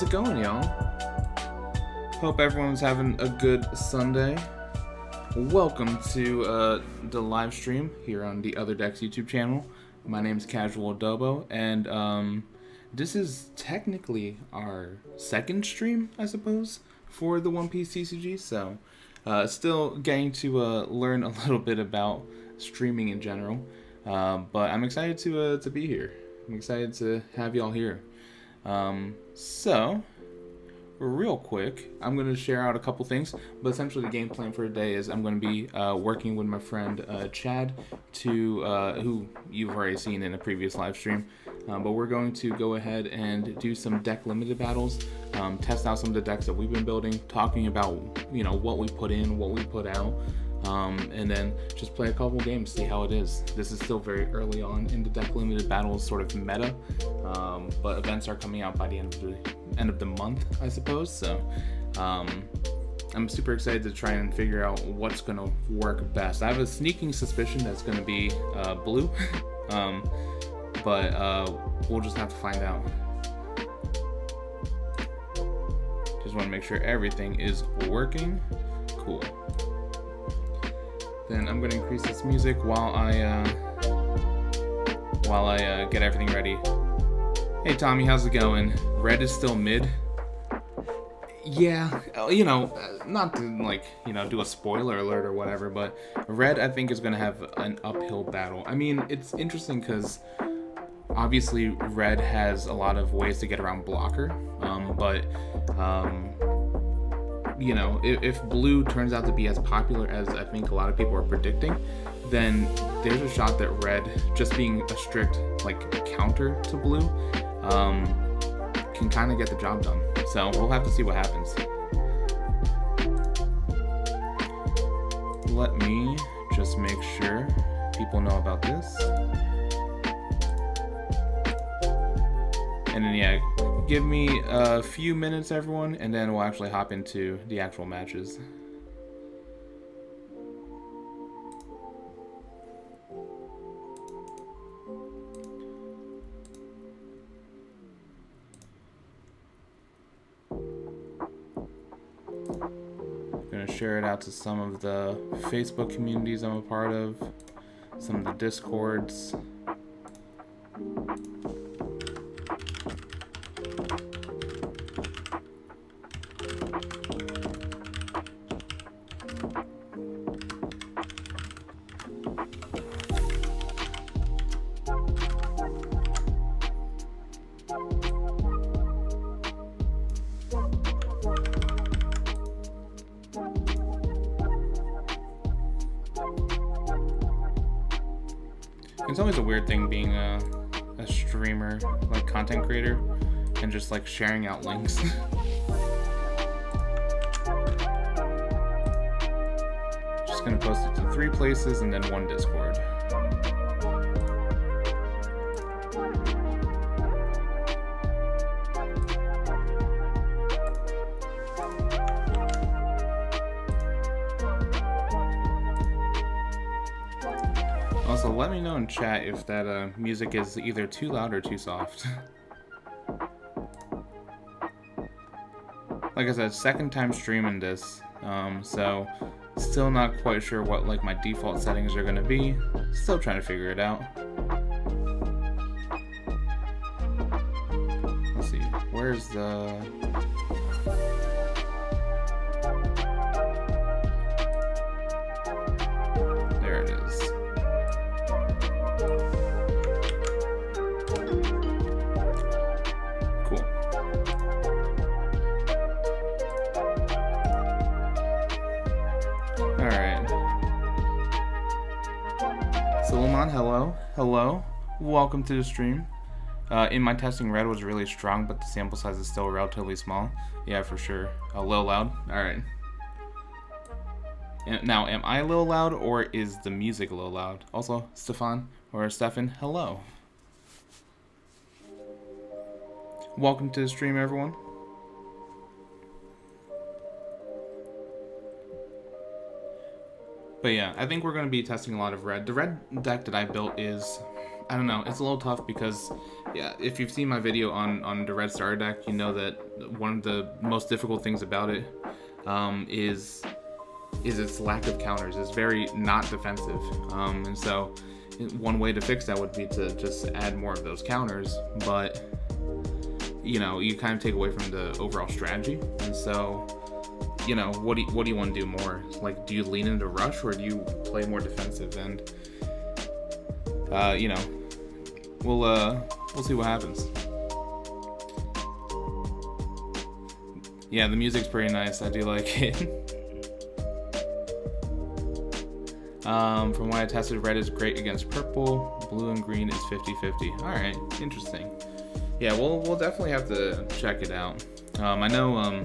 How's it going, y'all? Hope everyone's having a good Sunday. Welcome to the live stream here on the Other Decks YouTube channel. My name's Casual Adobo, and this is technically our second stream, I suppose, for the One Piece TCG. So, still getting to learn a little bit about streaming in general, but I'm excited to be here. I'm excited to have y'all here. So, real quick, I'm going to share out a couple things, but essentially the game plan for today is I'm going to be working with my friend Chad, who you've already seen in a previous live stream, but we're going to go ahead and do some deck limited battles, test out some of the decks that we've been building, talking about, you know, what we put in, what we put out, and then just play a couple games, see how it is. This is still very early on in the deck limited battles sort of meta, but events are coming out by the end of the month, I suppose. So I'm super excited to try and figure out what's going to work best. I have a sneaking suspicion that's going to be blue, but we'll just have to find out. Just want to make sure everything is working. Cool. Then I'm going to increase this music while I get everything ready. Hey Tommy, how's it going? Red is still mid. Yeah, you know, not to like, you know, do a spoiler alert or whatever, but Red I think is going to have an uphill battle. I mean, it's interesting because obviously Red has a lot of ways to get around blocker, but you know, if Blue turns out to be as popular as I think a lot of people are predicting, then there's a shot that Red, just being a strict like counter to Blue, can kind of get the job done. So we'll have to see what happens. Let me just make sure people know about this. And then yeah, give me a few minutes everyone, and then we'll actually hop into the actual matches. Gonna share it out to some of the Facebook communities I'm a part of, some of the Discords. It's always a weird thing being a streamer, like content creator, and just like sharing out links. Just gonna post it to 3 places and then 1 Discord. Also, let me know in chat if that music is either too loud or too soft. Like I said, second time streaming this, so still not quite sure what like my default settings are gonna be. Still trying to figure it out. Let's see, where's the... There it is. Hello, welcome to the stream. In my testing, Red was really strong, but the sample size is still relatively small. Yeah, for sure. A little loud? Alright. Now, am I a little loud, or is the music a little loud? Also, Stefan, or Stefan, hello. Welcome to the stream, everyone. But yeah, I think we're going to be testing a lot of Red. The Red deck that I built is I don't know. It's a little tough because, yeah, if you've seen my video on the red starter deck, you know that one of the most difficult things about it is its lack of counters. It's very not defensive, and so one way to fix that would be to just add more of those counters. But you kind of take away from the overall strategy, and so what do you want to do more? Like, do you lean into rush or do you play more defensive? And we'll see what happens. Yeah, the music's pretty nice. I do like it. From what I tested, red is great against purple. Blue and green is 50-50. All right, interesting. Yeah, we'll definitely have to check it out. I know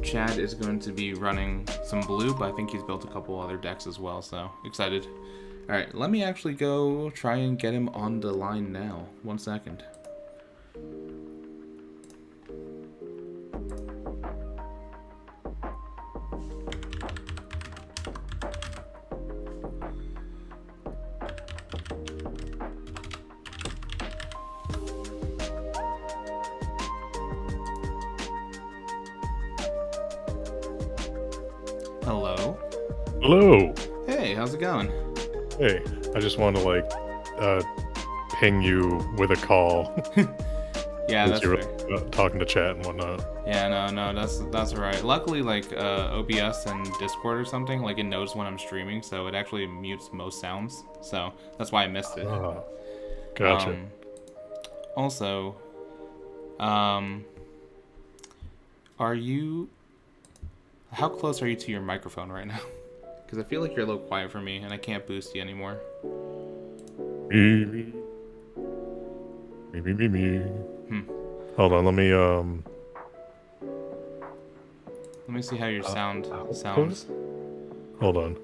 Chad is going to be running some blue, but I think he's built a couple other decks as well, so excited. All right, let me actually go try and get him on the line now. 1 second. Hello. Hello. Hey, how's it going? Hey, I just wanted to ping you with a call. Yeah, that's you were fair. Talking to chat and whatnot. Yeah, no, that's alright. Luckily, like OBS and Discord or something, like it knows when I'm streaming, so it actually mutes most sounds. So that's why I missed it. Oh, gotcha. Also, how close are you to your microphone right now? Because I feel like you're a little quiet for me, and I can't boost you anymore. Me. Hold on, let me see how your sound sounds. Hold on.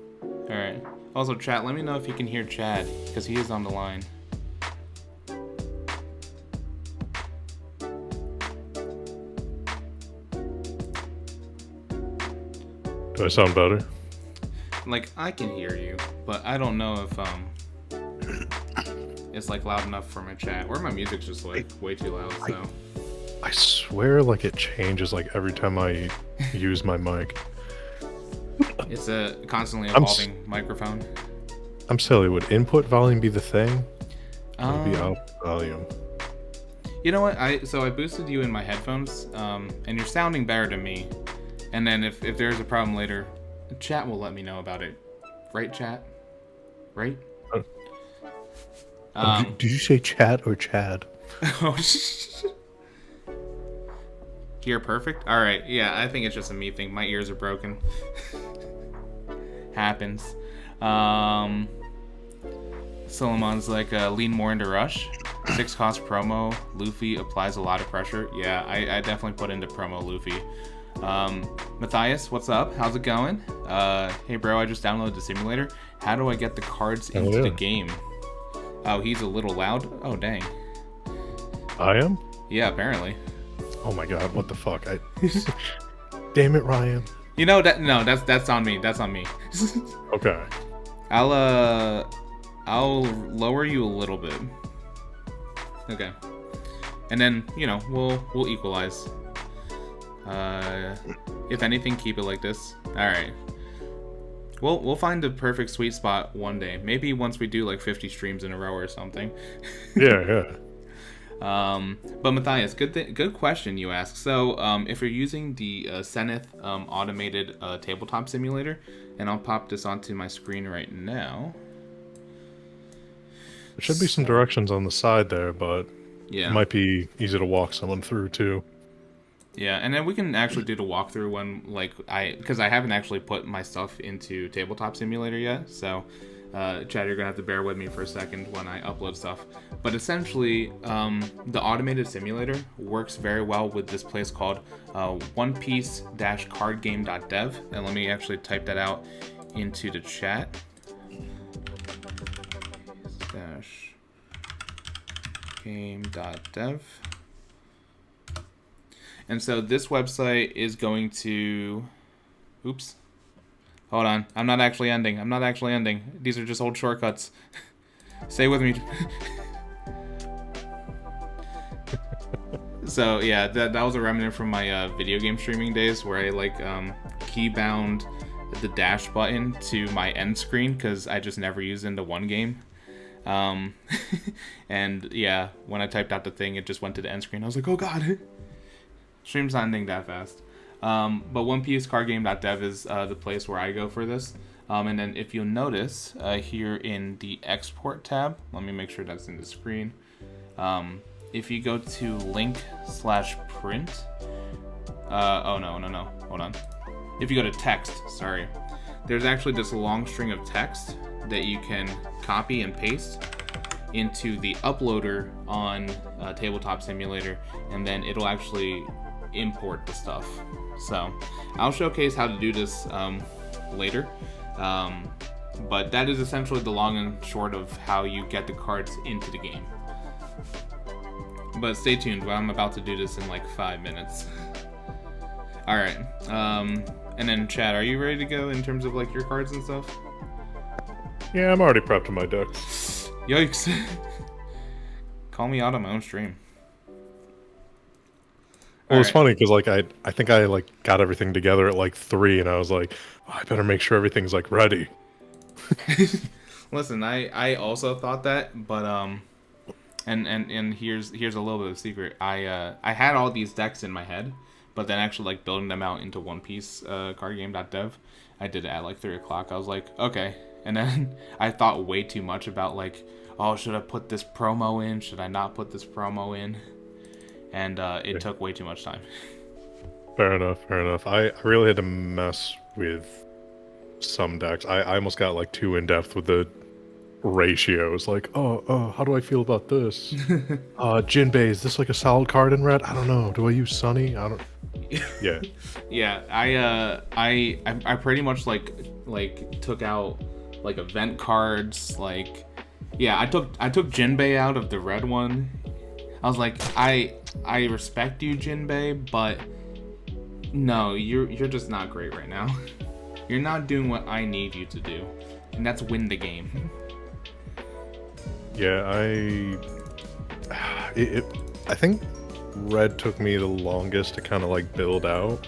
Alright. Also, chat, let me know if you can hear Chad, because he is on the line. Do I sound better? Like, I can hear you, but I don't know if it's like loud enough for my chat, or my music's just like way too loud. So I swear, like it changes like every time I use my mic. It's a constantly evolving microphone. I'm silly. Would input volume be the thing? Would it be out volume? You know what? I boosted you in my headphones, and you're sounding better to me. And then if there's a problem later, chat will let me know about it. Right, chat? Right? Did you say chat or Chad? Oh, Hear perfect? Alright, yeah, I think it's just a me thing. My ears are broken. Happens. Solomon's like, lean more into rush. 6 cost promo. Luffy applies a lot of pressure. Yeah, I definitely put into promo Luffy. Matthias, what's up? How's it going? Hey bro, I just downloaded the simulator. How do I get the cards into the game? Oh, he's a little loud? Oh, dang. I am? Yeah, apparently. Oh my god, what the fuck? Damn it, Ryan. You know that? No, that's on me. That's on me. Okay. I'll lower you a little bit. Okay. And then, we'll equalize. If anything, keep it like this. Alright. We'll find the perfect sweet spot one day. Maybe once we do like 50 streams in a row or something. Yeah. But Matthias, good question you ask. So, if you're using the Zenith automated tabletop simulator, and I'll pop this onto my screen right now. There should be some directions on the side there, but yeah, it might be easy to walk someone through too. Yeah, and then we can actually do the walkthrough when, because I haven't actually put my stuff into Tabletop Simulator yet, so, Chad, you're gonna have to bear with me for a second when I upload stuff. But essentially, the automated simulator works very well with this place called onepiece-cardgame.dev, and let me actually type that out into the chat. -game.dev. And so this website is going to... Oops. Hold on. I'm not actually ending. These are just old shortcuts. Stay with me. So yeah, that was a remnant from my video game streaming days where I like key bound the dash button to my end screen because I just never used it into one game. And yeah, when I typed out the thing, it just went to the end screen. I was like, oh god, stream's not ending that fast. But OnePieceCardGame.dev is the place where I go for this. And then if you'll notice here in the export tab, let me make sure that's in the screen. If you go to link/print, oh no, hold on. If you go to text, sorry, there's actually this long string of text that you can copy and paste into the uploader on Tabletop Simulator, and then it'll actually import the stuff. So I'll showcase how to do this later, but that is essentially the long and short of how you get the cards into the game. But stay tuned, I'm about to do this in like 5 minutes. Alright, and then Chad, are you ready to go in terms of like your cards and stuff? Yeah, I'm already prepped to my deck. Yikes. Call me out on my own stream. Well, it's funny because like I think I like got everything together at like 3, and I was like, oh, I better make sure everything's like ready. Listen, I also thought that, but and here's a little bit of a secret. I had all these decks in my head, but then actually like building them out into One Piece cardgame.dev, I did it at like 3 o'clock. I was like, okay, and then I thought way too much about like, oh, should I put this promo in? Should I not put this promo in? And it took way too much time. Fair enough. I really had to mess with some decks. I almost got like too in depth with the ratios. Like, oh, how do I feel about this? Jinbei, is this like a solid card in red? I don't know. Do I use Sunny? I don't. Yeah. Yeah. I pretty much like took out like event cards. Like, yeah, I took Jinbei out of the red one. I was like, I respect you, Jinbei, but no, you're just not great right now. You're not doing what I need you to do, and that's win the game. Yeah, I think red took me the longest to kind of like build out.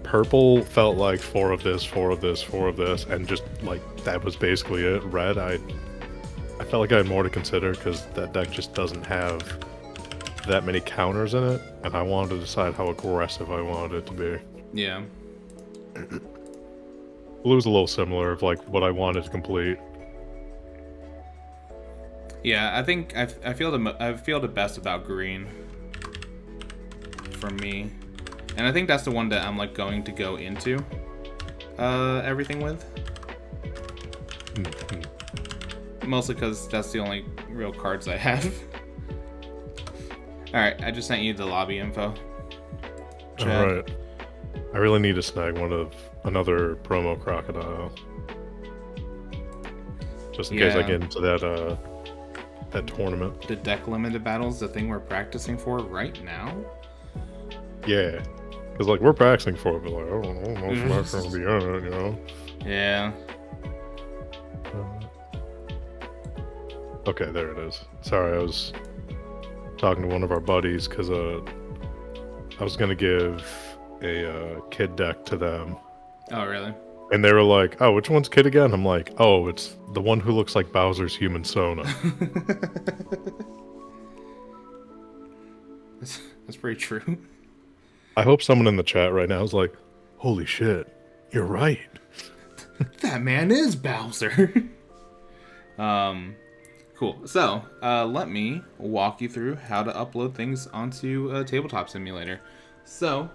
Purple felt like 4 of this, 4 of this, 4 of this, and just like that was basically it. Red, I felt like I had more to consider because that deck just doesn't have that many counters in it, and I wanted to decide how aggressive I wanted it to be. Yeah. Blue was a little similar of like what I wanted to complete. Yeah, I think I feel the best about green for me, and I think that's the one that I'm like going to go into everything with. Mostly because that's the only real cards I have. Alright, I just sent you the lobby info. Alright. I really need to snag another promo crocodile. Just in case I get into that tournament. The deck limited battles, the thing we're practicing for right now? Yeah. Because like we're practicing for it, but like I don't know if I'm not gonna be on it, you know? Yeah. Okay, there it is. Sorry, I was talking to one of our buddies because I was gonna give a kid deck to them. Oh, really? And they were like, "Oh, which one's kid again?" I'm like, "Oh, it's the one who looks like Bowser's human Sona." That's pretty true. I hope someone in the chat right now is like, "Holy shit, you're right." That man is Bowser. Cool. So, let me walk you through how to upload things onto Tabletop Simulator. So,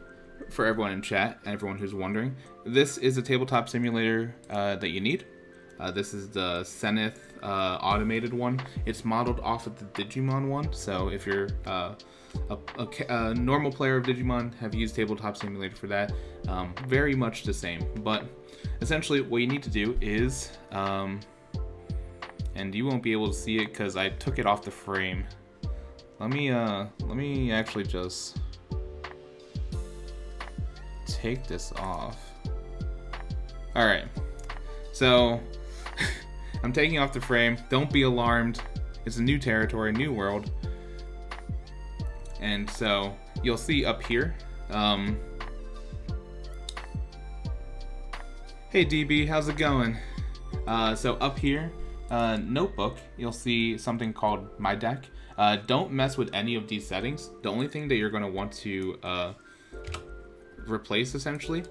for everyone in chat and everyone who's wondering, this is a Tabletop Simulator that you need. This is the Zenith automated one. It's modeled off of the Digimon one. So, if you're a normal player of Digimon, have used Tabletop Simulator for that, very much the same. But essentially, what you need to do is... and you won't be able to see it because I took it off the frame. Let me actually just take this off. Alright, so I'm taking off the frame. Don't be alarmed. It's a new territory, new world. And so you'll see up here. Hey DB, how's it going? So up here, notebook, you'll see something called My Deck. Don't mess with any of these settings. The only thing that you're going to want to replace essentially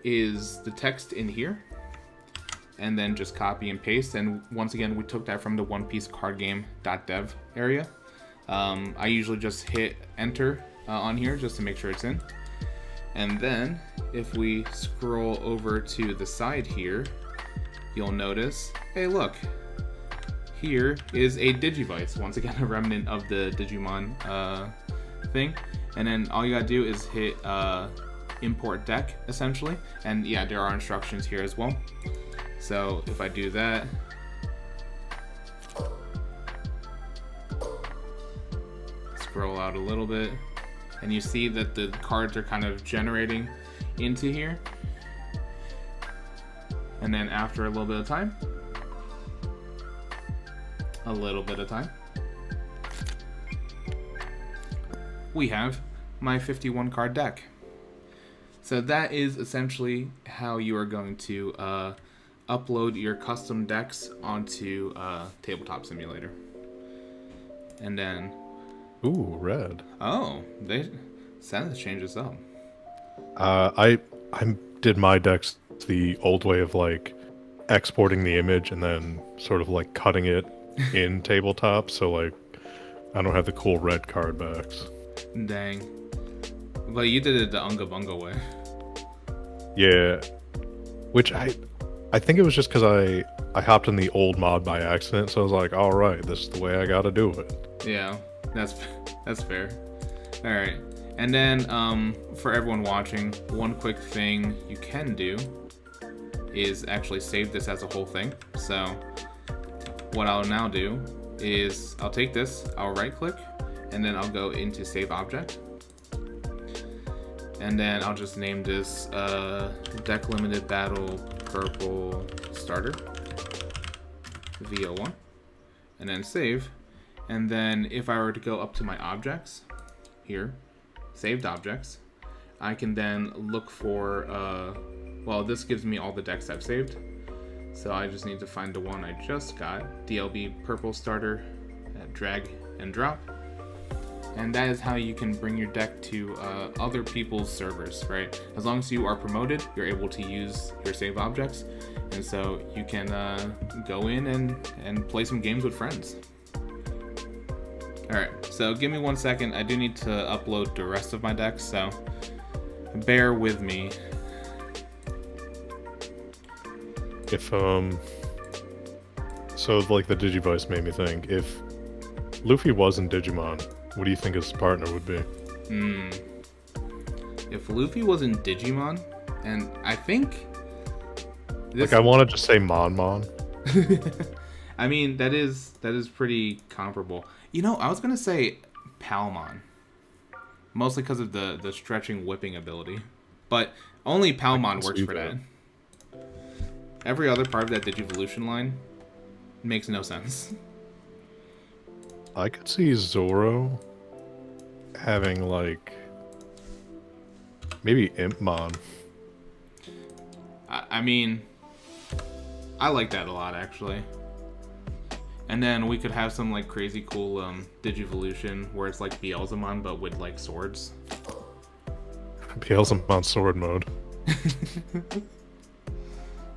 is the text in here, and then just copy and paste. And once again, we took that from the onepicecardgame.dev area. I usually just hit enter on here just to make sure it's in. And then if we scroll over to the side here, you'll notice, hey look, here is a Digivice, once again a remnant of the Digimon thing. And then all you gotta do is hit import deck essentially, and yeah, there are instructions here as well. So if I do that, scroll out a little bit, and you see that the cards are kind of generating into here. And then after a little bit of time, we have my 51 card deck. So that is essentially how you are going to upload your custom decks onto Tabletop Simulator. And then, ooh, red. Oh, they Santa changes up. I did my decks the old way of like exporting the image and then sort of like cutting it in Tabletop, so like I don't have the cool red card backs. Dang. But you did it the Unga Bunga way. Yeah. Which I think it was just because I hopped in the old mod by accident, so I was like, alright, this is the way I gotta do it. Yeah, that's fair. Alright. And then for everyone watching, one quick thing you can do is actually save this as a whole thing. So what I'll now do is I'll take this, I'll right click, and then I'll go into save object. And then I'll just name this Deck Limited Battle Purple Starter VO1, and then save. And then if I were to go up to my objects here, saved objects, I can then look for well, this gives me all the decks I've saved, so I just need to find the one I just got, DLB Purple Starter, drag and drop. And that is how you can bring your deck to other people's servers, right? As long as you are promoted, you're able to use your save objects, and so you can go in and play some games with friends. Alright, so give me 1 second. I do need to upload the rest of my decks, so bear with me. If so like the Digivice made me think, if Luffy wasn't Digimon, what do you think his partner would be? If Luffy wasn't Digimon, and I think this... like I want to just say Mon. I mean, that is pretty comparable. You know, I was gonna say Palmon, mostly because of the stretching whipping ability, but only Palmon works for that. Every other part of that Digivolution line makes no sense. I could see Zoro having like maybe Impmon. I mean, I like that a lot actually. And then we could have some like crazy cool Digivolution where it's like Beelzemon but with like swords. Beelzemon sword mode.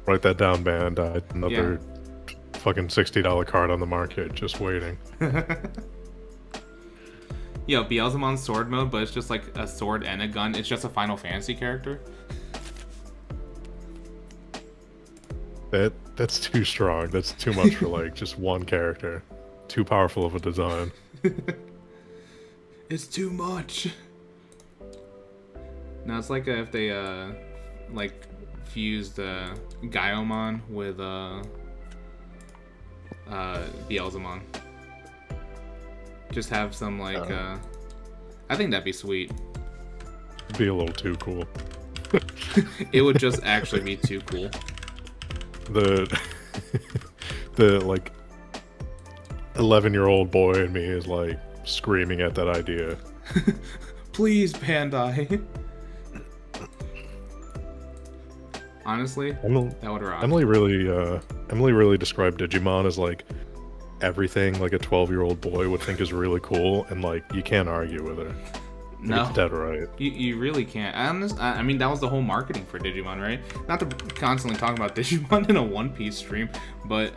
Write that down, Bandai. Another fucking $60 card on the market, just waiting. Yo, Beelzemon sword mode, but it's just like a sword and a gun. It's just a Final Fantasy character. That's too strong. That's too much for like just one character. Too powerful of a design. It's too much. No, it's like if they like fused Gaiomon with Beelzemon. Just have some like I think that'd be sweet. Be a little too cool. It would just actually be too cool. The like 11-year-old boy in me is like screaming at that idea. Please, Bandai. Honestly, that would rock. Emily really described Digimon as like everything like a 12-year-old boy would think is really cool, and like you can't argue with her. No, it's dead right. You really can't. I mean, that was the whole marketing for Digimon, right? Not to constantly talk about Digimon in a One Piece stream, but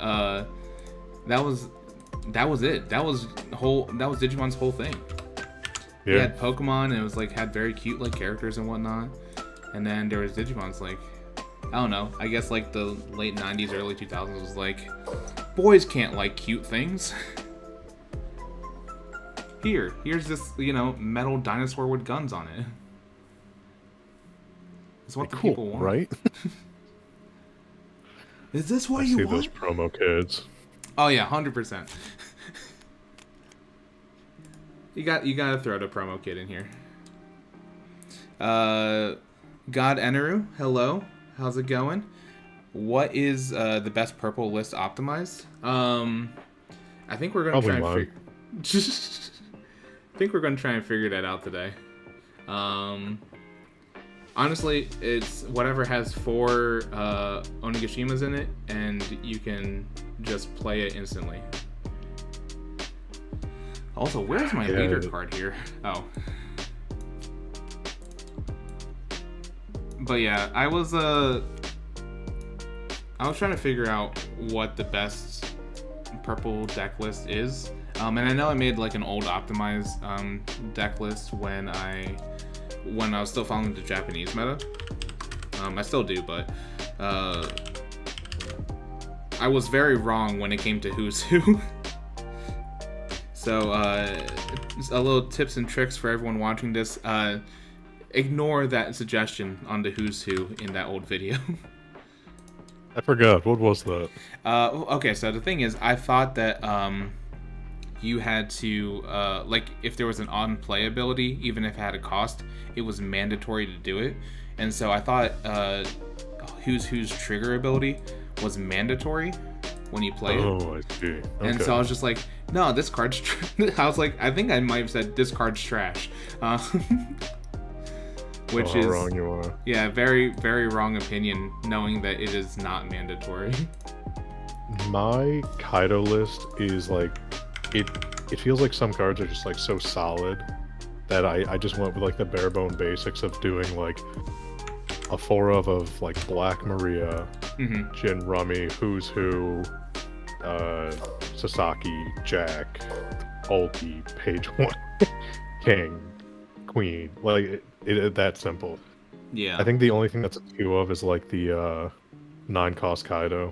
that was it. That was Digimon's whole thing. Yeah. He had Pokemon, and it was like had very cute like characters and whatnot, and then there was Digimon's like, I don't know. I guess like the late 90s, early 2000s was like, boys can't like cute things. Here's this, metal dinosaur with guns on it. It's what the cool, people want, right? Is this what I you see want? those promo kids. Oh yeah, 100%. You gotta throw the promo kid in here. God Eneru, hello. How's it going? What is the best purple list optimized? I think we're gonna Probably I think we're gonna try and figure that out today. Honestly, it's whatever has 4 Onigashimas in it, and you can just play it instantly. Also, where's my leader card here? Oh. But yeah, I was trying to figure out what the best purple deck list is. And I know I made like an old optimized deck list when I was still following the Japanese meta. I still do, but I was very wrong when it came to Who's Who. So just a little tips and tricks for everyone watching this. Ignore that suggestion on the Who's Who in that old video. I forgot. What was that? Okay, so the thing is, I thought that you had to, like, if there was an on-play ability, even if it had a cost, it was mandatory to do it. And so I thought Who's Who's trigger ability was mandatory when you play it. Oh, I see. Okay. And so I was just like, no, this card's I was like, I think I might have said this card's trash. Which is wrong you are. Yeah, very, very wrong opinion, knowing that it is not mandatory. My Kaido list is like, it feels like some cards are just like so solid that I just went with like the bare bone basics of doing like a 4 of like Black Maria, Jin Rummy, Who's Who, Sasaki, Jack, Ulti, Page 1, King, Queen, like it that simple. Yeah. I think the only thing that's a 2 of is like the 9-cost Kaido.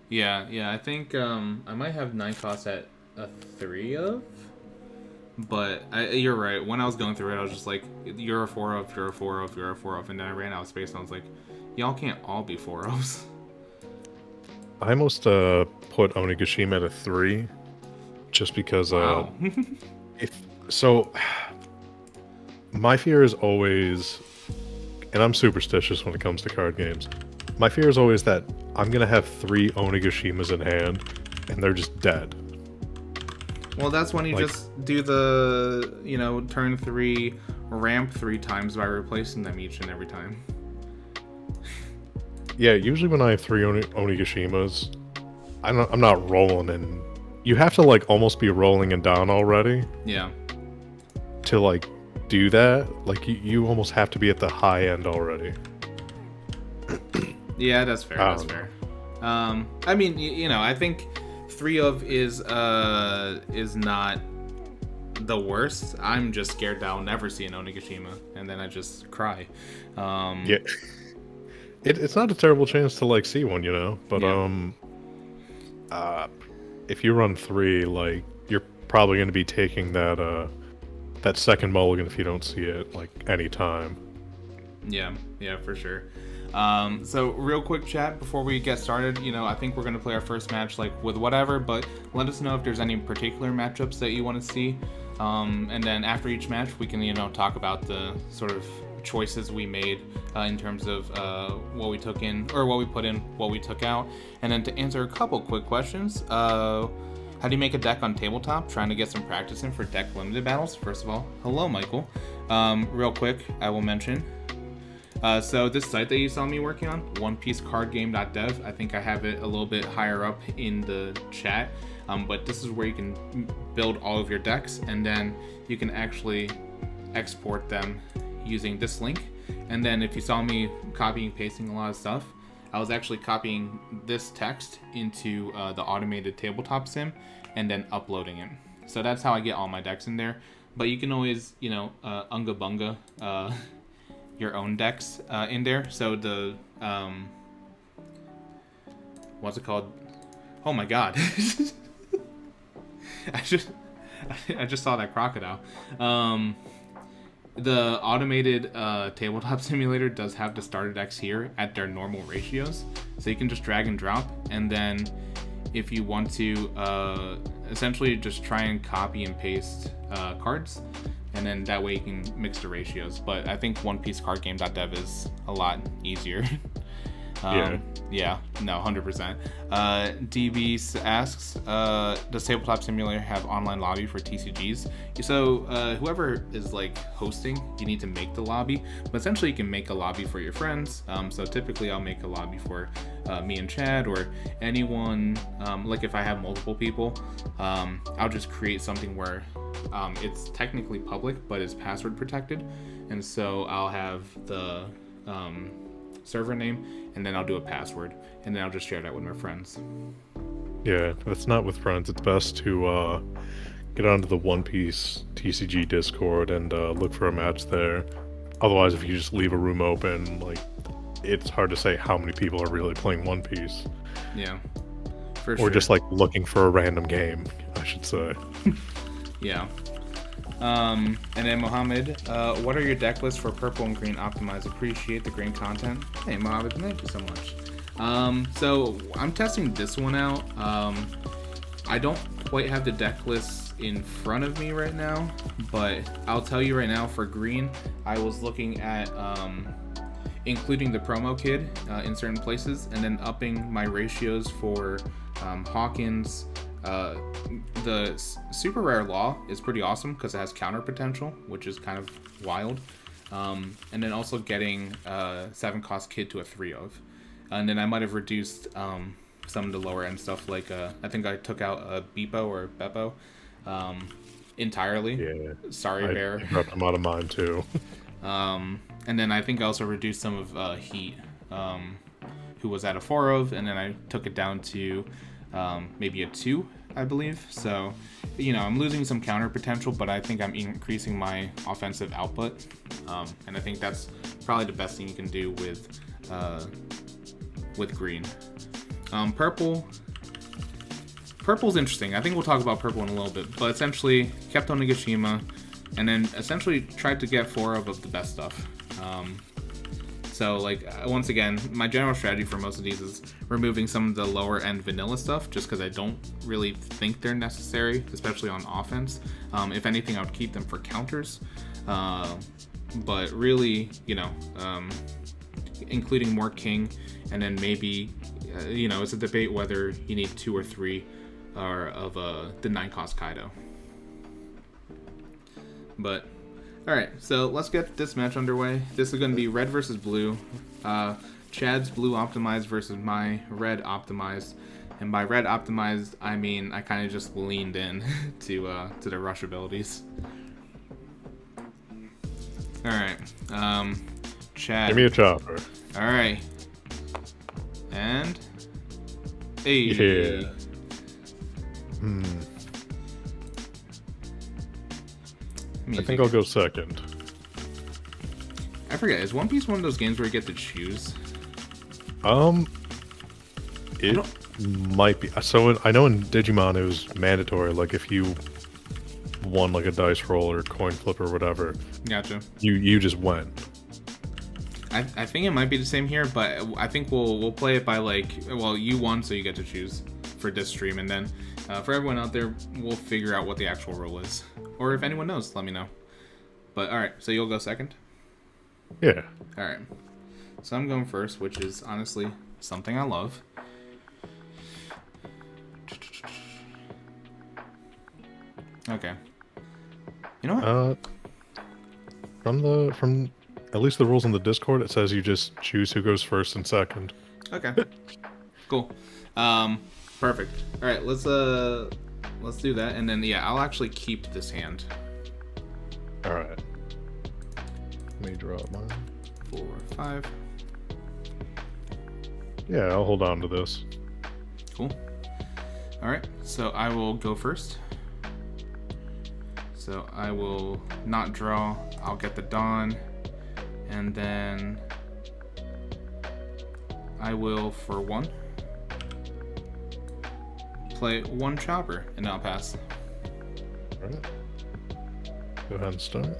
Yeah, I think I might have 9 costs at a 3 of, but you're right. When I was going through it, I was just like, you're a 4 of, you're a 4 of, you're a 4 of, and then I ran out of space and I was like, y'all can't all be 4 ofs. I almost put Onigashima at a 3 just because Wow. My fear is always, and I'm superstitious when it comes to card games, my fear is always that I'm gonna have 3 Onigashimas in hand and they're just dead. Well, that's when you just do the, turn 3 ramp 3 times by replacing them each and every time. Yeah, usually when I have 3 Onigashimas, I'm not rolling, and you have to like almost be rolling and down already. Yeah. To like do that, like you almost have to be at the high end already. Yeah, that's fair. That's fair. I mean, I think 3 of is not the worst. I'm just scared that I'll never see an Onigashima, and then I just cry. Yeah. It's not a terrible chance to like see one, but yeah. If you run 3, like you're probably going to be taking that second mulligan if you don't see it like anytime. Yeah, for sure. So real quick chat before we get started, I think we're going to play our first match like with whatever, but let us know if there's any particular matchups that you want to see. And then after each match, we can, talk about the sort of choices we made in terms of what we took in, or what we put in, what we took out. And then to answer a couple quick questions, how How do you make a deck on Tabletop? Trying to get some practice in for deck limited battles. First of all, hello, Michael. Real quick, I will mention. So this site that you saw me working on, onepiececardgame.dev, I think I have it a little bit higher up in the chat. But this is where you can build all of your decks, and then you can actually export them using this link. And then if you saw me copying and pasting a lot of stuff, I was actually copying this text into the automated tabletop sim and then uploading it. So that's how I get all my decks in there. But you can always, unga bunga your own decks in there. So the, what's it called? Oh my god. I just saw that crocodile. The automated tabletop simulator does have the starter decks here at their normal ratios, so you can just drag and drop, and then if you want to essentially just try and copy and paste cards, and then that way you can mix the ratios. But I think onepiececardgame.dev is a lot easier. Yeah, no, 100%. DB asks, does Tabletop Simulator have online lobby for TCGs? So whoever is like hosting, you need to make the lobby, but essentially you can make a lobby for your friends. So typically I'll make a lobby for me and Chad, or anyone, like if I have multiple people, I'll just create something where it's technically public, but it's password protected. And so I'll have the server name, and then I'll do a password, and then I'll just share that with my friends. Yeah, if it's not with friends, it's best to get onto the One Piece TCG Discord and look for a match there. Otherwise, if you just leave a room open, like, it's hard to say how many people are really playing One Piece. Yeah, for sure. Or just like looking for a random game, I should say. Yeah. And then Mohammed, what are your deck lists for purple and green optimized? Appreciate the green content. Hey Mohammed, thank you so much. So I'm testing this one out. I don't quite have the deck lists in front of me right now, but I'll tell you right now, for green, I was looking at including the promo kid in certain places, and then upping my ratios for Hawkins. The super rare law is pretty awesome because it has counter potential, which is kind of wild. And then also getting 7-cost kid to a 3 of. And then I might have reduced some of the lower end stuff, like I think I took out a Beepo or Beppo entirely. Yeah. Sorry, Bear. I dropped them out of mine too. And then I think I also reduced some of Heat, who was at a 4 of, and then I took it down to maybe a 2, I believe. So, I'm losing some counter potential, but I think I'm increasing my offensive output. And I think that's probably the best thing you can do with green. Purple's interesting. I think we'll talk about purple in a little bit, but essentially kept on Nagashima, and then essentially tried to get 4 of the best stuff. So, like, once again, my general strategy for most of these is removing some of the lower end vanilla stuff, just because I don't really think they're necessary, especially on offense. If anything, I would keep them for counters. But really, including more king, and then maybe, it's a debate whether you need 2 or 3 of the 9-cost Kaido. But alright, so let's get this match underway. This is going to be red versus blue. Chad's blue optimized versus my red optimized. And by red optimized, I mean I kind of just leaned in to the rush abilities. Alright, Chad. Give me a chopper. Alright. And... Hey. Yeah. I think I'll go second. I forget, is One Piece one of those games where you get to choose? It might be. So I know in Digimon it was mandatory, like if you won like a dice roll or coin flip or whatever. Gotcha. You just went. I think it might be the same here, but I think we'll play it by you won, so you get to choose for this stream, and then for everyone out there, we'll figure out what the actual rule is. Or if anyone knows, let me know. But alright, so you'll go second? Yeah. Alright. So I'm going first, which is honestly something I love. Okay. You know what? From at least the rules in the Discord, it says you just choose who goes first and second. Okay. Cool. Perfect. All right, let's do that, and then yeah, I'll actually keep this hand. All right. Let me draw mine. 4, 5. Yeah, I'll hold on to this. Cool. All right, so I will go first. So I will not draw. I'll get the Dawn, and then I will, for 1, play 1 Chopper, and I'll pass. All right. Go ahead and start.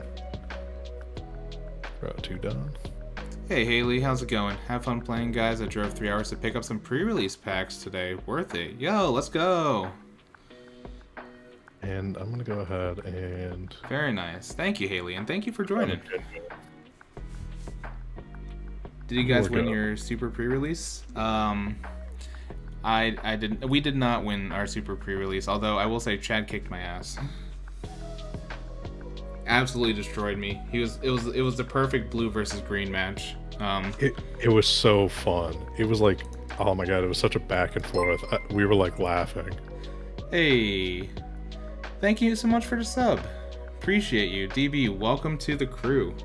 Draw 2 down. Hey Haley, how's it going? Have fun playing, guys. I drove 3 hours to pick up some pre-release packs today. Worth it. Yo, let's go. And I'm gonna go ahead and... Very nice. Thank you, Haley, and thank you for joining. Did you guys win your super pre-release? I didn't. We did not win our super pre-release. Although I will say, Chad kicked my ass. Absolutely destroyed me. It was the perfect blue versus green match. It was so fun. It was like, oh my god, it was such a back and forth. We were like laughing. Hey, thank you so much for the sub. Appreciate you, DB. Welcome to the crew.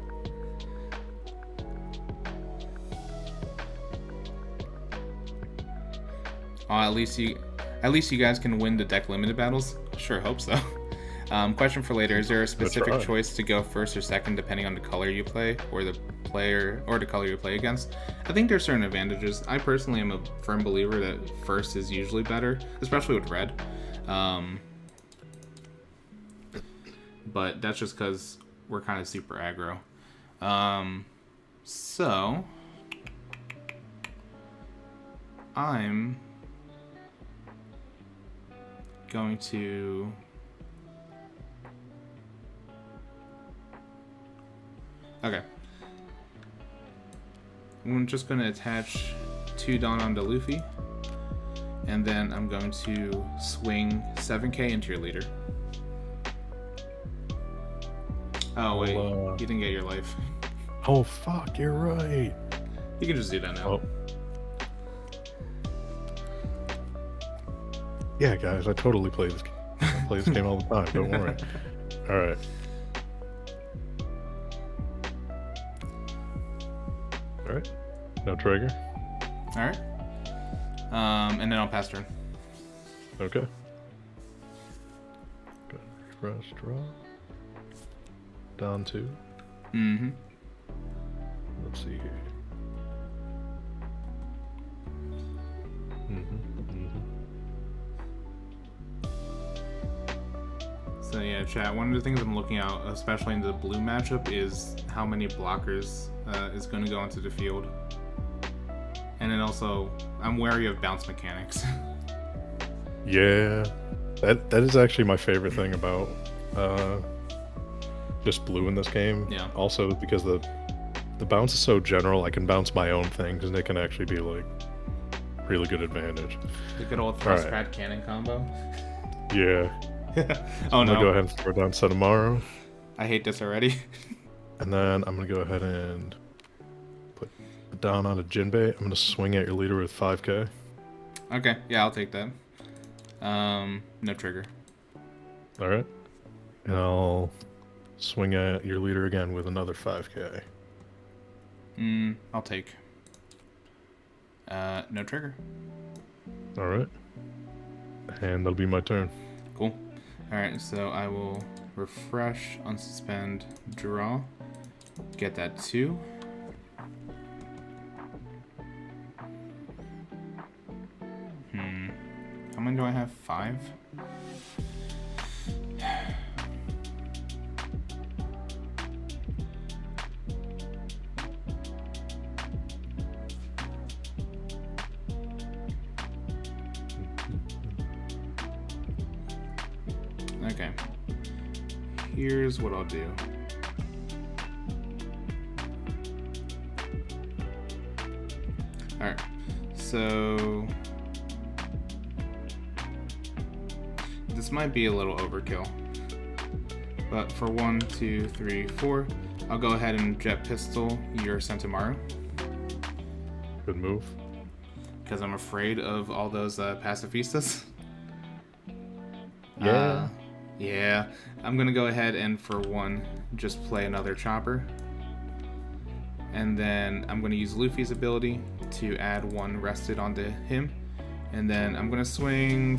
At least you guys can win the deck limited battles. Sure hope so. Question for later: is there a specific choice to go first or second depending on the color you play, or the color you play against? I think there's certain advantages. I personally am a firm believer that first is usually better, especially with red. But that's just because we're kind of super aggro. So I'm going to okay. I'm just going to attach 2 Dawn onto Luffy, and then I'm going to swing 7k into your leader. Oh wait, you didn't get your life. Oh fuck, you're right. You can just do that now. Oh. Yeah, guys, I totally play this game. I play this game all the time, don't worry. Alright. Alright. No trigger. Alright. And then I'll pass turn. Okay. Good. Refresh, draw. Down 2. Mm-hmm. Let's see here. So yeah, chat, one of the things I'm looking at, especially in the blue matchup, is how many blockers is going to go into the field. And then also, I'm wary of bounce mechanics. Yeah, that is actually my favorite thing about just blue in this game. Yeah. Also, because the bounce is so general, I can bounce my own things, and they can actually be like really good advantage. The good old thrust pad cannon combo. Yeah. Oh I'm no. gonna go ahead and throw down Senamaru. I hate this already. And then I'm gonna go ahead and put down on a Jinbei. I'm gonna swing at your leader with 5k. Okay, yeah, I'll take that. No trigger. Alright. And I'll swing at your leader again with another 5k. I'll take. No trigger. Alright. And that'll be my turn. Cool. Alright, so I will refresh, unsuspend, draw. Get that 2. How many do I have? 5? Okay. Here's what I'll do. Alright. So this might be a little overkill. But for 1, 2, 3, 4, I'll go ahead and jet pistol your Sentimaru. Good move. Because I'm afraid of all those pacifistas. Yeah. Yeah. I'm going to go ahead and for 1, just play another chopper. And then I'm going to use Luffy's ability to add 1 rested onto him. And then I'm going to swing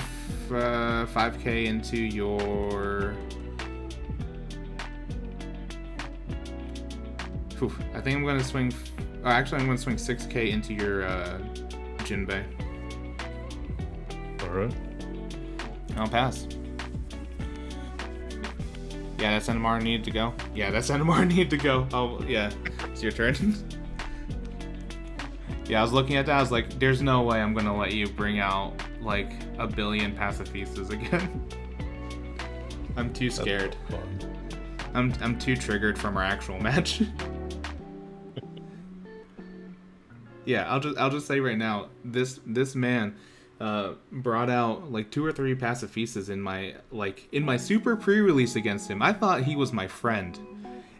5k into your... I think I'm going to swing... actually, I'm going to swing 6k into your Jinbei. Alright. I'll pass. Yeah, that Sentimaru needed to go. Yeah, that Sentimaru needed to go. Oh, yeah. It's your turn. Yeah, I was looking at that. I was like, there's no way I'm going to let you bring out, like, a billion pacifistas again. I'm too scared. I'm too triggered from our actual match. Yeah, I'll just say right now, this man brought out like 2 or 3 pacifistas in my super pre-release against him. I thought he was my friend,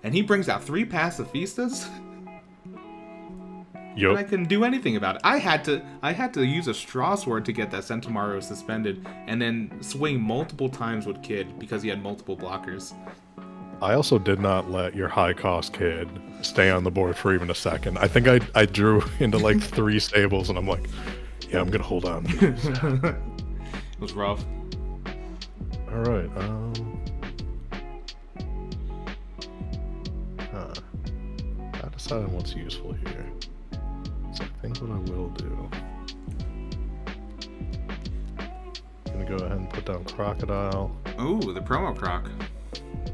and he brings out 3 pacifistas. Yep. And I couldn't do anything about it. I had to use a straw sword to get that Sentimaru suspended, and then swing multiple times with Kid because he had multiple blockers. I also did not let your high-cost kid stay on the board for even a second. I think I drew into like 3 stables, and I'm like, yeah, I'm gonna hold on. It was rough. All right. I decided on what's useful here. So I think what I will do, I'm gonna go ahead and put down Crocodile. Ooh, the promo croc.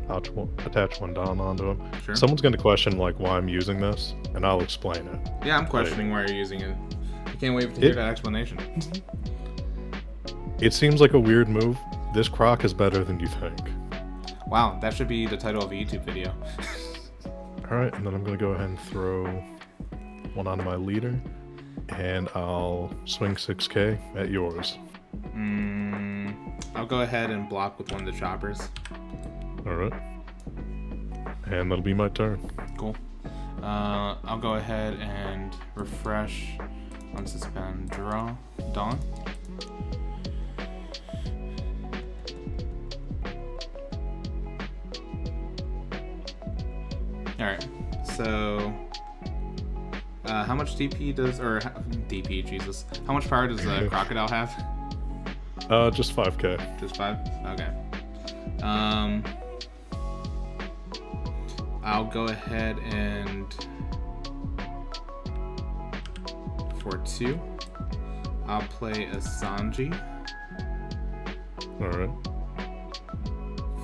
I'll attach 1 down onto him. Sure. Someone's gonna question like why I'm using this, and I'll explain it. Yeah, I'm questioning why you're using it. I can't wait to hear that explanation. It seems like a weird move. This croc is better than you think. Wow, that should be the title of a YouTube video. Alright, and then I'm going to go ahead and throw 1 onto my leader, and I'll swing 6k at yours. I'll go ahead and block with 1 of the choppers. Alright. And that'll be my turn. Cool. I'll go ahead and refresh, unsuspend, draw, Dawn. Alright, so how much DP does, or DP, Jesus, how much power does Crocodile have? Just 5k. Just 5? Okay. I'll go ahead and for 2, I'll play a Sanji. Alright.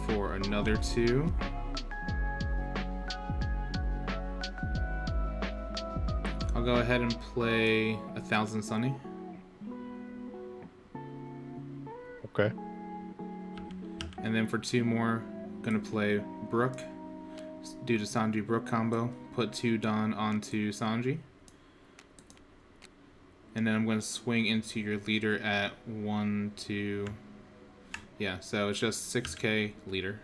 For another 2, I'll go ahead and play 1,000 Sunny. Okay. And then for 2 more, gonna play Brook. Do the Sanji Brook combo. Put 2 Dawn onto Sanji. And then I'm gonna swing into your leader at 1, 2. Yeah, so it's just 6k leader.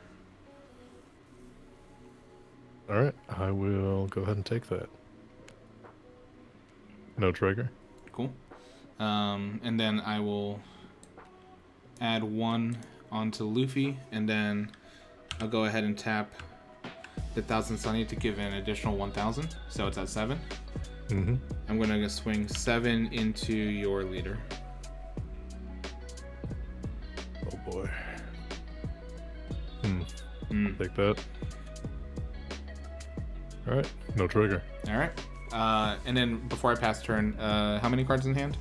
Alright, I will go ahead and take that. No trigger. Cool. And then I will add 1 onto Luffy, and then I'll go ahead and tap the 1,000 Sunny to give an additional 1,000, so it's at 7. Mm-hmm. I'm gonna swing 7 into your leader. Oh boy. Take that. Alright, no trigger. Alright. And then before I pass turn, how many cards in hand?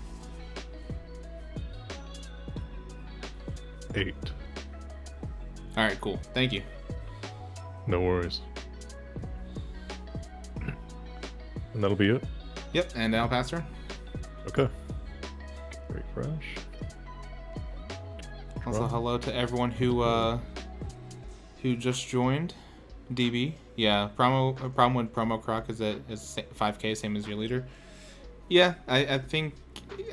8. Alright, cool. Thank you. No worries. And that'll be it? Yep, and I'll pass turn. Okay. Refresh. Also, hello to everyone who just joined. DB. Yeah, problem with promo croc is that it's 5k, same as your leader. Yeah, I think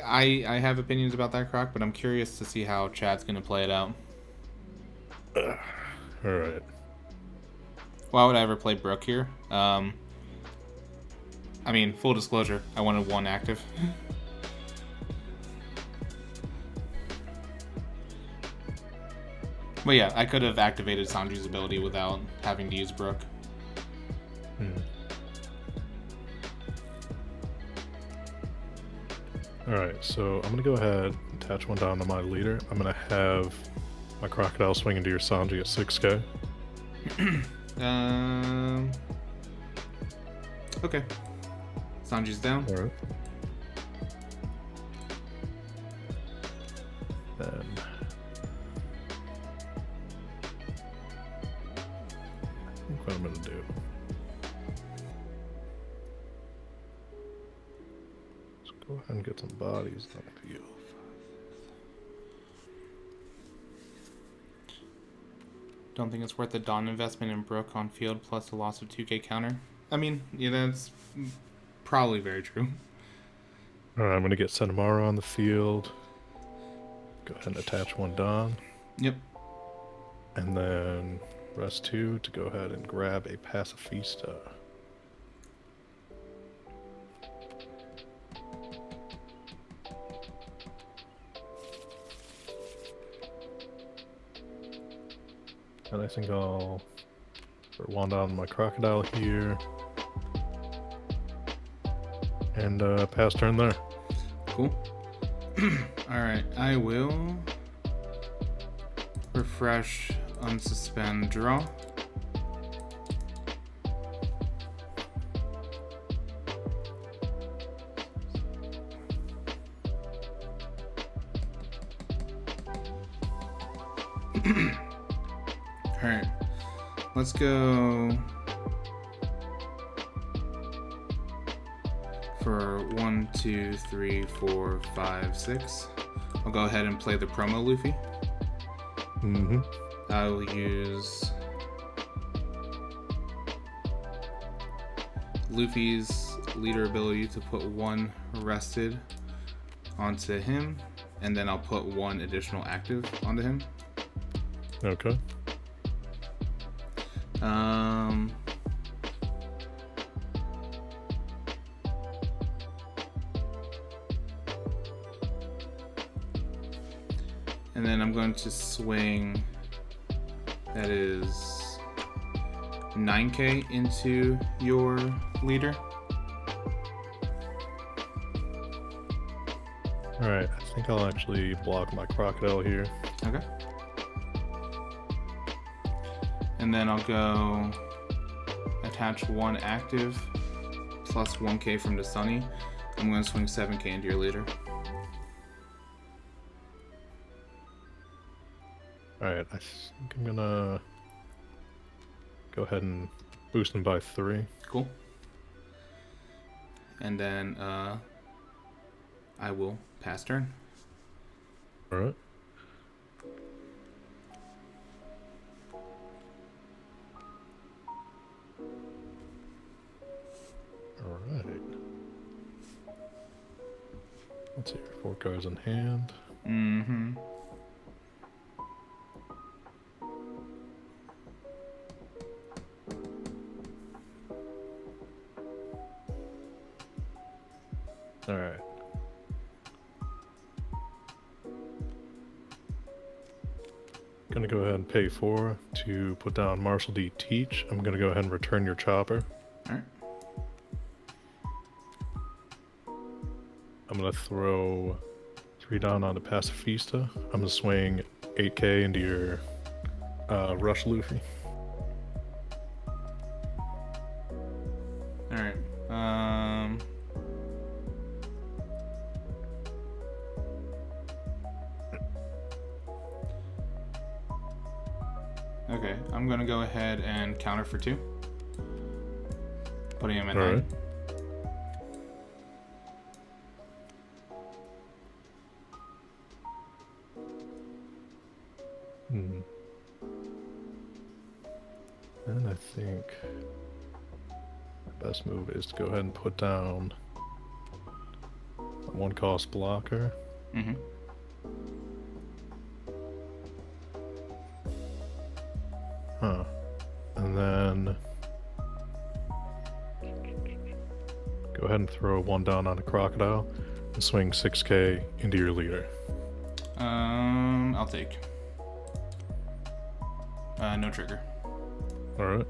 I have opinions about that croc, but I'm curious to see how Chad's gonna play it out. Alright. why would I ever play Brook here? I mean, full disclosure, I wanted 1 active. But yeah, I could have activated Sanji's ability without having to use Brook. Alright, so I'm gonna go ahead and attach 1 down to my leader. I'm gonna have my Crocodile swing into your Sanji at 6k. Okay. Sanji's down. Alright. Then I think what I'm gonna do. Let's go ahead and get some bodies on the field. Don't think it's worth the Dawn investment in Brook on field plus the loss of 2k counter. I mean, yeah, that's probably very true. Alright, I'm gonna get Senamaru on the field. Go ahead and attach 1 Dawn. Yep. And then rest 2 to go ahead and grab a Pacifista. And I think I'll put 1 down on my Crocodile here. And pass turn there. Cool. Alright, I will refresh, unsuspend, draw. Alright, let's go for 1, 2, 3, 4, 5, 6. I'll go ahead and play the promo Luffy. I will use Luffy's leader ability to put 1 rested onto him, and then I'll put 1 additional active onto him. Okay. And then I'm going to swing, that is 9k into your leader. Alright, I think I'll actually block my Crocodile here. Okay. And then I'll go attach 1 active plus 1k from the Sunny. I'm going to swing 7k into your leader. Alright, I think I'm gonna go ahead and boost him by 3. Cool. And then I will pass turn. Alright. Alright. Let's see, 4 cards in hand. Mm-hmm. Alright. Gonna go ahead and pay 4 to put down Marshall D. Teach. I'm gonna go ahead and return your chopper. Alright. I'm gonna throw 3 down on the Pacifista. I'm gonna swing 8k into your Rush Luffy. Alright. Okay, I'm gonna go ahead and counter for 2. Putting him at 9. Alright. And I think the best move is to go ahead and put down a 1 cost blocker. Mm-hmm. Huh. And then Go ahead and throw 1 down on a crocodile and swing 6k into your leader. I'll take. No trigger. Alright.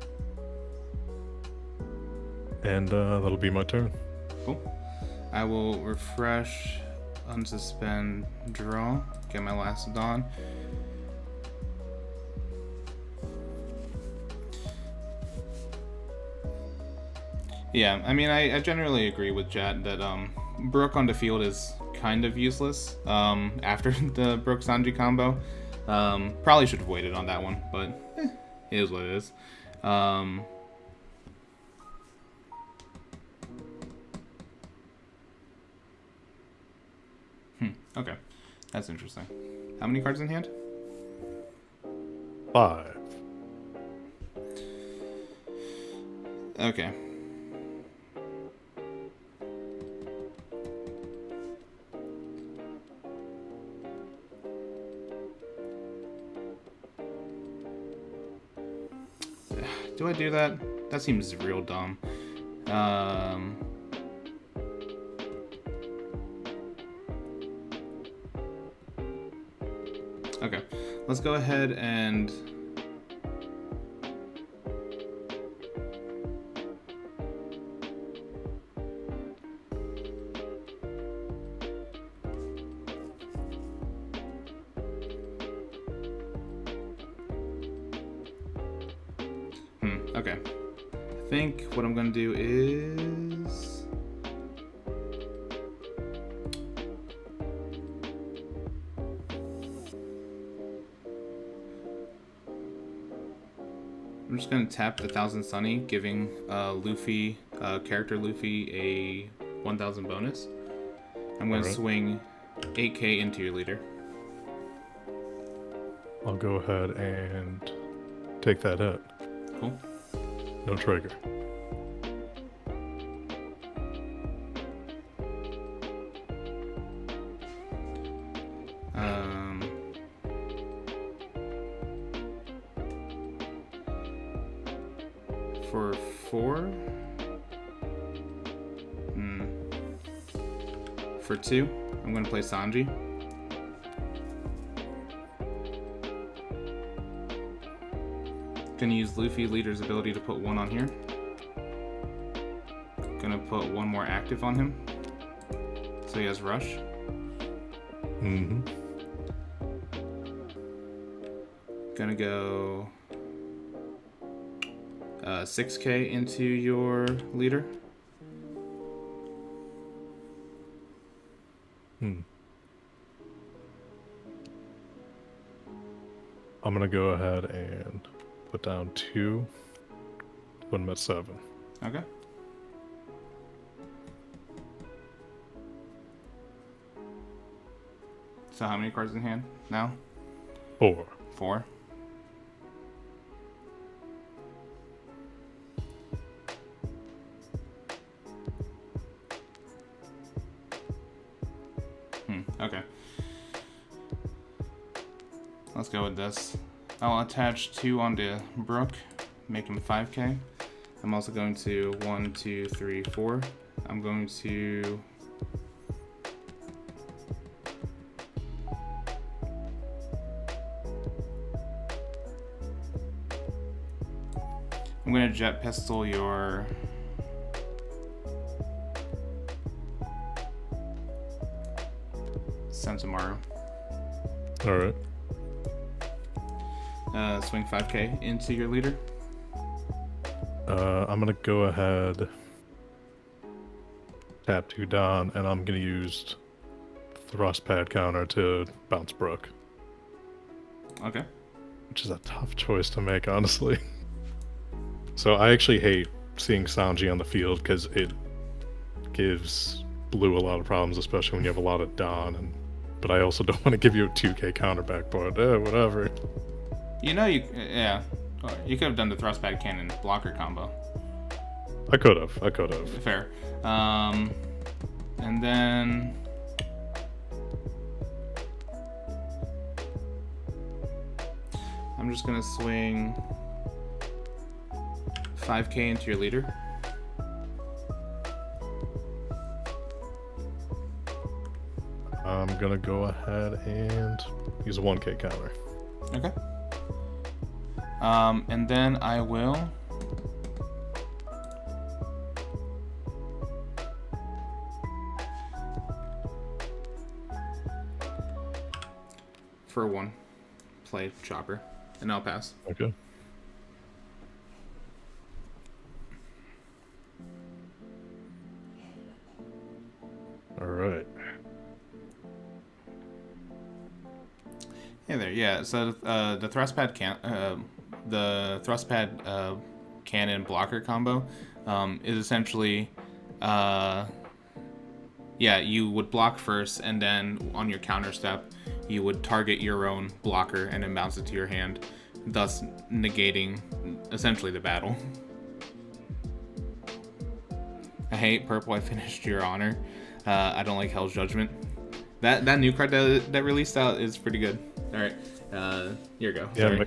And that'll be my turn. Cool. I will refresh, unsuspend, draw, get my last Dawn. Yeah, I mean, I generally agree with Jet that Brook on the field is kind of useless after the Brook Sanji combo. Probably should have waited on that one, but it is what it is. Okay, that's interesting. How many cards in hand? 5. Okay. Do I do that? That seems real dumb. Okay, let's go ahead and okay. I think what I'm gonna do is I'm just gonna tap the 1000 Sunny, giving Luffy, character Luffy, a 1000 bonus. I'm gonna swing 8k into your leader. I'll go ahead and take that hit. Cool. No trigger. For 4? For 2, I'm going to play Sanji. Gonna use Luffy Leader's ability to put 1 on here. Gonna put 1 more active on him, so he has rush. Gonna go 6k into your leader. I'm gonna go ahead and put down 2. Put him at 7. Okay. So how many cards in hand now? 4. 4. Okay. Let's go with this. I'll attach 2 onto Brook, make him 5k. I'm also going to 1, 2, 3, 4. I'm going to jet pistol your Sensamaru. Alright. Swing 5k into your leader. I'm gonna go ahead, tap 2 down, and I'm gonna use thrust pad counter to bounce Brook. Okay. Which is a tough choice to make, honestly. So I actually hate seeing Sanji on the field because it gives Blue a lot of problems, especially when you have a lot of Dawn. But I also don't want to give you a 2k counter back, but whatever. You know, you could have done the thrust pad cannon blocker combo. I could have. Fair. And then I'm just gonna swing 5k into your leader. I'm gonna go ahead and use a 1K counter. Okay. And then I will for 1 play Chopper, and I'll pass. Okay. All right. Hey there, yeah. So the thrust pad cannon blocker combo is essentially, you would block first, and then on your counter step, you would target your own blocker and then bounce it to your hand, thus negating essentially the battle. I hate purple. I finished your honor. I don't like Hell's Judgment. That new card that released out is pretty good. All right, here you go. Yeah.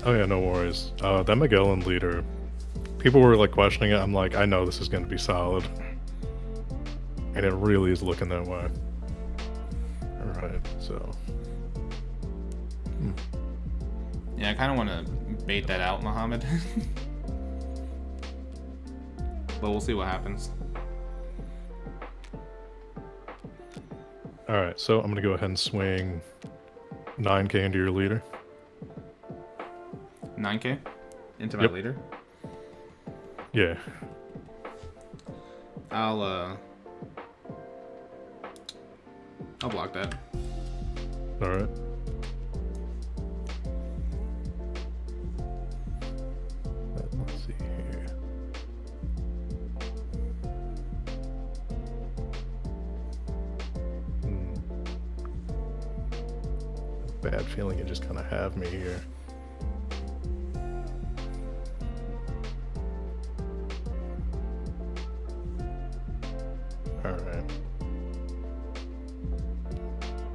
Oh yeah, no worries. That Magellan leader, people were like questioning it. I'm like, I know this is going to be solid, and it really is looking that way. All right, so. Yeah, I kind of want to bait that out, Muhammad. But we'll see what happens. All right, so I'm gonna go ahead and swing 9K into your leader. 9K into my Yep. leader. Yeah. I'll block that. All right. Let's see here. Bad feeling you just kind of have me here. All right.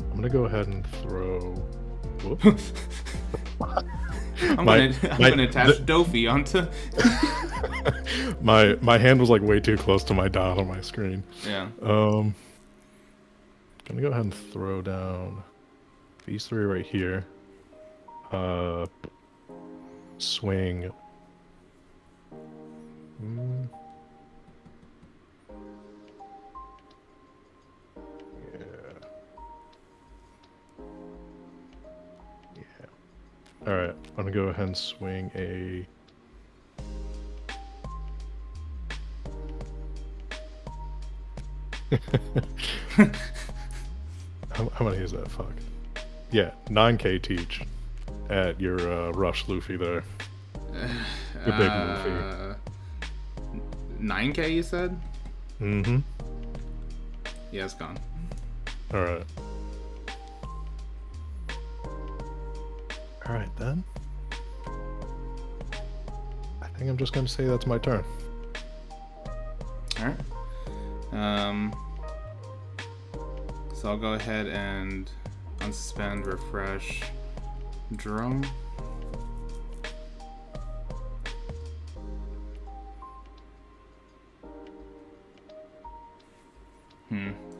I'm gonna go ahead and throw. Whoops. I'm gonna attach Dofi onto. my hand was like way too close to my dot on my screen. Yeah. Gonna go ahead and throw down these 3 right here. Swing. Yeah. Alright, I'm gonna go ahead and swing a... how many is that? Fuck. Yeah, 9K teach at your Rush Luffy there. Your big Luffy. 9K, you said? Mm-hmm. Yeah, it's gone. Alright. Alright then. I think I'm just gonna say that's my turn. Alright. So I'll go ahead and unsuspend, refresh, drum.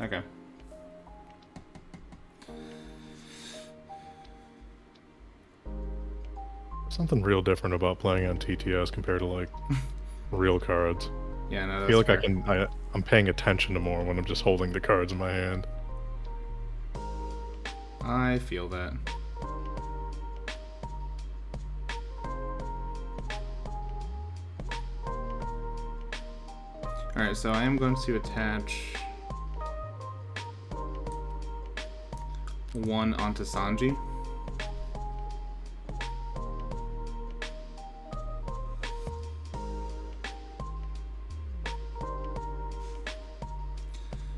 Okay. Something real different about playing on TTS compared to like real cards. Yeah, no, I that's feel like fair. I'm paying attention to more when I'm just holding the cards in my hand. I feel that. Alright, so I am going to attach 1 onto Sanji.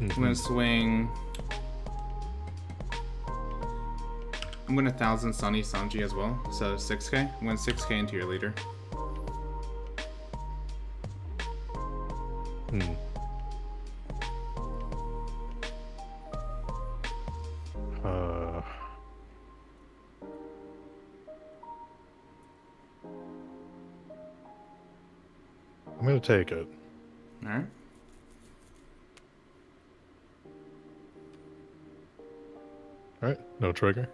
I'm going to swing... I'm going to 1,000 Sunny Sanji as well, so 6K. I'm going 6K into your leader. I'm gonna take it. Alright. Alright, no trigger.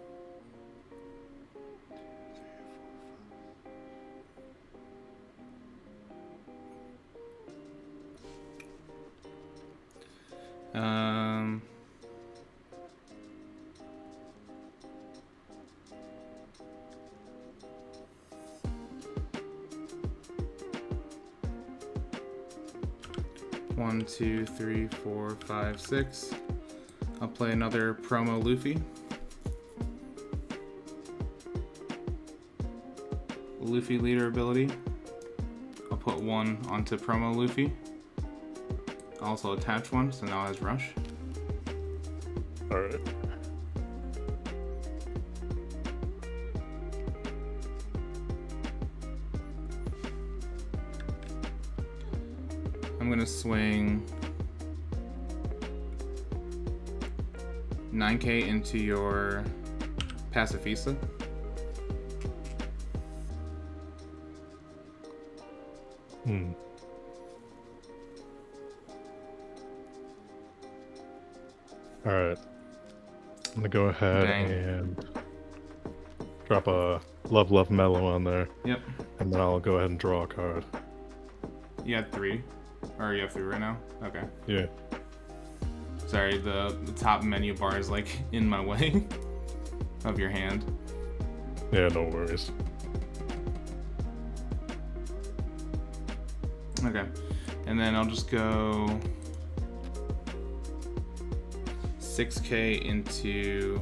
Um. One, two, three, four, five, six. I'll play another promo Luffy. Luffy leader ability. I'll put one onto promo Luffy. Also attach one, so now it has rush. Alright. I'm gonna swing 9k into your Pacifista. Alright. I'm gonna go ahead and drop a Love Mellow on there. Yep. And then I'll go ahead and draw a card. You had 3. Or you have 3 right now? Okay. Yeah. Sorry, the top menu bar is like in my way of your hand. Yeah, no worries. Okay. And then I'll just go 6k into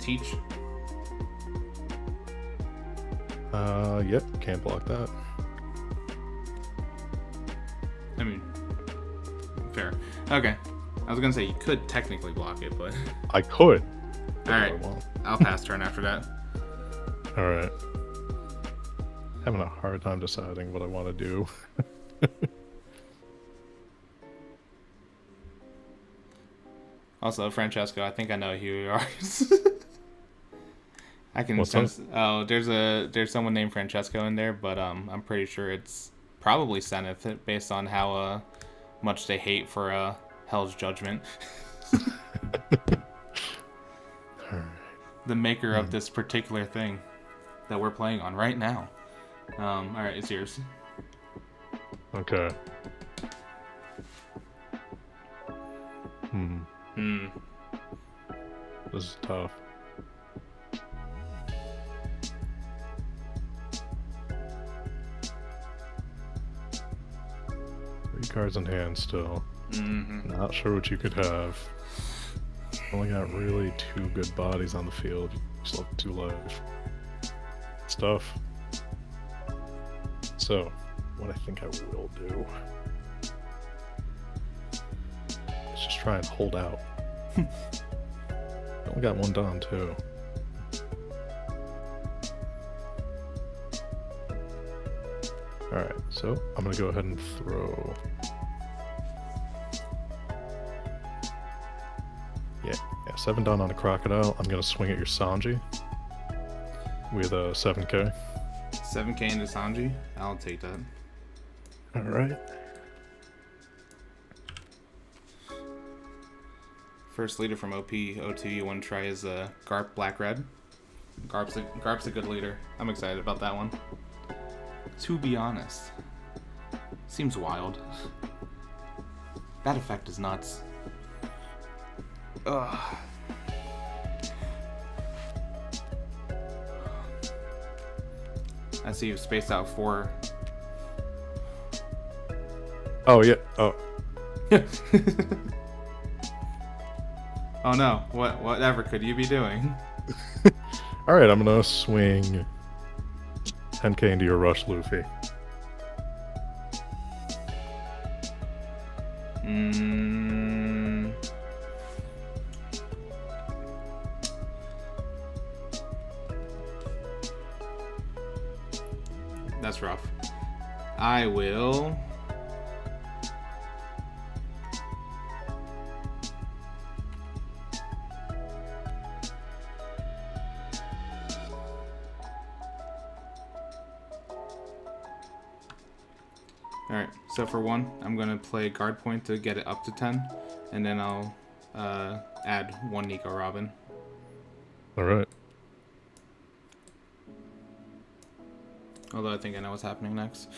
Teach. Yep, can't block that. I mean, fair. Okay. I was gonna say you could technically block it, but I could. alright. I'll pass turn after that. Alright. Having a hard time deciding what I want to do. Also, Francesco, I think I know who you are. I can What's sense. Oh, there's someone named Francesco in there, but I'm pretty sure it's probably Zenith based on how much they hate for Hell's Judgment. The maker of this particular thing that we're playing on right now. All right, it's yours. Okay. This is tough. Three cards in hand still. Not sure what you could have. Only got really 2 good bodies on the field. You still have 2 life. It's tough. So, what I think I will do is just try and hold out. Only got 1 done too. Alright, so I'm gonna go ahead and throw. Yeah, 7 down on a crocodile. I'm gonna swing at your Sanji with a 7k. 7k into Sanji. I'll take that. Alright. First leader from OP02 you want to try is Garp Black Red. Garp's a good leader. I'm excited about that one. To be honest, seems wild. That effect is nuts. Ugh. I see you've spaced out 4. Oh yeah. Oh. Oh no! Whatever could you be doing? All right, I'm gonna swing 10k into your Rush Luffy. That's rough. I will. Alright, So for 1, I'm going to play guard point to get it up to 10, and then I'll add 1 Nico Robin. Alright. Although I think I know what's happening next.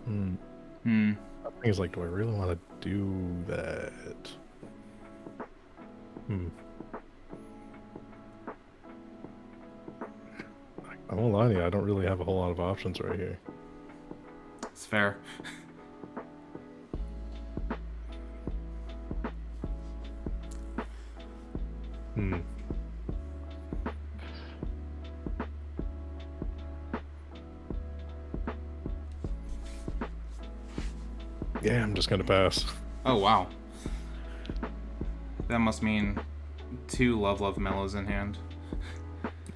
I think it's like, do I really want to do that? I won't lie to you, I don't really have a whole lot of options right here. It's fair. Yeah, I'm just gonna pass. Oh, wow. That must mean 2 Love Mellows in hand.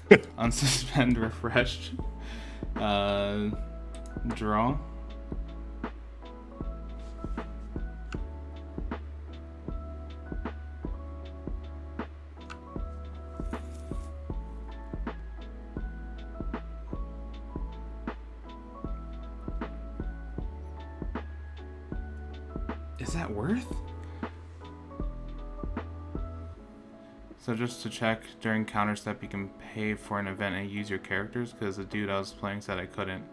Unsuspend, refreshed. Draw. Is that worth? So just to check, during counter step you can pay for an event and use your characters, because the dude I was playing said I couldn't.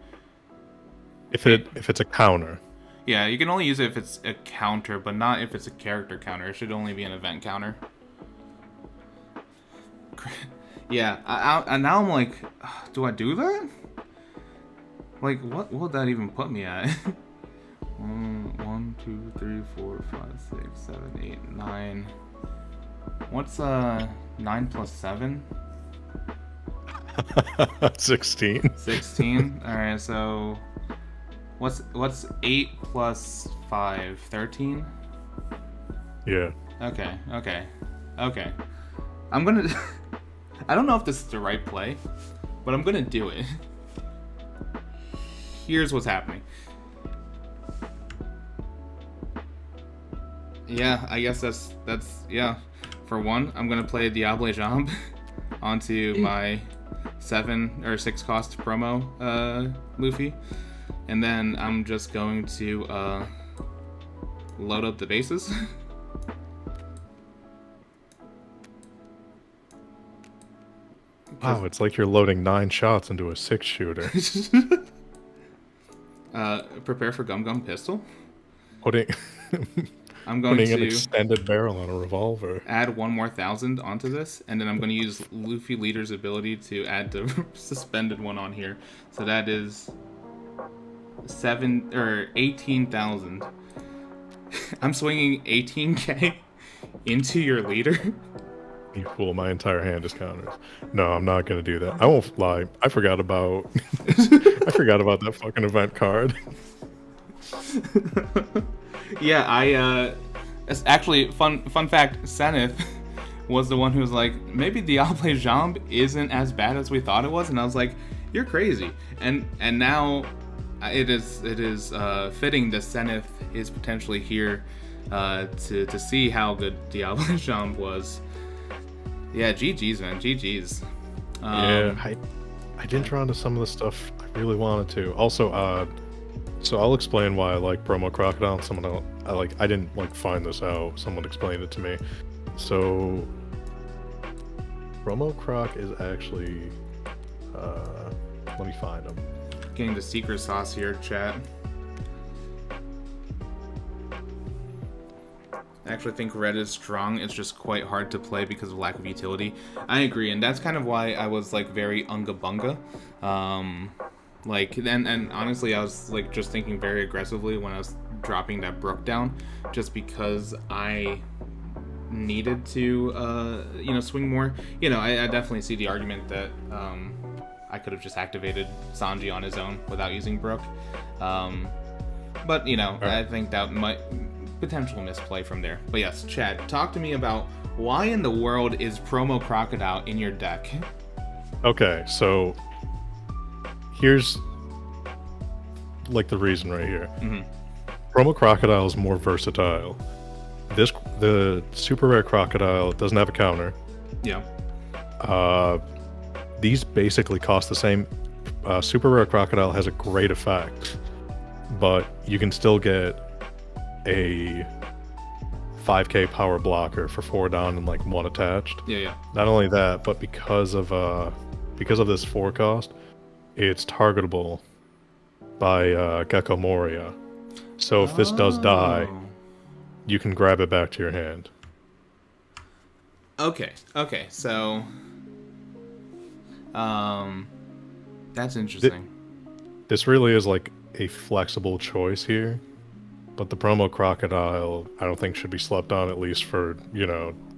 If it's a counter. Yeah, you can only use it if it's a counter, but not if it's a character counter. It should only be an event counter. Yeah, and now I'm like, do I do that? Like, what would that even put me at? 1, 2, 3, 4, 5, 6, 7, 8, 9. What's 9 plus 7? 16. 16. All right, so what's 8 plus 5? 13. Yeah. Okay. I'm gonna. I don't know if this is the right play, but I'm gonna do it. Here's what's happening. Yeah, I guess that's yeah. For 1, I'm gonna play Diable Jambe onto my 7 or 6 cost promo Luffy, and then I'm just going to load up the bases. Wow, it's like you're loading 9 shots into a 6-shooter. Prepare for Gum Gum Pistol. I'm going putting to an extended barrel on a revolver. Add 1 more 1,000 onto this, and then I'm going to use Luffy Leader's ability to add the suspended one on here. So that is 18,000. I'm swinging 18k into your leader. You fool, my entire hand is counters. No, I'm not gonna do that. I won't lie. I forgot about that fucking event card. Yeah, it's actually fun fact, Zenith was the one who was like, maybe Diable Jambe isn't as bad as we thought it was, and I was like, you're crazy. And now it is fitting that Zenith is potentially here to see how good Diable Jambe was. Yeah, GG's, man, GG's. Yeah, I didn't draw into some of the stuff I really wanted to. Also, so I'll explain why I like Promo Crocodile. I didn't like find this out. Someone explained it to me. So Promo Croc is actually let me find him. Getting the secret sauce here, chat. I actually think red is strong. It's just quite hard to play because of lack of utility. I agree, and that's kind of why I was like very unga bunga. Like, and honestly, I was like just thinking very aggressively when I was dropping that Brook down, just because I needed to, swing more. I definitely see the argument that I could have just activated Sanji on his own without using Brook. But right. I think that might potential misplay from there. But yes, Chad, talk to me about why in the world is Promo Crocodile in your deck? Okay, so here's like the reason right here. Mm-hmm. Promo Crocodile is more versatile. The super rare Crocodile doesn't have a counter. Yeah. These basically cost the same Super Rare Crocodile has a great effect, but you can still get a 5k power blocker for 4 down and like 1 attached. Yeah. Not only that, but because of this 4 cost, it's targetable by Gecko Moria. So if this does die, you can grab it back to your hand. Okay. So, that's interesting. This really is like a flexible choice here, but the promo Crocodile I don't think should be slept on, at least for,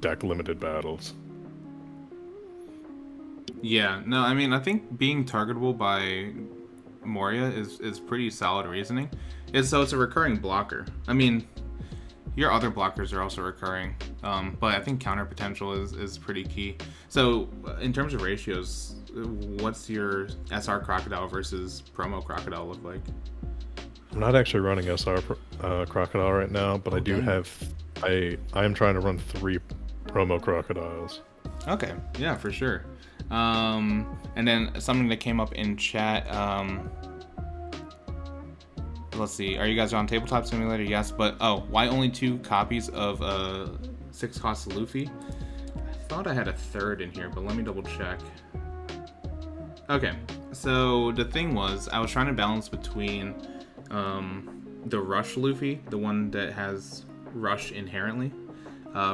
deck limited battles. Yeah, no, I mean, I think being targetable by Moria is pretty solid reasoning. So it's a recurring blocker. I mean, your other blockers are also recurring, but I think counter potential is pretty key. So in terms of ratios, what's your SR Crocodile versus promo Crocodile look like? I'm not actually running SR Crocodile right now, but I am trying to run 3 promo Crocodiles. Okay, yeah, for sure. And then something that came up in chat, let's see, are you guys on Tabletop Simulator? Yes, but why only 2 copies of 6 cost Luffy? I thought I had a third in here, but let me double check. Okay, so the thing was, I was trying to balance between the Rush Luffy, the one that has Rush inherently,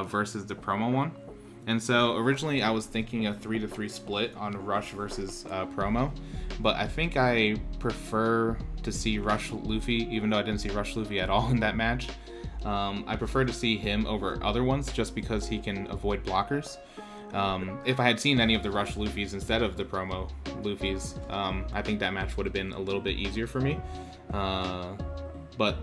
versus the promo one. And so originally I was thinking a 3-3 split on Rush versus promo, but I think I prefer to see Rush Luffy, even though I didn't see Rush Luffy at all in that match. I prefer to see him over other ones just because he can avoid blockers. If I had seen any of the Rush Luffys instead of the promo Luffys, I think that match would have been a little bit easier for me. But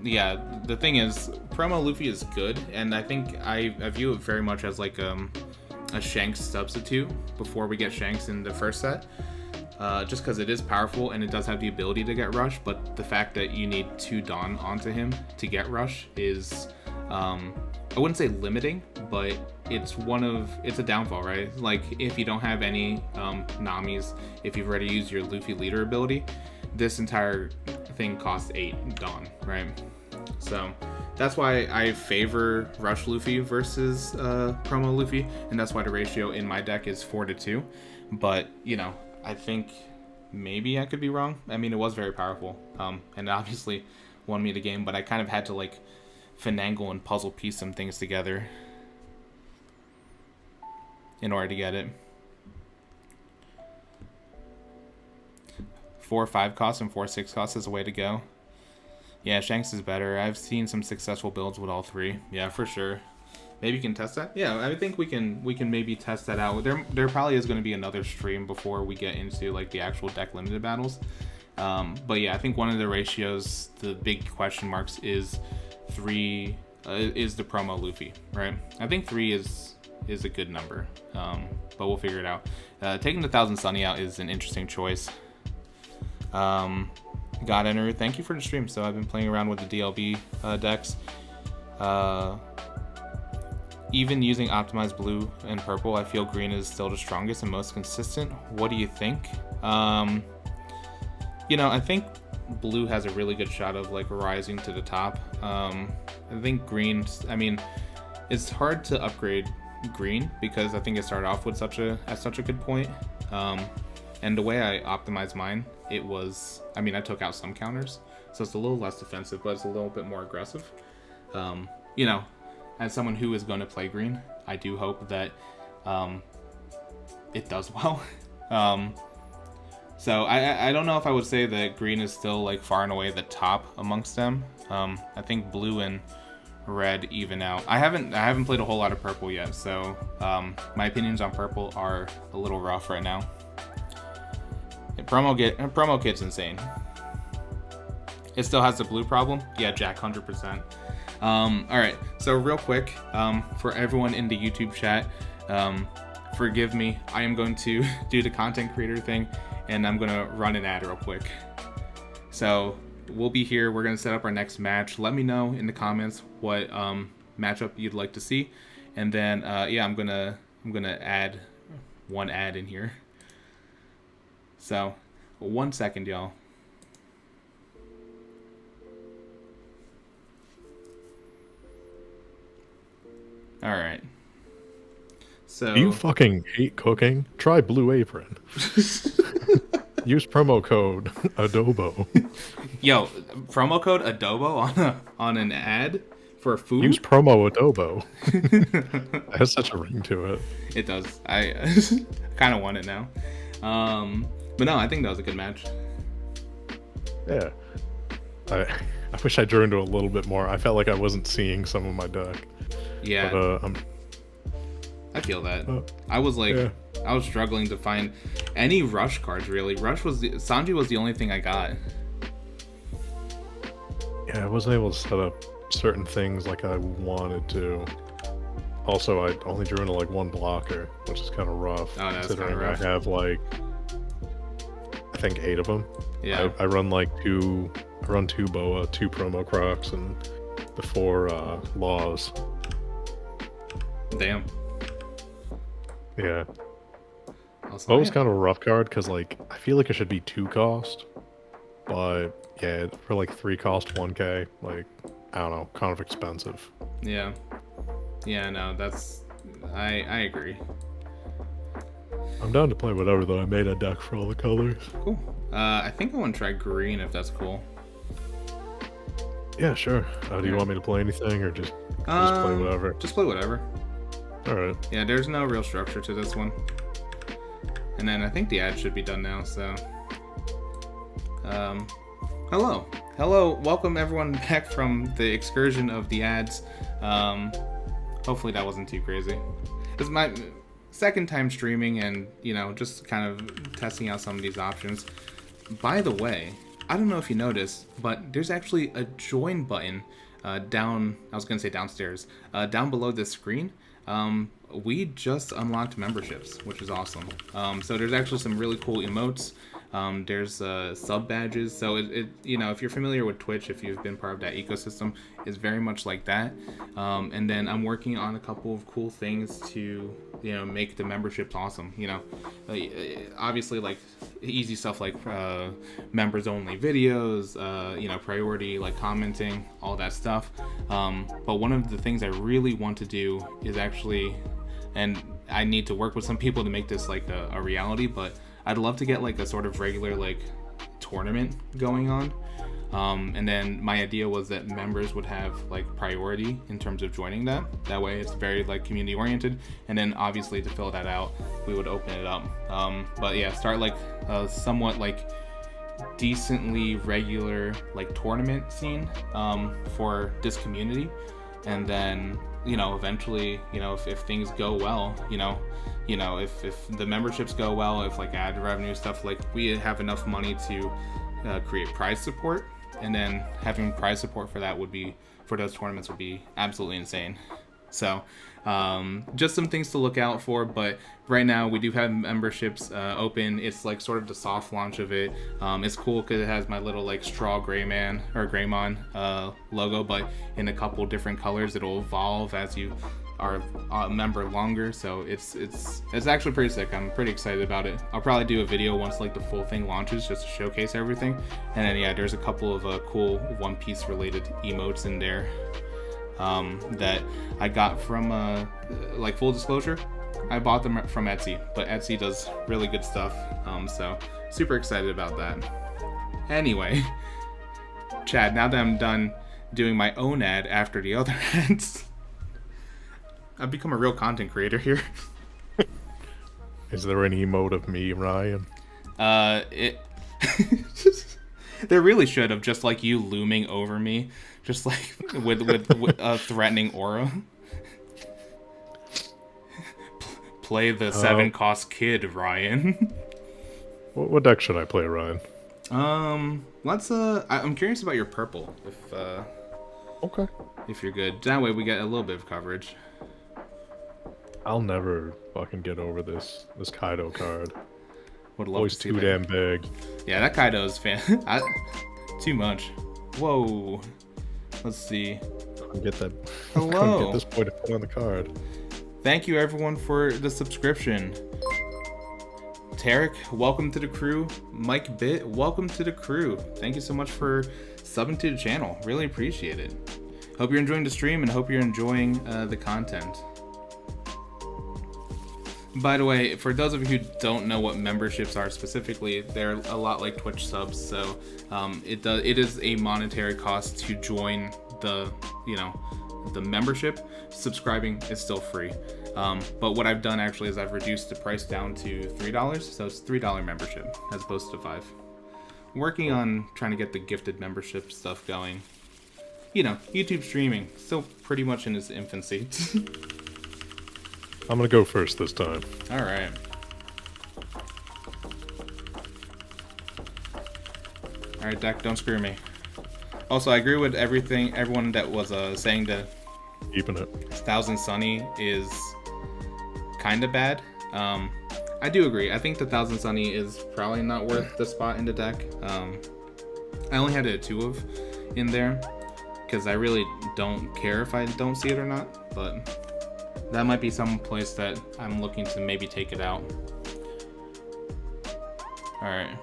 yeah, the thing is, promo Luffy is good, and I think I view it very much as like a Shanks substitute before we get Shanks in the first set. Just because it is powerful and it does have the ability to get Rush, but the fact that you need 2 Dawn onto him to get Rush is, I wouldn't say limiting, but it's a downfall, right? Like, if you don't have any Namis, if you've already used your Luffy leader ability, this entire thing costs 8 Dawn, right? So that's why I favor Rush Luffy versus promo Luffy, and that's why the ratio in my deck is 4-2. But, I think maybe I could be wrong. I mean, it was very powerful, and obviously won me the game, but I kind of had to, like, finagle and puzzle piece some things together in order to get it. 4-5 costs and 4-6 costs is a way to go. Yeah, Shanks is better. I've seen some successful builds with all 3. Yeah, for sure. Maybe you can test that. Yeah, I think we can maybe test that out. There probably is going to be another stream before we get into like the actual deck limited battles. But yeah, I think one of the ratios, the big question marks is 3 is the promo Luffy, right? I think 3 is a good number, but we'll figure it out. Taking the 1000 Sunny out is an interesting choice. God Enter, thank you for the stream. So I've been playing around with the DLB decks. Even using optimized blue and purple, I feel green is still the strongest and most consistent. What do you think? I think blue has a really good shot of like rising to the top. I think green, it's hard to upgrade green because I think it started off with at such a good point. And the way I optimized mine, it was, I took out some counters, so it's a little less defensive, but it's a little bit more aggressive. As someone who is going to play green, I do hope that it does well. So I don't know if I would say that green is still like far and away the top amongst them. I think blue and red even out. I haven't played a whole lot of purple yet, so my opinions on purple are a little rough right now. Promo kit's insane. It still has the blue problem. Yeah, Jack, 100%. All right, so real quick, for everyone in the YouTube chat, forgive me. I am going to do the content creator thing, and I'm gonna run an ad real quick. So we'll be here. We're gonna set up our next match. Let me know in the comments what matchup you'd like to see, and then I'm gonna add one ad in here. So 1 second, y'all. All right. So. Do you fucking hate cooking? Try Blue Apron. Use promo code Adobo. Yo, promo code Adobo on an ad for food? Use promo Adobo. It has such a ring to it. It does. I kind of want it now. But no, I think that was a good match. Yeah. I wish I drew into a little bit more. I felt like I wasn't seeing some of my deck. Yeah. But, I feel that. I was like, yeah. I was struggling to find any rush cards, really. Sanji was the only thing I got. Yeah, I wasn't able to set up certain things like I wanted to. Also, I only drew into like one blocker, which is kind of rough. Oh, that's kind of rough. I have like, I think 8 of them. Yeah. I run like two Boa, 2 promo Crocs, and the 4 Laws. Damn. Yeah. Also, Boa's kind of a rough card because like I feel like it should be 2 cost, but yeah, for like 3 cost 1k, like I don't know, kind of expensive. Yeah. Yeah, no, that's I agree. I'm down to play whatever though. I made a deck for all the colors. Cool. I think I want to try green if that's cool. Yeah, sure. Do you want me to play anything or just play whatever? Just play whatever. Alright. Yeah, there's no real structure to this one. And then I think the ad should be done now, so. Hello. Hello, welcome everyone back from the excursion of the ads. Hopefully that wasn't too crazy. It's my second time streaming and, you know, just kind of testing out some of these options. By the way, I don't know if you noticed, but there's actually a join button down, I was going to say downstairs, down below this screen. We just unlocked memberships, which is awesome. So there's actually some really cool emotes. There's sub badges. So it you know, if you're familiar with Twitch, if you've been part of that ecosystem, it's very much like that. And then I'm working on a couple of cool things to, you know, make the memberships awesome. You know, obviously like easy stuff like members only videos, you know, priority like commenting, all that stuff. But one of the things I really want to do is actually, and I need to work with some people to make this like a reality, but I'd love to get like a sort of regular like tournament going on. And then my idea was that members would have like priority in terms of joining that. That way it's very like community oriented. And then obviously to fill that out, we would open it up. But yeah, start like a somewhat like decently regular like tournament scene for this community. And then, you know, eventually, you know, if things go well, you know, if the memberships go well, if like ad revenue stuff, like we have enough money to create prize support, and then having prize support for that would be, for those tournaments would be absolutely insane. So just some things to look out for, but right now we do have memberships open. It's like sort of the soft launch of it. It's cool because it has my little like straw Greymon or Greymon logo, but in a couple different colors. It'll evolve as you are a member longer, so it's actually pretty sick. I'm pretty excited about it. I'll probably do a video once like the full thing launches just to showcase everything. And then yeah, there's a couple of cool One Piece related emotes in there that I got from like full disclosure, I bought them from Etsy, but Etsy does really good stuff, so super excited about that. Anyway, Chad, now that I'm done doing my own ad after the other ads, I've become a real content creator here. Is there any emote of me, Ryan? There really should have, just like you looming over me, just like with a threatening aura. Play the 7-cost kid, Ryan. What deck should I play, Ryan? Let's I'm curious about your purple, Okay. If you're good. That way we get a little bit of coverage. I'll never fucking get over this Kaido card. Would love Always to see too that. damn big. Yeah, that Kaido is too much. Whoa. Let's see. Couldn't get that. Hello. Couldn't get this boy to put on the card. Thank you everyone for the subscription. Tarek, welcome to the crew. Mike Bit, welcome to the crew. Thank you so much for subbing to the channel. Really appreciate it. Hope you're enjoying the stream and hope you're enjoying the content. By the way, for those of you who don't know what memberships are specifically, they're a lot like Twitch subs. So it is a monetary cost to join the the membership. Subscribing is still free. But what I've done actually is I've reduced the price down to $3, so it's $3 membership as opposed to $5. Working on trying to get the gifted membership stuff going. You know, YouTube streaming still pretty much in its infancy. I'm gonna go first this time. All right. All right, Deck, don't screw me. Also, I agree with everyone that was saying that Keeping it. Thousand Sunny is kind of bad. I do agree. I think the Thousand Sunny is probably not worth the spot in the deck. I only had a 2 of in there because I really don't care if I don't see it or not, but that might be some place that I'm looking to maybe take it out. All right.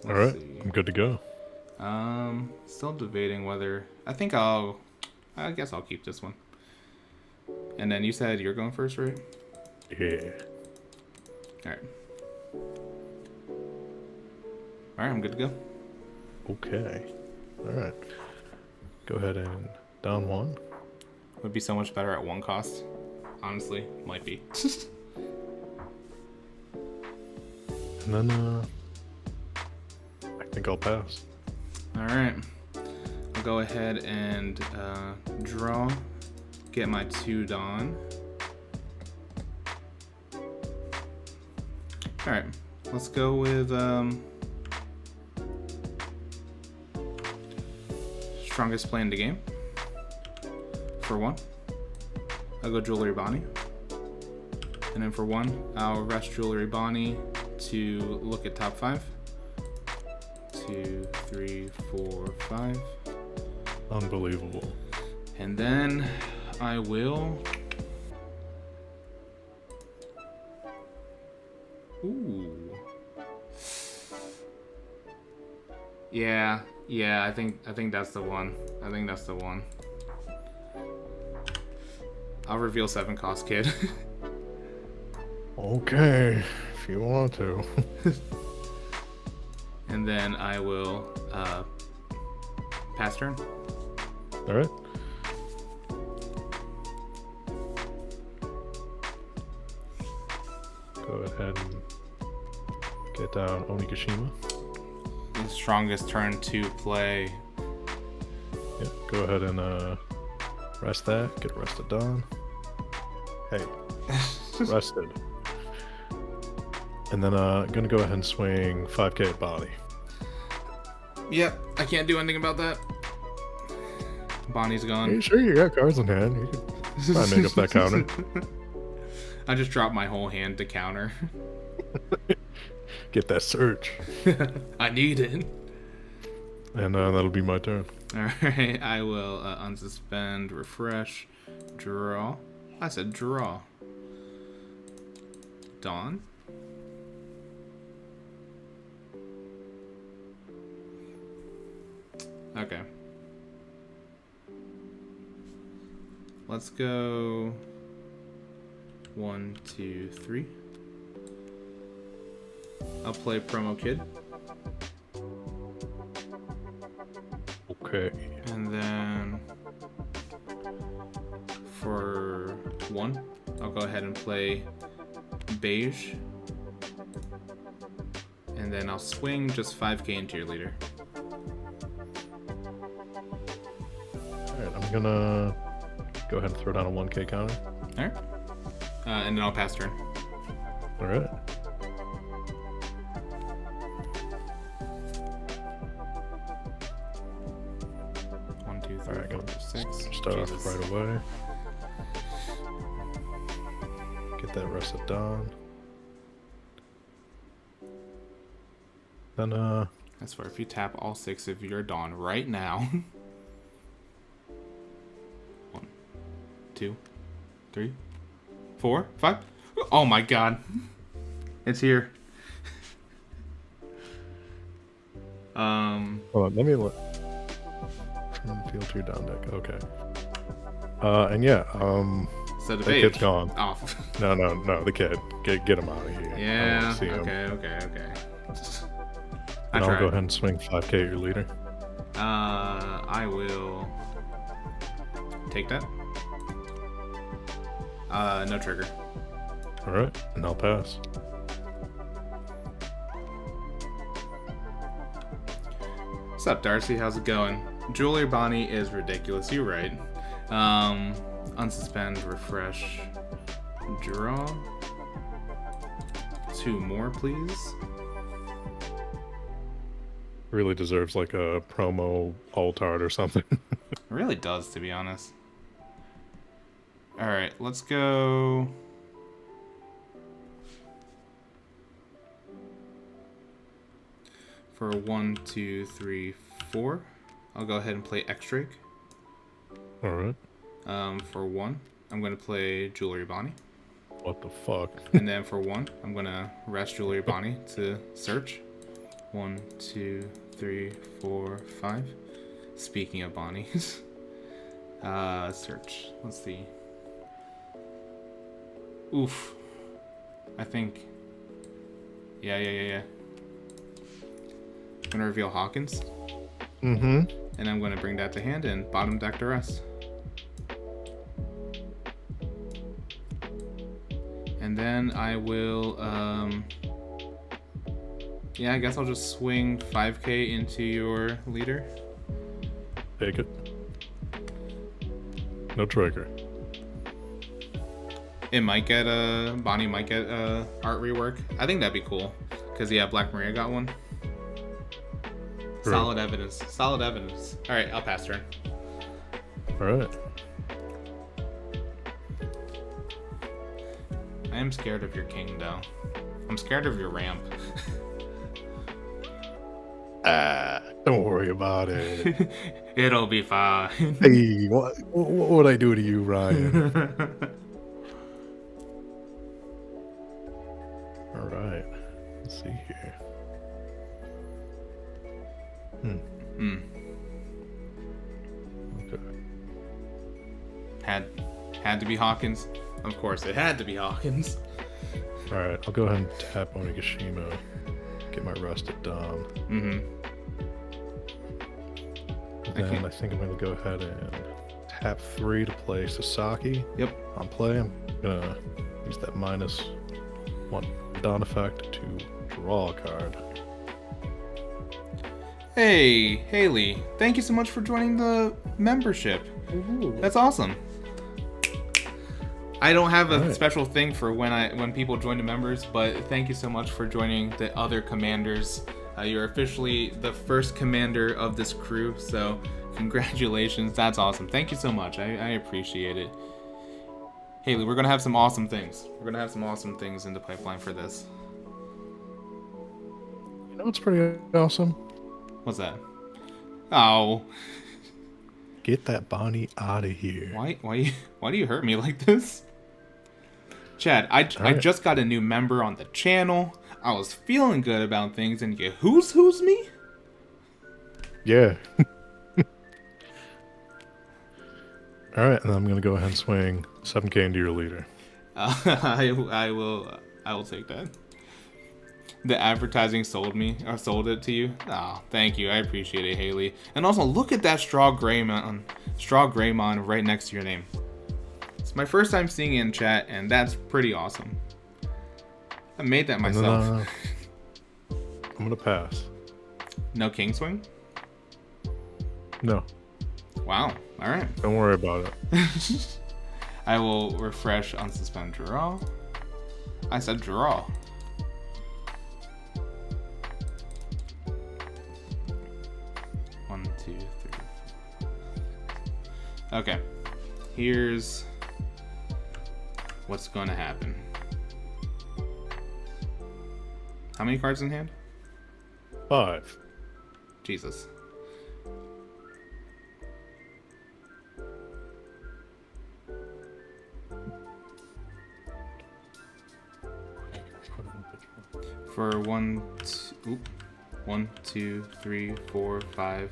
All right, I'm good to go. Still debating whether I guess I'll keep this one. And then you said you're going first, right? Yeah. All right. All right, I'm good to go. Okay. All right. Go ahead and down 1. Would be so much better at 1 cost. Honestly, might be. And then I think I'll pass. All right. I'll go ahead and draw. Get my 2 Dawn. All right. Let's go with strongest play in the game. For 1, I'll go Jewelry Bonnie. And then for 1, I'll rest Jewelry Bonnie to look at top 5. 2, 3, 4, 5. Unbelievable. And then I will. Ooh. Yeah, I think that's the one. I think that's the one. I'll reveal 7 cost, kid. Okay, if you want to. And then I will pass turn. All right. Go ahead and get down Onigashima. The strongest turn to play. Yeah, go ahead and rest that. Get rested done. Hey, rested. And then gonna go ahead and swing 5k at body. Yep, I can't do anything about that. Bonnie's Are gone. you sure you got cards in hand? You could try and make up that counter. I just dropped my whole hand to counter. Get that search. I need it. And that'll be my turn. Alright, I will unsuspend, refresh, draw. I said draw. Dawn. Okay. Let's go 1, 2, 3. I'll play Promo Kid. Okay. And then for 1, I'll go ahead and play Beige. And then I'll swing just 5k into your leader. Alright, I'm gonna go ahead and throw down a 1k counter. Alright. And then I'll pass turn. Alright. One, two, three, Alright, four, gonna 6. start Jesus. off right away. Get that rested down. Then I swear, if you tap all 6 of your Dawn right now. 1, 2, 3, 4, 5. Oh my god. It's here. Hold on, let me look. From field to your down deck. Okay. And yeah, So the the kid's gone. Off. No, the kid. Get him out of here. I don't Yeah. wanna see him. Okay. And I'll go ahead and swing 5k at your leader. I will take that. No trigger. Alright, and I'll pass. What's up, Darcy? How's it going? Jewelry Bonnie is ridiculous. You're right. Unsuspend, refresh, draw. 2 more, please. Really deserves like a promo alt art or something. It really does, to be honest. Alright, let's go. For 1, 2, 3, 4. I'll go ahead and play X-Drake. Alright. For 1, I'm going to play Jewelry Bonnie. What the fuck? And then for 1, I'm going to rest Jewelry Bonnie to search. 1, 2, 3, 4, 5. Speaking of Bonnies. Search. Let's see. Oof. I think. Yeah. I'm gonna reveal Hawkins. Mm-hmm. And I'm gonna bring that to hand and bottom deck the rest. And then I will, yeah, I guess I'll just swing 5k into your leader. Take it. No trigger. It might get Bonnie might get art rework. I think that'd be cool. Cause yeah, Black Maria got one. True. Solid evidence. Alright, I'll pass turn. Alright. I am scared of your king though. I'm scared of your ramp. Don't worry about it. It'll be fine. Hey, what would I do to you, Ryan? Alright. Let's see here. Okay. Had to be Hawkins. Of course, it had to be Hawkins. Alright, I'll go ahead and tap Onigashima. Get my rusted Dom. Mm-hmm. Then I think I'm going to go ahead and tap 3 to play Sasaki. Yep. On play, I'm going to use that -1 Dawn effect to draw a card. Hey, Haley. Thank you so much for joining the membership. Ooh. That's awesome. I don't have a special thing for when people join the members, but thank you so much for joining the other commanders. You're officially the first commander of this crew, so congratulations. That's awesome. Thank you so much. I appreciate it. Haley, we're going to have some awesome things. We're going to have some awesome things in the pipeline for this. You know what's pretty awesome? What's that? Oh. Get that Bonnie out of here. Why do you hurt me like this? Chad, I just got a new member on the channel. I was feeling good about things, and you who's me? Yeah. Alright, and then I'm going to go ahead and swing 7k into your leader. I will take that. The advertising sold it to you. Oh, thank you. I appreciate it, Haley. And also, look at that Straw Greymon right next to your name. It's my first time seeing it in chat, and that's pretty awesome. I made that myself. Then, I'm going to pass. No king swing? No. Wow. All right. Don't worry about it. I will refresh, unsuspend, draw. I said draw. One, two, three. Okay. Here's what's going to happen. How many cards in hand? 5. Jesus. for 1, 2, 3, 4, 5.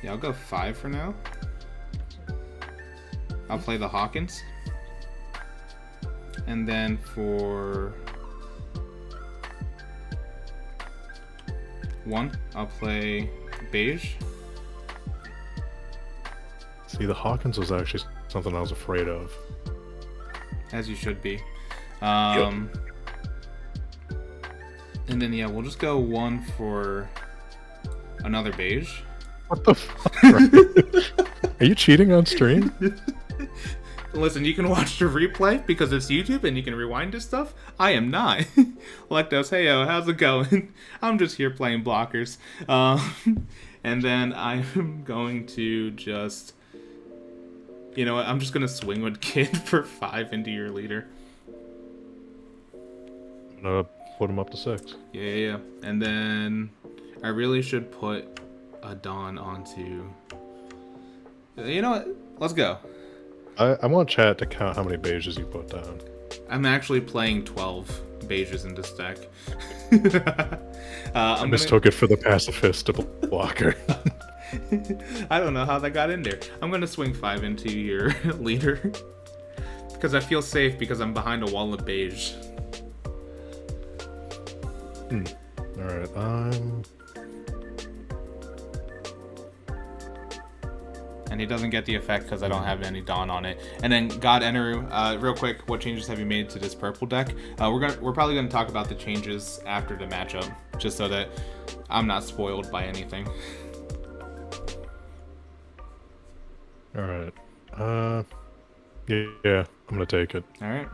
Yeah, I'll go 5 for now. I'll play the Hawkins. And then for 1, I'll play beige. See, the Hawkins was actually something I was afraid of. As you should be. And then, yeah, we'll just go 1 for another beige. What the fuck? Are you cheating on stream? Listen, you can watch the replay because it's YouTube and you can rewind this stuff. I am not. Lectos, heyo, how's it going? I'm just here playing blockers. And then I'm going to just... You know what? I'm just going to swing with Kid for 5 into your leader. I'm gonna put him up to 6. Yeah. And then I really should put a Dawn onto... You know what? Let's go. I want chat to count how many beiges you put down. I'm actually playing 12 beiges in this deck. I mistook it for the pacifist blocker. I don't know how that got in there. I'm going to swing 5 into your leader. Because I feel safe because I'm behind a wall of beige. Alright, And he doesn't get the effect because I don't have any Dawn on it. And then God Eneru, real quick, what changes have you made to this purple deck? We're probably gonna talk about the changes after the matchup, just so that I'm not spoiled by anything. Alright. Yeah, I'm gonna take it. Alright.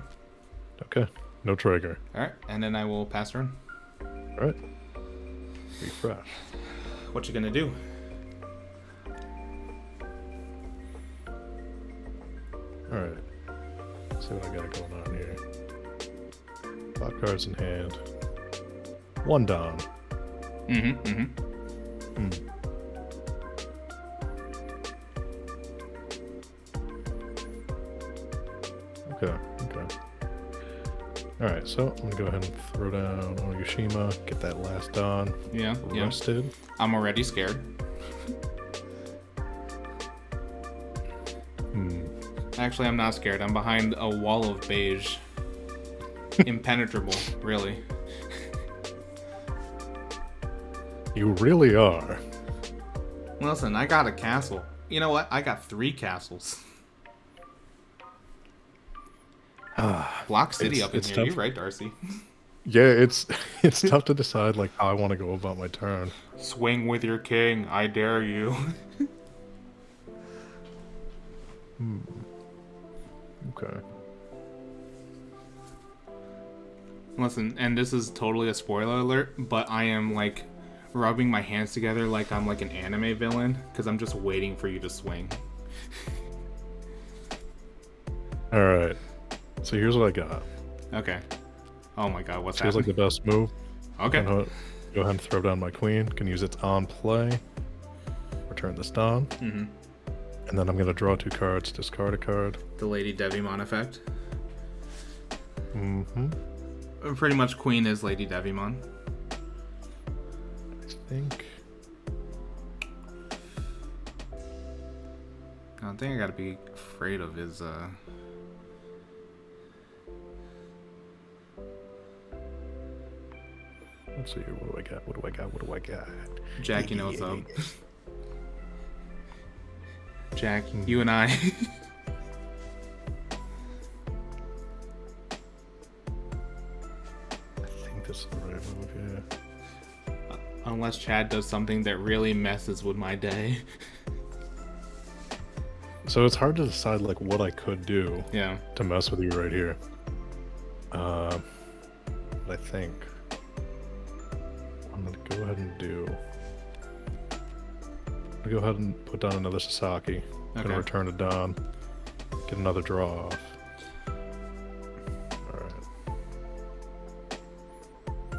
Okay. No trigger. Alright, and then I will pass turn. Alright. Refresh. What you gonna do? Alright. Let's see what I got going on here. 5 cards in hand. 1 down. Okay. Alright, so I'm gonna go ahead and throw down Onigashima, get that last Dawn. Yeah. Rested. I'm already scared. Actually, I'm not scared. I'm behind a wall of beige. Impenetrable, really. You really are. Listen, I got a castle. You know what? I got 3 castles. Block City up in here. tough. You're right, Darcy. Yeah, it's tough to decide like how I want to go about my turn. Swing with your king. I dare you. Okay. Listen, and this is totally a spoiler alert, but I am like rubbing my hands together like I'm like an anime villain because I'm just waiting for you to swing. Alright. So here's what I got. Okay. Oh my god, what's Feels like happening? the best move. Okay. I'm gonna go ahead and throw down my queen. Can use its on play. Return this Dawn. And then I'm gonna draw 2 cards, discard a card. The Lady Devimon effect. Pretty much Queen is Lady Devimon. I think. I think I gotta be afraid of his Let's see here. What do I got? Jack, you know what's up. Jack, you and I. I think this is the right move, yeah. Unless Chad does something that really messes with my day. So it's hard to decide like what I could do to mess with you right here. But I think I'm gonna go ahead and go ahead and put down another Sasaki. I'm gonna return to Dawn. Get another draw off. Alright.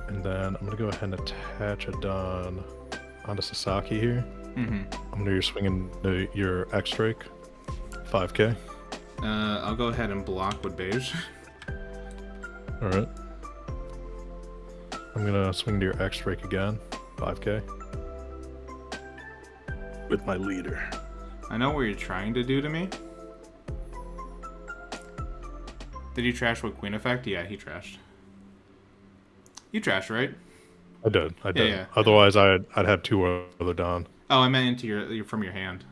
And then I'm gonna go ahead and attach a Dawn onto Sasaki here. Mm-hmm. I'm gonna swing into your X Drake. 5k. I'll go ahead and block with beige. Alright. I'm gonna swing to your X Drake again. 5k. With my leader. I know what you're trying to do to me. Did he trash with Queen effect? Yeah, he trashed. You trashed, right? I did. Yeah. Otherwise, I'd have 2 other down. Oh, I meant into your from your hand.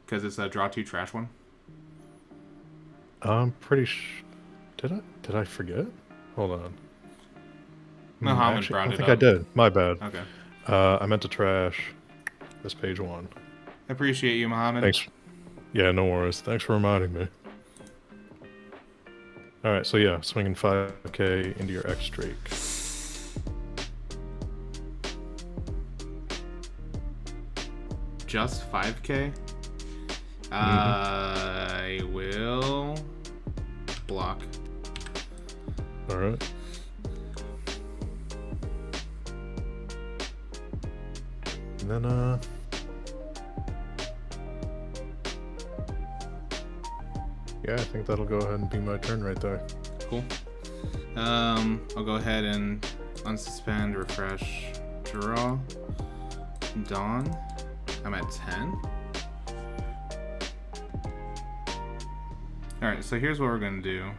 Because it's a draw 2 trash one. I'm pretty Did I forget? Hold on. Muhammad brought it I think up. I did. My bad. Okay. I meant to trash this page 1. Appreciate you, Muhammad. Thanks. Yeah, no worries. Thanks for reminding me. Alright, so yeah, swinging 5k into your X Drake. Just 5k? I will block. Alright. And then, yeah, I think that'll go ahead and be my turn right there. Cool. I'll go ahead and unsuspend, refresh, draw, dawn. I'm at 10. Alright, so here's what we're gonna do.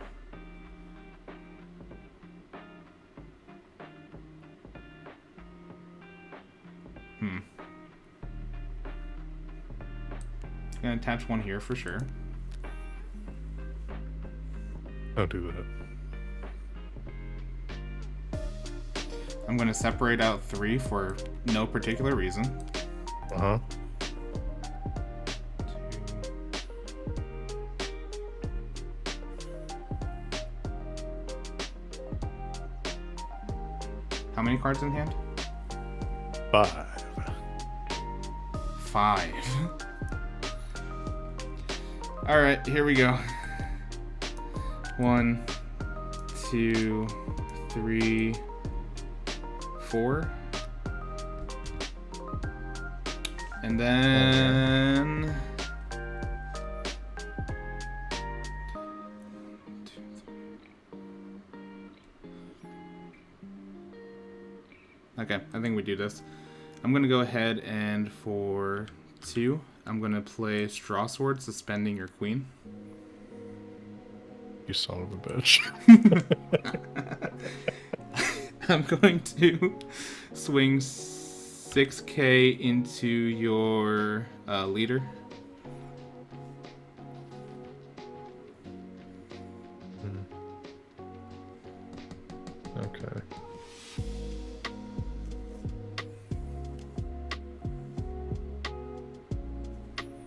Gonna attach one here for sure. Don't do that. I'm gonna separate out 3 for no particular reason. Uh-huh. How many cards in hand? 5. 5. Alright, here we go. 1, 2, 3, 4. And then... Okay, I think we do this. I'm going to go ahead and for 2, I'm going to play Straw Sword, suspending your queen. You son of a bitch. I'm going to swing 6k into your leader. Okay.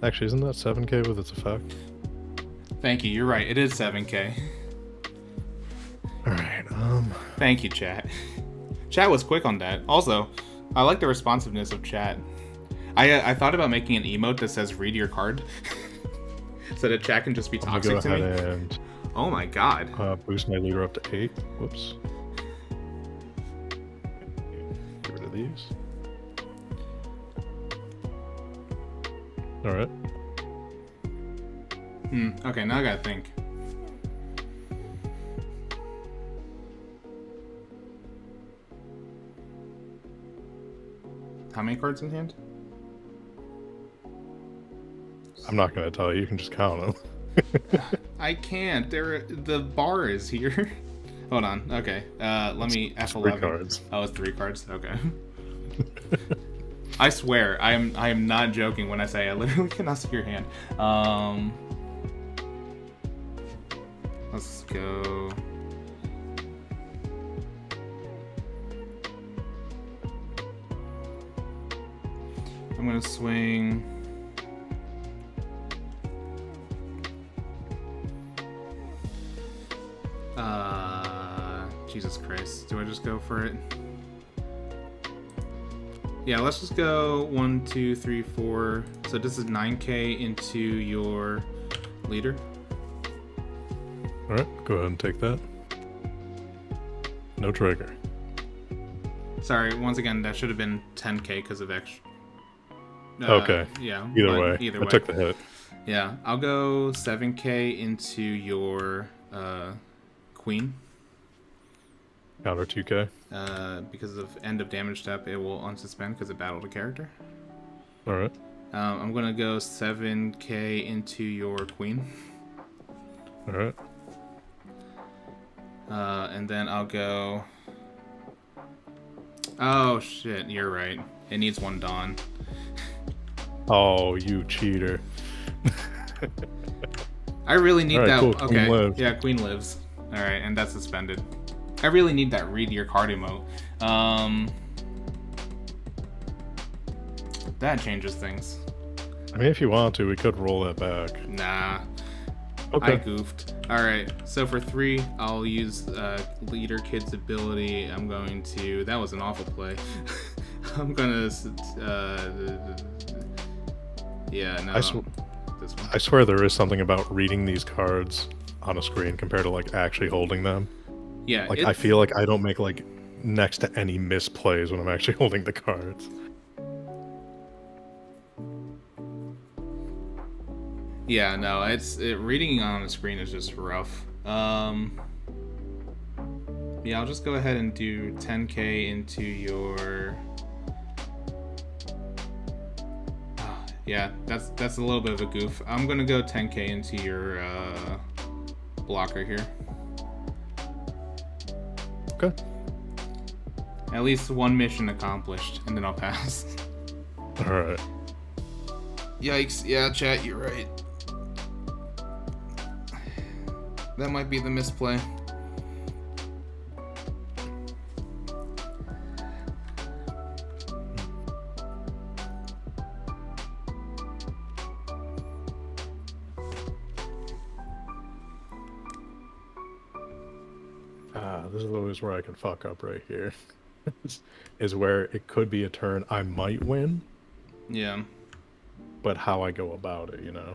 Actually, isn't that 7k with its effect? Thank you, you're right, it is 7k. Alright, Thank you, chat. Chat was quick on that. Also, I like the responsiveness of chat. I thought about making an emote that says read your card. So that chat can just be toxic to me. And Oh my god. boost my leader up to 8. Whoops. Get rid of these. Alright. Okay, now I gotta think. How many cards in hand? I'm not gonna tell you, you can just count them. I can't. The bar is here. Hold on. Okay. Let me F11. 3 cards. Oh, it's 3 cards. Okay. I swear, I am not joking when I say I literally cannot see your hand. Let's go. I'm gonna swing. Jesus Christ. Do I just go for it? Yeah, let's just go 1, 2, 3, 4. So this is 9k into your leader. Alright, go ahead and take that. No trigger. Sorry, once again, that should have been 10k because of extra. Okay. Yeah. Either way, Either I way. took the hit. Yeah, I'll go 7k into your queen. Counter 2k. Because of end of damage step, it will unsuspend because it battled a character. All right. I'm gonna go 7k into your queen. All right. And then I'll go. Oh shit, you're right. It needs 1 Dawn. Oh, you cheater. I really need that. Cool. Okay. Queen lives. Yeah, queen lives. All right, and that's suspended. I really need that read your card emote. That changes things. I mean, if you want to, we could roll that back. Nah. Okay. I goofed. All right, so for 3, I'll use Leader Kid's ability. I'm going to. That was an awful play. I'm gonna. Yeah, no. This one. I swear there is something about reading these cards on a screen compared to like actually holding them. Yeah. Like I feel like I don't make like next to any misplays when I'm actually holding the cards. Yeah, no, reading on the screen is just rough. Yeah, I'll just go ahead and do 10k into your. Yeah, that's a little bit of a goof. I'm gonna go 10k into your blocker here. Okay. At least 1 mission accomplished, and then I'll pass. All right. Yikes! Yeah, chat, you're right. That might be the misplay. This is always where I can fuck up right here. Is where it could be a turn I might win. Yeah. But how I go about it, you know?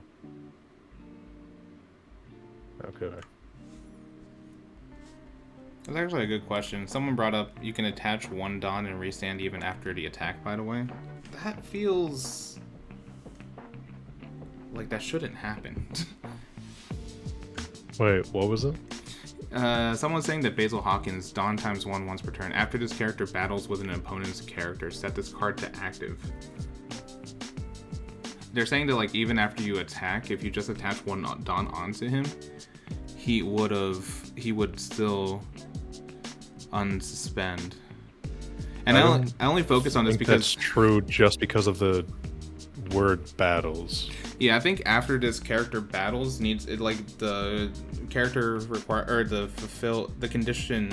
Okay. That's actually a good question. Someone brought up you can attach 1 Dawn and restand even after the attack, by the way. That feels like that shouldn't happen. Wait, what was it? Someone's saying that Basil Hawkins, Dawn ×1 once per turn. After this character battles with an opponent's character, set this card to active. They're saying that like even after you attack, if you just attach 1 Dawn onto him, he would still unsuspend. And I only focus on this because that's true just because of the word battles. Yeah, I think after this character battles needs it like the character require or the condition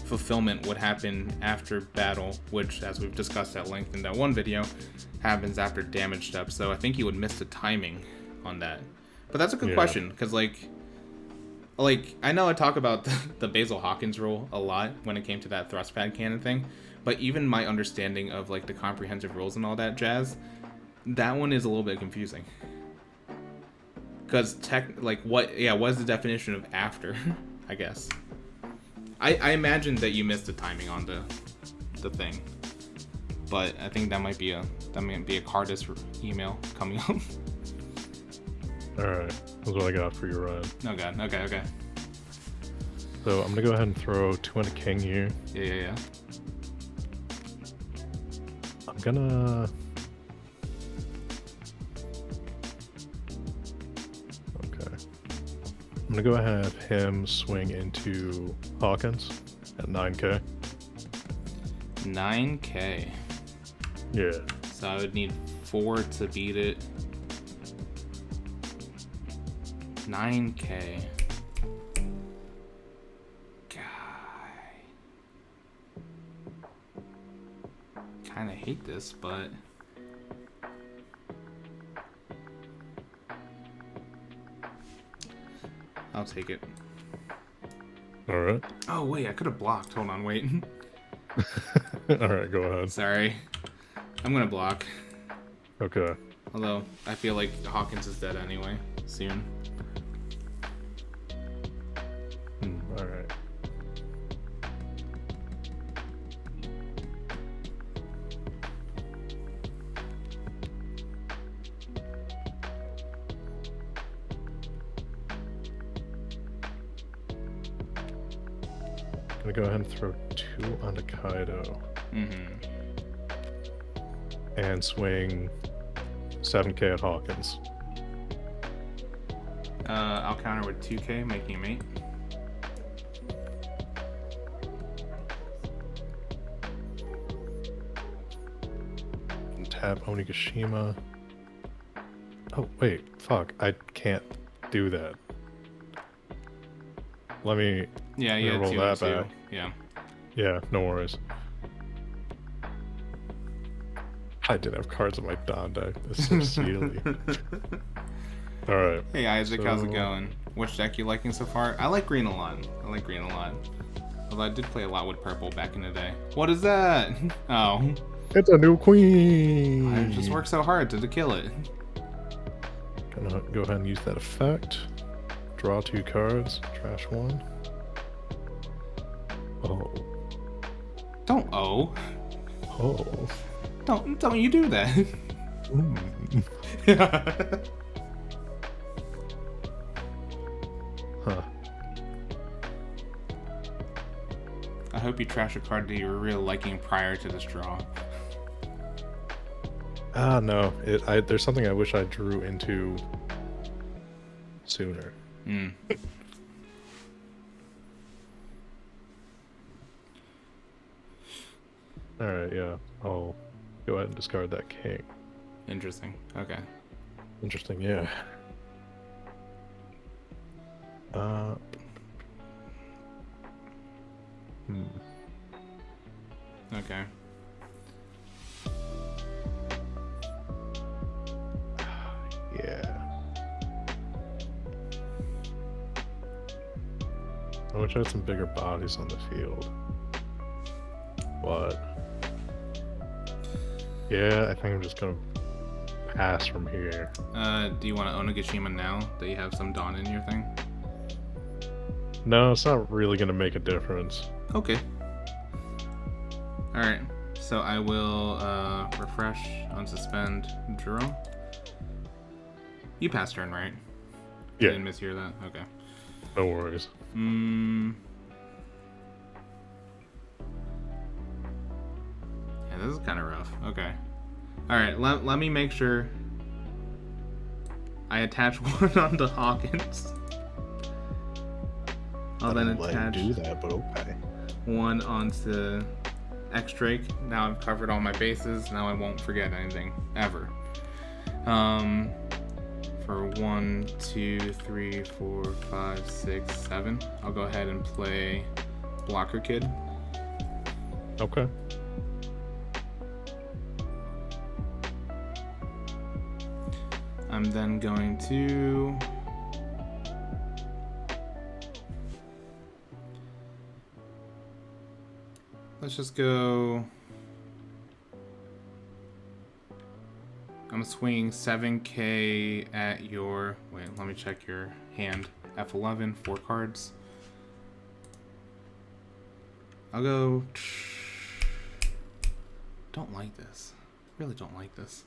fulfillment would happen after battle, which as we've discussed at length in that one video, happens after damage step. So I think you would miss the timing on that. But that's a good question because like I know I talk about the Basil Hawkins rule a lot when it came to that thrust pad cannon thing, but even my understanding of like the comprehensive rules and all that jazz, that one is a little bit confusing. Because what is the definition of after? I guess. I imagine that you missed the timing on the thing, but I think that might be a Cardis email coming up. All right, that's what I got for your run. Oh god. Okay. So I'm gonna go ahead and throw 2 on a king here. Yeah. I'm gonna. I'm gonna go ahead and have him swing into Hawkins at 9k. 9k. Yeah. So I would need 4 to beat it. 9k. Kinda hate this, but I'll take it. Alright. Oh wait, I could have blocked. Hold on, wait. Alright, go ahead. Sorry. I'm gonna block. Okay. Although, I feel like Hawkins is dead anyway, soon. Alright. Gonna go ahead and throw 2 onto Kaido. Mm-hmm. And swing 7k at Hawkins. I'll counter with 2k, making him 8. And tap Onigashima. Oh, wait. Fuck. I can't do that. Let me Yeah, you roll had 2 that and 2. back. Yeah. Yeah, no worries. I did have cards in my Don deck. That's so silly. Alright. Hey Isaac, how's it So- going? Which deck you liking so far? I like green a lot. Although I did play a lot with purple back in the day. What is that? Oh. It's a new queen! I just worked so hard to kill it. Gonna go ahead and use that effect. Draw 2 cards. Trash 1. Oh. Don't oh. Oh. Don't you do that. Mm. Huh. I hope you trash a card that you were really liking prior to this draw. Ah, no. There's something I wish I drew into sooner. Hmm. Alright, yeah. I'll go ahead and discard that king. Interesting. Okay. Interesting, yeah. Okay. Yeah. I wish I had some bigger bodies on the field. But yeah, I think I'm just gonna pass from here. Do you want to Onigashima now that you have some Dawn in your thing? No, it's not really gonna make a difference. Okay. Alright. So I will refresh, unsuspend, draw. You passed turn, right? Yeah. I didn't mishear that? Okay. No worries. Yeah, this is kind of rough. Okay. Alright, let me make sure I attach one onto Hawkins. I'll then attach do that, but okay. one onto X-Drake. Now I've covered all my bases. Now I won't forget anything, ever. For 1, 2, 3, 4, 5, 6, 7. I'll go ahead and play Blocker Kid. Okay. I'm then going to let's just go. I'm swinging 7k at your. Wait, let me check your hand. F11, 4 cards. I'll go. Don't like this. Really don't like this.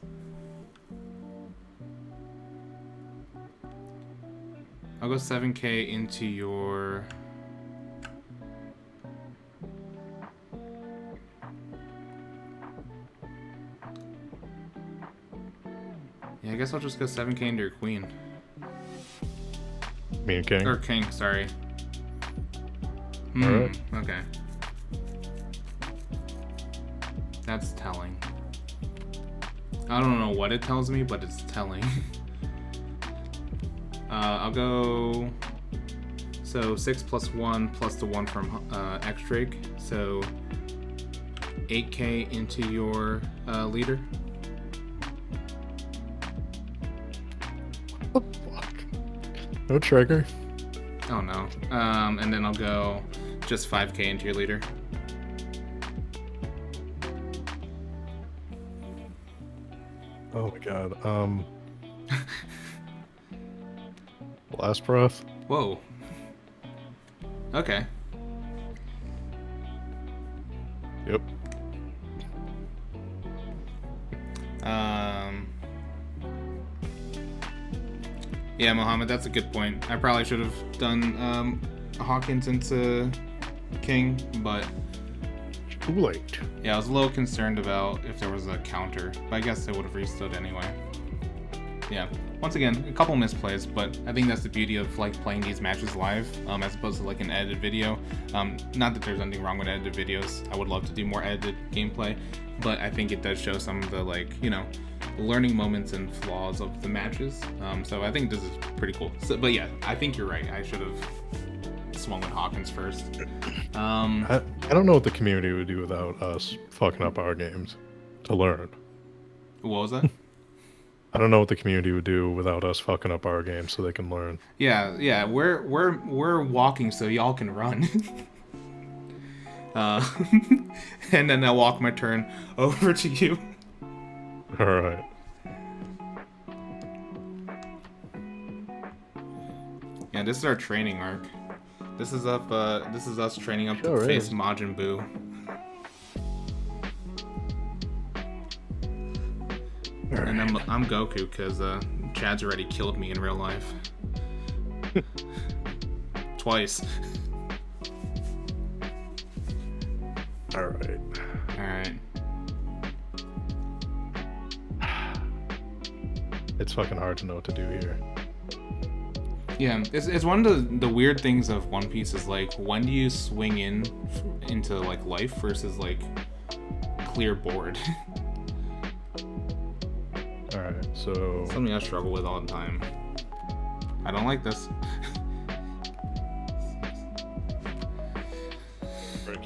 I'll go 7k into your. Yeah, I guess I'll just go 7k into your queen. Me and king. Or king, sorry. Alright. Okay. That's telling. I don't know what it tells me, but it's telling. I'll go. So 6 plus 1 plus the 1 from X-Drake. So 8k into your leader. What the fuck? No trigger. Oh no. And then I'll go just 5k into your leader. Oh my god. Last breath. Whoa. Okay. Yep. Yeah, Mohammed, that's a good point. I probably should have done Hawkins into king, but Too late. yeah, I was a little concerned about if there was a counter, but I guess it would have restood anyway. Yeah, once again, a couple misplays, but I think that's the beauty of like playing these matches live, as opposed to like an edited video. Not that there's anything wrong with edited videos. I would love to do more edited gameplay, but I think it does show some of the like, you know, learning moments and flaws of the matches. So I think this is pretty cool. So, but yeah, I think you're right. I should have swung with Hawkins first. I don't know what the community would do without us fucking up our games to learn. What was that? I don't know what the community would do without us fucking up our games so they can learn. Yeah, we're walking so y'all can run. And then I'll walk my turn over to you. All right. Yeah, this is our training arc. This is up. This is us training up Sure to face is. Majin Buu. And I'm Goku because Chad's already killed me in real life. Twice. All right. Alright. It's fucking hard to know what to do here. Yeah, it's one of the weird things of One Piece is like, when do you swing into like life versus like clear board? All right, so Something I struggle with all the time. I don't like this.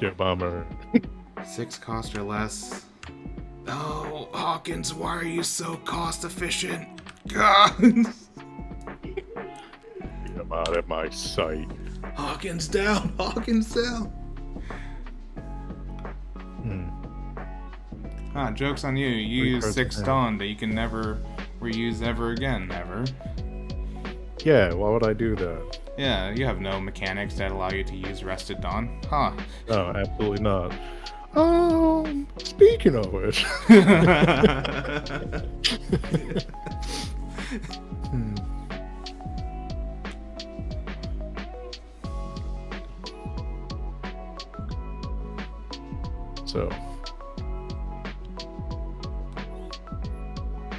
break your bomber. 6 cost or less. Oh, Hawkins, why are you so cost efficient? God. I'm out of my sight. Hawkins down, Hawkins down. Ah, joke's on you. You use 6 stone that you can never reuse ever again, ever. Yeah, why would I do that? Yeah, you have no mechanics that allow you to use Rested Dawn. Huh. No, absolutely not. Speaking of which. So,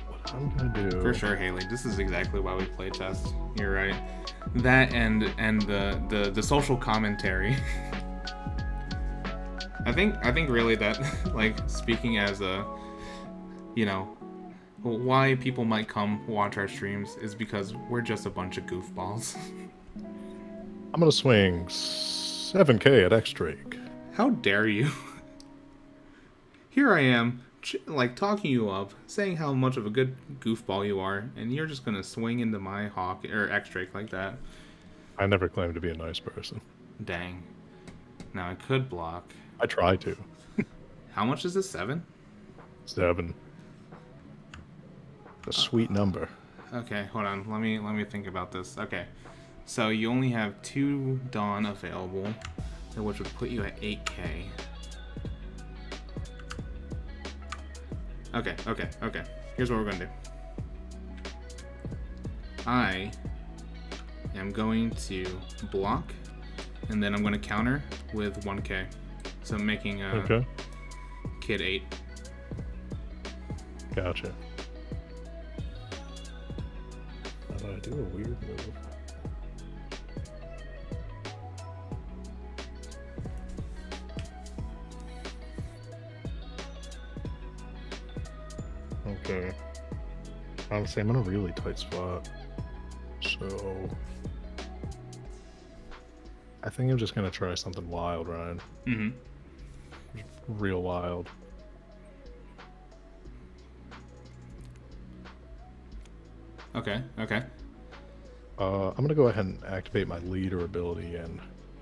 what I'm gonna do? For sure, Haley. This is exactly why we play test. You're right. That and the social commentary. I think really that, like, speaking as a, you know, why people might come watch our streams is because we're just a bunch of goofballs. I'm gonna swing 7K at X Drake. How dare you? Here I am, like, talking you up, saying how much of a good goofball you are, and you're just gonna swing into my Hawk or X Drake like that. I never claimed to be a nice person. Dang. Now I could block. I try to. How much is this? 7? 7. A sweet number. Okay, hold on. Let me think about this. Okay, so you only have 2 Dawn available, which would put you at 8K. Okay. Here's what we're gonna do. I am going to block, and then I'm gonna counter with 1K. So I'm making Okay. Kid 8. Gotcha. How do I do a weird move? Okay. Honestly, I'm in a really tight spot. So I think I'm just gonna try something wild, Ryan. Mm-hmm. Real wild. Okay. I'm gonna go ahead and activate my leader ability and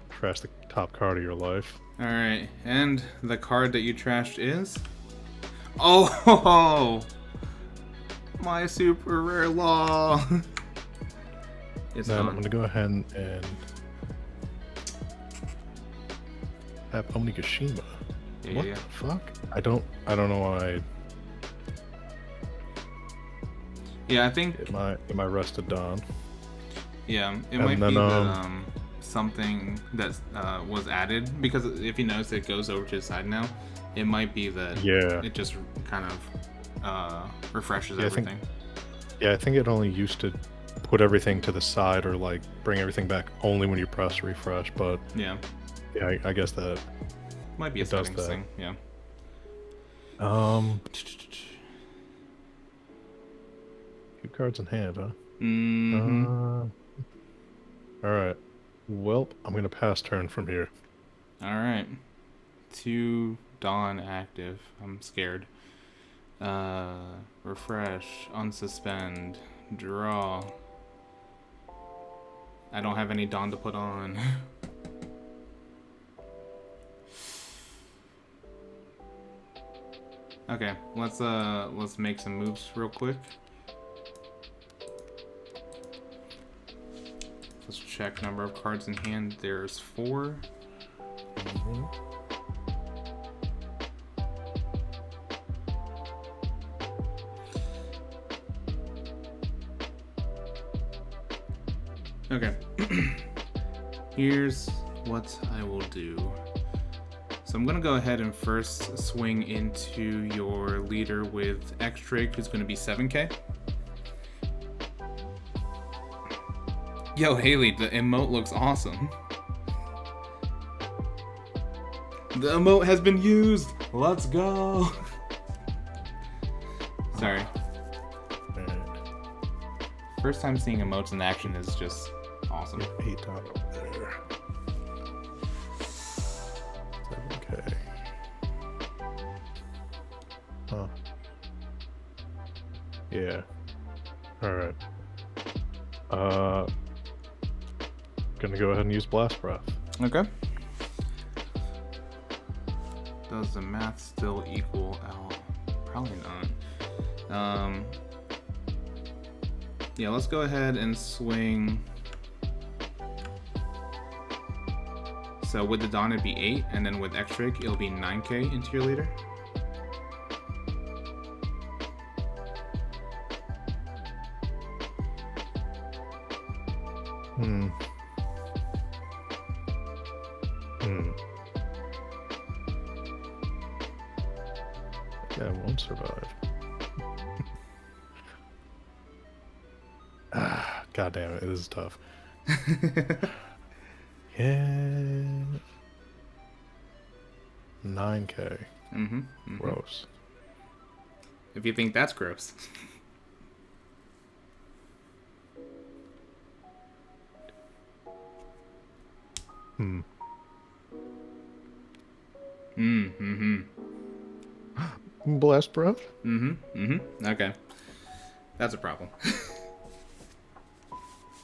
trash the top card of your life. Alright, and the card that you trashed is? Oh! My super rare law! It's Then I'm on. gonna go ahead and have Onigashima. Yeah, What yeah. the fuck? I don't know why. Yeah, I think... Am I rested Dawn? Yeah, it And might then, be that, something that was added, because if you notice it goes over to the side now, it might be that Yeah. it just kind of refreshes Yeah, everything. I think it only used to put everything to the side or like bring everything back only when you press refresh, but Yeah, I guess that might be a it does settings that. thing. Yeah. Two cards in hand, huh? Mm-hmm. All right. Well, I'm gonna pass turn from here. All right. 2 Dawn active. I'm scared. Refresh, unsuspend, draw. I don't have any Dawn to put on. Okay, let's make some moves real quick. Let's check number of cards in hand. There's 4. Mm-hmm. Okay. Here's what I will do. So I'm gonna go ahead and first swing into your leader with X-Drake, who's gonna be 7k. Yo, Haley, the emote looks awesome. The emote has been used! Let's go! Sorry. First time seeing emotes in action is just awesome. 8 down over there. 7k. Huh. Yeah. Alright. Gonna go ahead and use Blast Breath. Okay. Does the math still equal L? Probably not. Yeah, let's go ahead and swing. So with the Dawn it'd be 8, and then with X-Drake it'll be 9k into your leader. Yeah, I won't survive. God damn it, this is tough. Yeah. 9k. Gross. If you think that's gross. Blast Breath? Okay. That's a problem.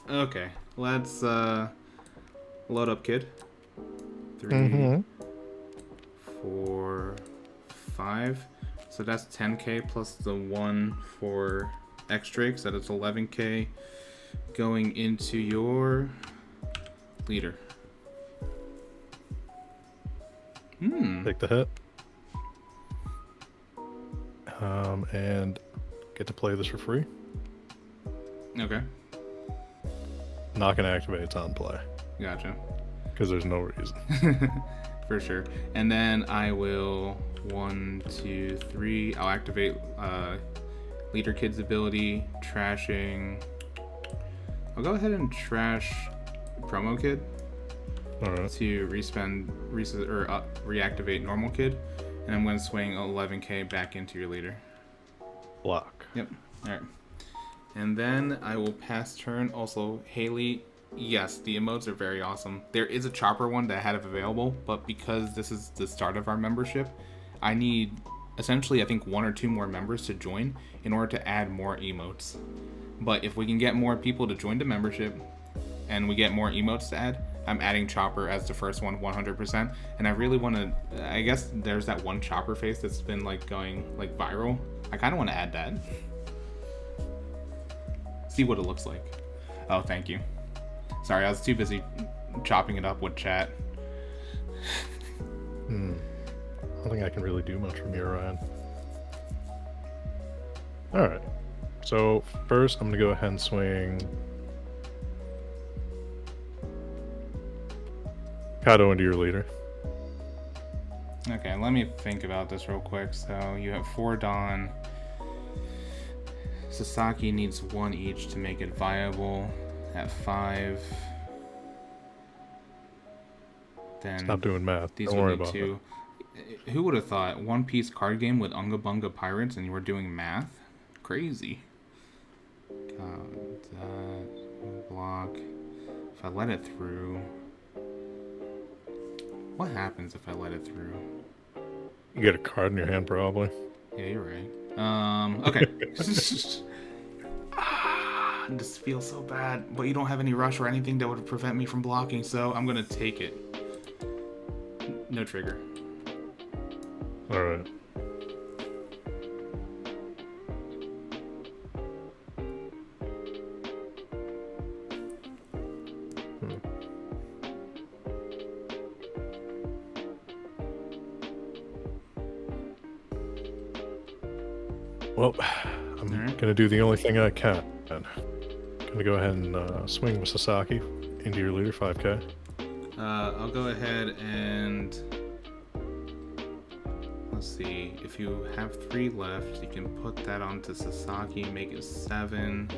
Okay, let's load up, kid. 3, 4, 5. So that's 10k plus the 1 for X-Drake, so that's 11k going into your leader. Take the hit. And get to play this for free. Okay, Not gonna activate, it's on play. gotcha. Because there's no reason. For sure. And then I will 1, 2, 3. I'll activate Leader Kid's ability, trashing. I'll go ahead and trash Promo Kid Alright. to reactivate Normal Kid, and I'm going to swing 11k back into your leader. Block. Yep. All right. And then I will pass turn. Also, Haley. Yes, the emotes are very awesome. There is a chopper one that I had available, but because this is the start of our membership, I need essentially, I think, 1 or 2 more members to join in order to add more emotes. But if we can get more people to join the membership and we get more emotes to add, I'm adding Chopper as the first one 100%. And I really want to, I guess there's that one Chopper face that's been like going like viral. I kind of want to add that. See what it looks like. Oh, thank you. Sorry, I was too busy chopping it up with chat. I don't think I can really do much from here, Ryan. Alright. So, first I'm going to go ahead and swing Kato into your leader. Okay, let me think about this real quick. So you have 4 Dawn. Sasaki needs 1 each to make it viable. At 5. Then Stop doing math. these Don't would worry need about 2. Who would have thought One Piece card game with Unga Bunga pirates and you were doing math? Crazy. Block. If I let it through, what happens if I let it through? You get a card in your hand, probably. Yeah, you're right. Okay. This feels so bad, but you don't have any rush or anything that would prevent me from blocking, so I'm gonna take it. No trigger. Alright. Well, I'm gonna do the only thing I can. Gonna go ahead and swing with Sasaki into your leader, 5k. I'll go ahead and let's see. If you have 3 left, you can put that onto Sasaki, make it 7.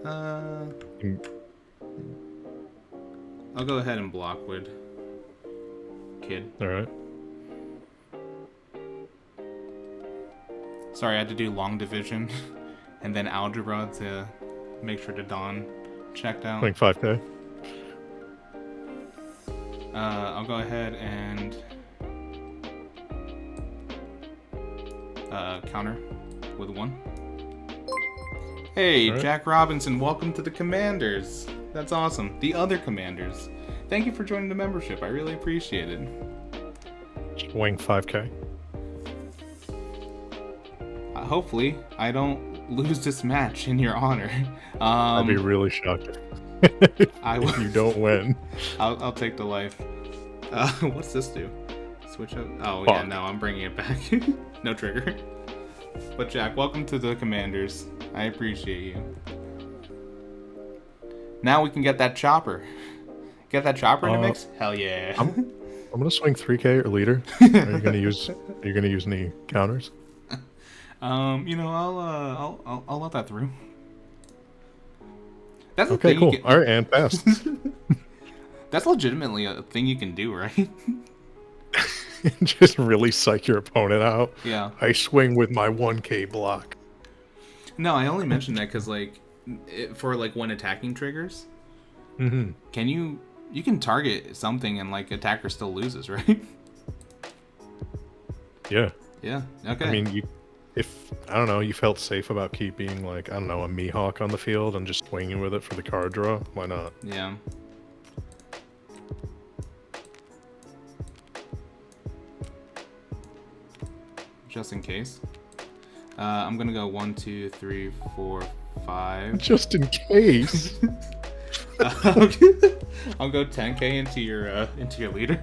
I'll go ahead and block Wood. Kid. Alright. Sorry, I had to do long division and then algebra to make sure the Dawn checked out. Swing 5k. I'll go ahead and counter with 1. Hey, right. Jack Robinson, welcome to the Commanders. That's awesome. The other Commanders. Thank you for joining the membership. I really appreciate it. Swing 5k. Hopefully, I don't lose this match in your honor. I'd be really shocked if you don't win. I'll take the life. What's this do? Switch up? Oh, Fuck. Yeah, no, I'm bringing it back. No trigger. But Jack, welcome to the Commanders. I appreciate you. Now we can get that chopper. Get that chopper in the mix? Hell yeah. I'm gonna swing 3k or leader. Are you gonna use any counters? You know, I'll let that through. That's okay, cool. All right, and pass. That's legitimately a thing you can do, right? Just really psych your opponent out. Yeah. I swing with my 1k block. No, I only mentioned that because, like, for like when attacking triggers, can you can target something and like attacker still loses, right? Yeah. Yeah. Okay. I mean, if I don't know, you felt safe about keeping like, I don't know, a Mihawk on the field and just swinging with it for the card draw, why not? Yeah. Just in case. I'm gonna go 1, 2, 3, 4, 5. Just in case. I'll go 10k into your leader.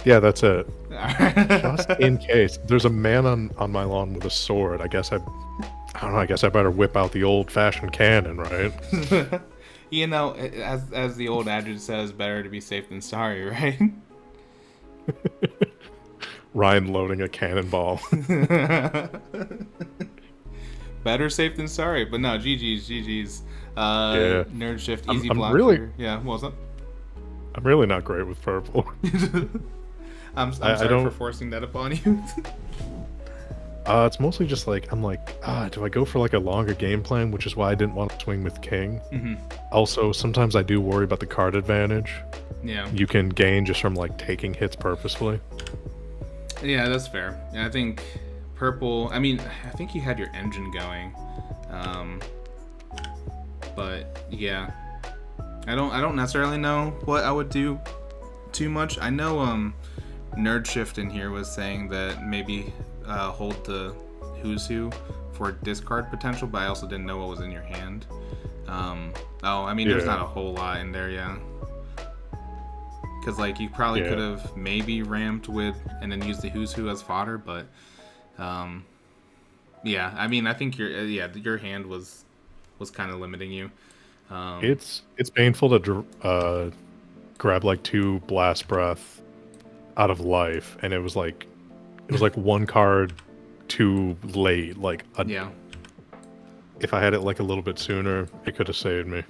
Yeah, that's it. Just in case. There's a man on my lawn with a sword. I don't know, I guess I better whip out the old-fashioned cannon, right? You know, as the old adage says, better to be safe than sorry, right? Ryan loading a cannonball. Better safe than sorry, but no, GG's. Yeah. Nerd shift, easy block. Yeah, what was up? I'm really not great with purple. I'm sorry for forcing that upon you. It's mostly just like, I'm like, do I go for like a longer game plan, which is why I didn't want to swing with king. Also, sometimes I do worry about the card advantage. Yeah. You can gain just from like taking hits purposefully. Yeah, that's fair. Yeah, I think purple, I mean, I think you had your engine going. But yeah. I don't necessarily know what I would do too much. I know Nerd Shift in here was saying that maybe hold the Who's Who for discard potential, but I also didn't know what was in your hand. I mean, there's not a whole lot in there, yeah. Because like you probably could have maybe ramped with and then used the Who's Who as fodder, but yeah, I mean, I think your hand was was kind of limiting you. It's painful to grab like 2 blast breath out of life, and it was like one card too late. Yeah. If I had it like a little bit sooner, it could have saved me.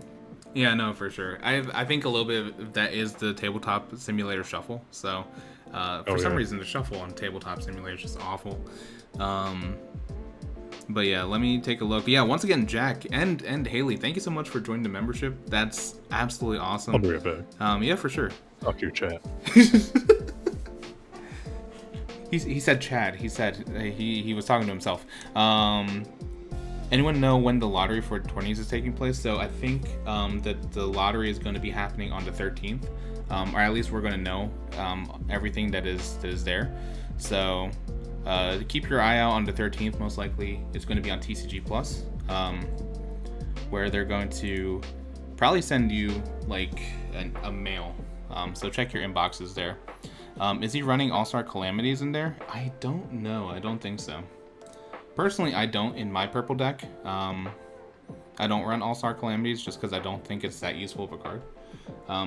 Yeah, no, for sure. I think a little bit of that is the tabletop simulator shuffle. So, for some reason, the shuffle on tabletop simulator is just awful. But yeah, let me take a look. Yeah, once again, Jack and Haley, thank you so much for joining the membership. That's absolutely awesome. I'll be right back. Yeah, for sure. Talk to your chat. He said Chad. He said he was talking to himself. Anyone know when the lottery for tourneys is taking place? So I think that the lottery is going to be happening on the 13th, or at least we're going to know everything that is there. So keep your eye out on the 13th. Most likely, it's going to be on TCG Plus, where they're going to probably send you like a mail. So check your inboxes there. Is he running All-Star Calamities in there? I don't know. I don't think so. Personally, I don't in my purple deck. I don't run All-Star Calamities just because I don't think it's that useful of a card.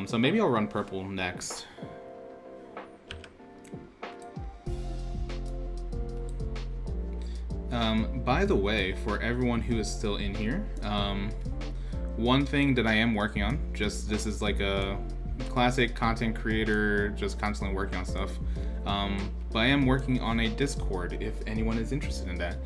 So maybe I'll run purple next. By the way, for everyone who is still in here, one thing that I am working on, this is like a classic content creator, just constantly working on stuff. But I am working on a Discord if anyone is interested in that.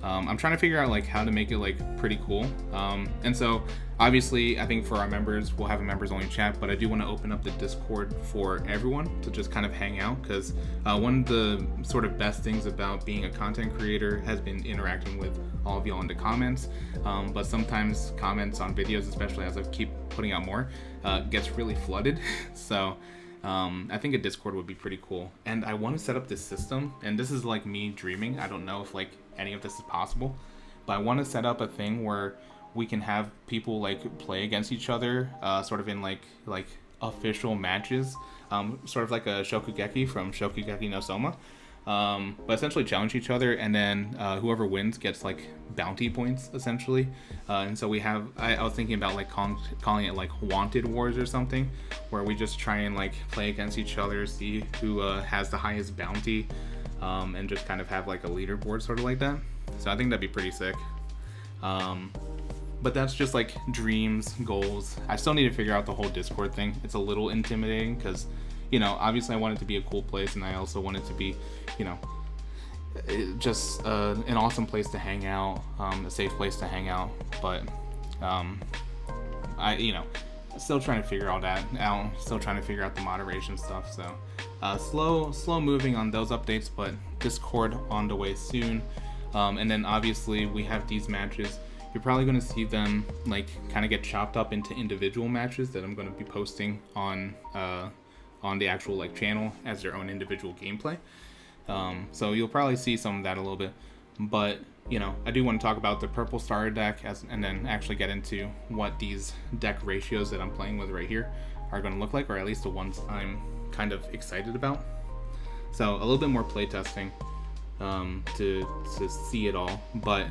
I'm trying to figure out like how to make it like pretty cool. And so obviously I think for our members, we'll have a members only chat, but I do want to open up the Discord for everyone to just kind of hang out, because one of the sort of best things about being a content creator has been interacting with all of y'all in the comments. But sometimes comments on videos, especially as I keep putting out more, gets really flooded. So I think a Discord would be pretty cool. And I want to set up this system, and this is like me dreaming. I don't know if like any of this is possible, but I want to set up a thing where we can have people like play against each other, sort of in like official matches, sort of like a Shokugeki from Shokugeki no Soma, but essentially challenge each other, and then whoever wins gets like bounty points essentially. And so I was thinking about like calling it like Wanted Wars or something, where we just try and like play against each other, see who has the highest bounty, and just kind of have like a leaderboard sort of like that. So I think that'd be pretty sick. But that's just like dreams, goals. I still need to figure out the whole Discord thing. It's a little intimidating because, you know, obviously I want it to be a cool place, and I also want it to be, you know, just an awesome place to hang out, a safe place to hang out. But still trying to figure all that out. Still trying to figure out the moderation stuff. So slow moving on those updates, but Discord on the way soon. And then obviously we have these matches. You're probably going to see them like kind of get chopped up into individual matches that I'm going to be posting on the actual like channel as their own individual gameplay. So you'll probably see some of that a little bit, but you know, I do want to talk about the purple starter deck and then actually get into what these deck ratios that I'm playing with right here are going to look like, or at least the ones I'm kind of excited about. So a little bit more playtesting to see it all, but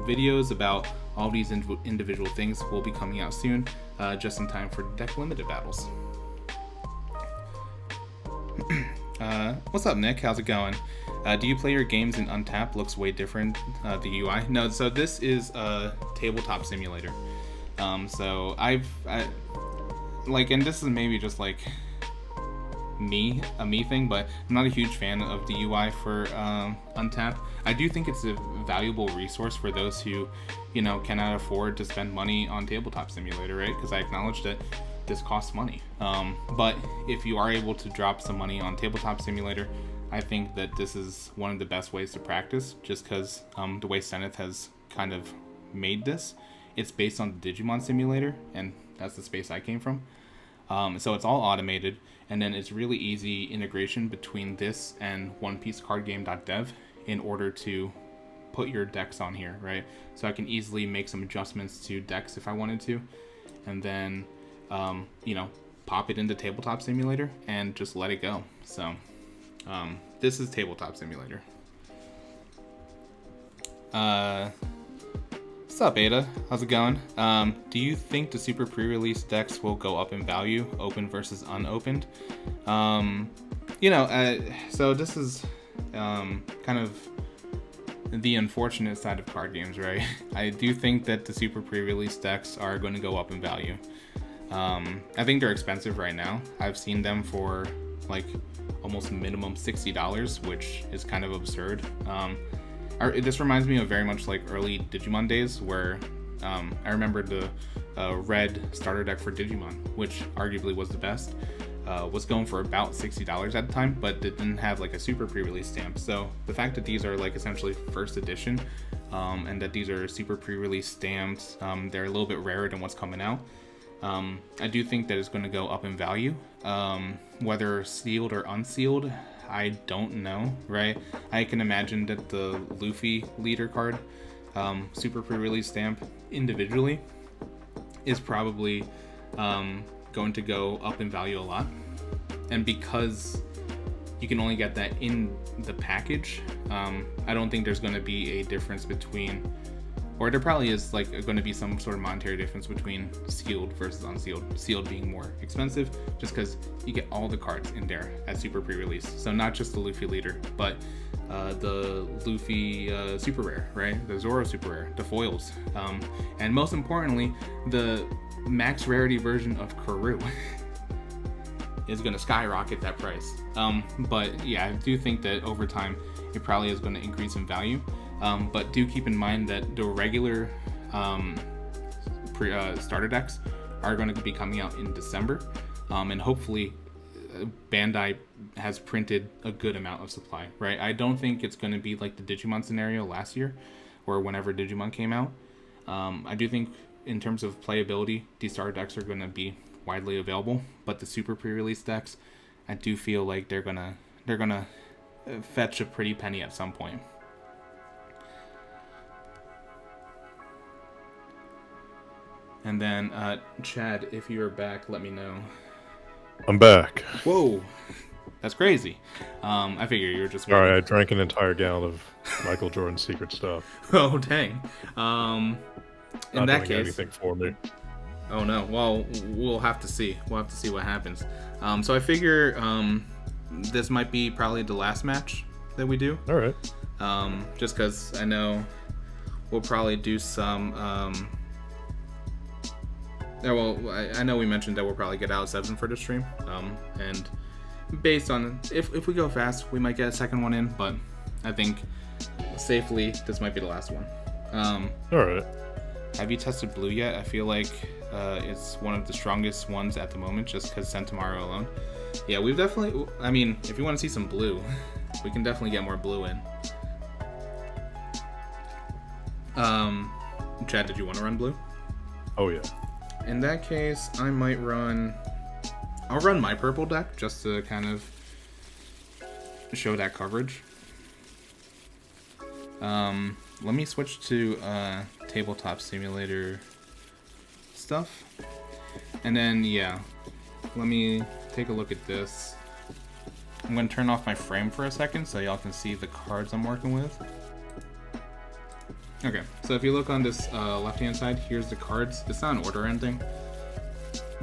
videos about all these individual things will be coming out soon, just in time for deck limited battles. What's up, Nick? How's it going? Do you play your games in Untapped? Looks way different, the UI. No, so this is a tabletop simulator. So I like, and this is maybe just like a me thing, but I'm not a huge fan of the UI for Untapped. I do think it's a valuable resource for those who, you know, cannot afford to spend money on Tabletop Simulator, right? Because I acknowledge that this costs money. But if you are able to drop some money on Tabletop Simulator, I think that this is one of the best ways to practice, just because the way Zenith has kind of made this. It's based on the Digimon Simulator, and that's the space I came from. So it's all automated, and then it's really easy integration between this and OnePieceCardGame.dev in order to put your decks on here, right? So I can easily make some adjustments to decks if I wanted to, and then pop it into Tabletop Simulator and just let it go. So this is Tabletop Simulator. What's up, Ada? How's it going? Do you think the super pre-release decks will go up in value, open versus unopened? So this is kind of the unfortunate side of card games, right? I do think that the super pre-release decks are going to go up in value. I think they're expensive right now. I've seen them for like almost minimum $60, which is kind of absurd. This reminds me of very much like early Digimon days, where I remember the red starter deck for Digimon, which arguably was the best, was going for about $60 at the time, but it didn't have like a super pre-release stamp. So the fact that these are like essentially first edition, and that these are super pre-release stamps, they're a little bit rarer than what's coming out. I do think that it's going to go up in value. Whether sealed or unsealed, I don't know, right? I can imagine that the Luffy leader card, super pre-release stamp individually, is probably going to go up in value a lot. And because you can only get that in the package, I don't think there's going to be a difference between, or there probably is like going to be some sort of monetary difference between sealed versus unsealed. Sealed being more expensive just because you get all the cards in there at super pre-release. So not just the Luffy leader, but the Luffy super rare, right? The Zoro super rare, the foils, and most importantly, the max rarity version of Karoo is going to skyrocket that price. But yeah, I do think that over time it probably is going to increase in value. But do keep in mind that the regular starter decks are going to be coming out in December, and hopefully Bandai has printed a good amount of supply, right? I don't think it's going to be like the Digimon scenario last year or whenever Digimon came out. I do think in terms of playability, these starter decks are going to be widely available, but the super pre-release decks, I do feel like they're gonna fetch a pretty penny at some point. And then, Chad, if you're back, let me know. I'm back. Whoa, that's crazy. I figure you were just... Sorry, I drank an entire gallon of Michael Jordan's secret stuff. Oh, dang. In that case... anything for me. Oh, no. Well, we'll have to see. We'll have to see what happens. So I figure this might be probably the last match that we do. All right. Just because I know we'll probably do some... I know we mentioned that we'll probably get out of 7 for the stream, and based on if we go fast, we might get a second one in, but I think safely this might be the last one. All right. Have you tested blue yet? I feel like it's one of the strongest ones at the moment, just because Sentomaru alone. Yeah, we've definitely. I mean, if you want to see some blue, we can definitely get more blue in. Chad, did you want to run blue? Oh yeah. In that case, I might run... I'll run my purple deck just to kind of show that coverage. Let me switch to Tabletop Simulator stuff. And then, yeah, let me take a look at this. I'm going to turn off my frame for a second so y'all can see the cards I'm working with. Okay, so if you look on this left-hand side, here's the cards. It's not in order or anything,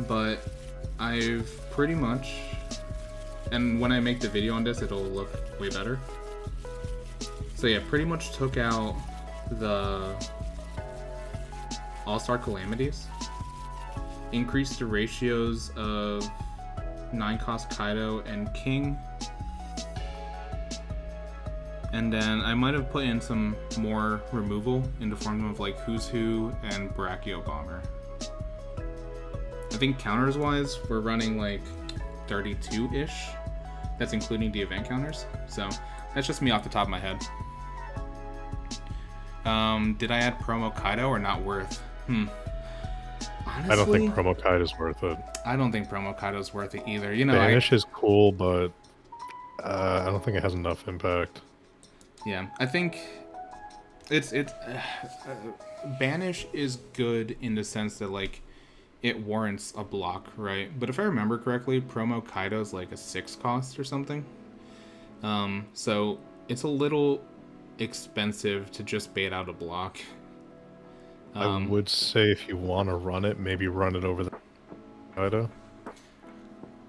but I've pretty much, and when I make the video on this, it'll look way better. So yeah, pretty much took out the All-Star Calamities, increased the ratios of 9-cost Kaido and King, and then I might have put in some more removal in the form of like Who's Who and Brachio Bomber. I think counters wise, we're running like 32-ish. That's including the event counters. So that's just me off the top of my head. Did I add promo Kaido or not worth? Honestly, I don't think promo Kaido is worth it. I don't think promo Kaido is worth it either. You know, Banish is cool, but I don't think it has enough impact. Yeah, I think it's Banish is good in the sense that like it warrants a block, right? But if I remember correctly, promo Kaido is like a 6 cost or something. So it's a little expensive to just bait out a block. I would say if you want to run it, maybe run it over the Kaido.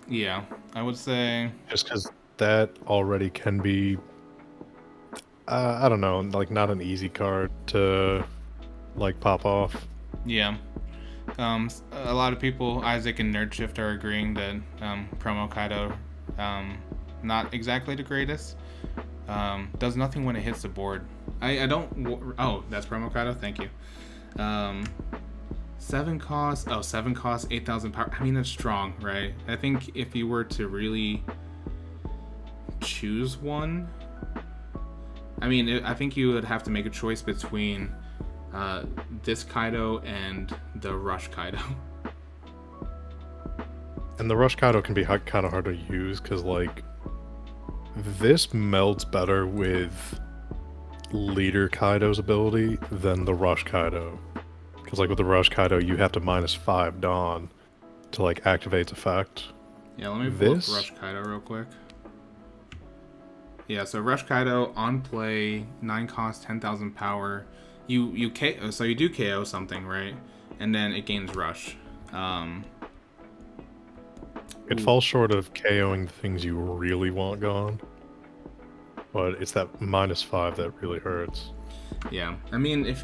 Yeah, I would say. Just because that already can be, I don't know, like not an easy card to like pop off. Yeah. A lot of people, Isaac and Nerdshift, are agreeing that promo Kaido, not exactly the greatest. Does nothing when it hits the board. I don't. Oh, that's promo Kaido. Thank you. 7 costs. Oh, 7 costs, 8,000 power. I mean, that's strong, right? I think if you were to really choose one, I mean, I think you would have to make a choice between this Kaido and the Rush Kaido. And the Rush Kaido can be kind of hard to use because, like, this melds better with Leader Kaido's ability than the Rush Kaido. Because, like, with the Rush Kaido, you have to -5 Dawn to, like, activate its effect. Yeah, let me pull up Rush Kaido real quick. Yeah, so Rush Kaido on play, 9 cost, 10,000 power. So you do KO something, right? And then it gains Rush. It falls short of KOing the things you really want gone. But it's that -5 that really hurts. Yeah, I mean,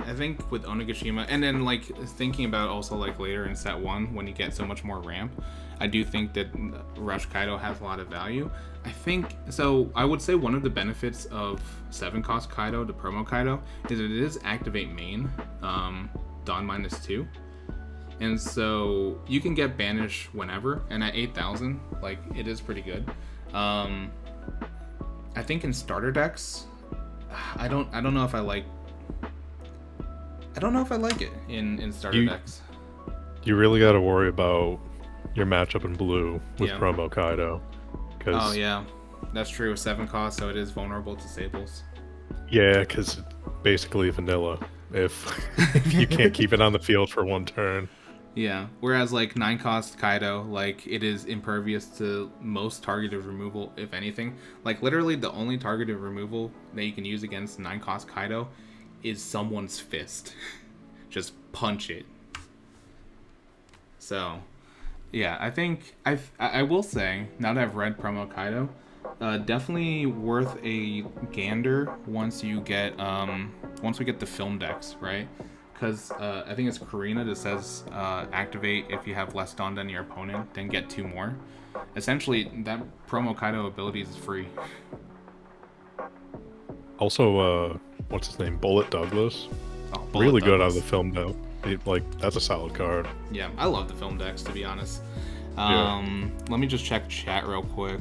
I think with Onigashima, and then like thinking about also like later in set 1 when you get so much more ramp, I do think that Rush Kaido has a lot of value. I think so. I would say one of the benefits of 7 cost Kaido, the promo Kaido, is it is activate main, Dawn -2, and so you can get banish whenever. And at 8,000, like it is pretty good. I think in starter decks, I don't know if I like. I don't know if I like it in starter decks. You really got to worry about your matchup in blue with promo Kaido. Oh yeah, that's true. 7 cost, so it is vulnerable to Sables. Yeah, because basically vanilla. If you can't keep it on the field for 1 turn. Yeah, whereas like 9 cost Kaido, like it is impervious to most targeted removal, if anything. Like literally the only targeted removal that you can use against 9 cost Kaido is someone's fist. Just punch it. So, yeah, I think I will say, now that I've read promo Kaido, definitely worth a gander once we get the film decks, right? Because I think it's Karina that says activate if you have less Dawn than your opponent, then get 2 more. Essentially, that promo Kaido ability is free. Also, what's his name? Bullet Douglas. Oh, really good out of the film though. That's a solid card. Yeah, I love the film decks, to be honest. Let me just check chat real quick.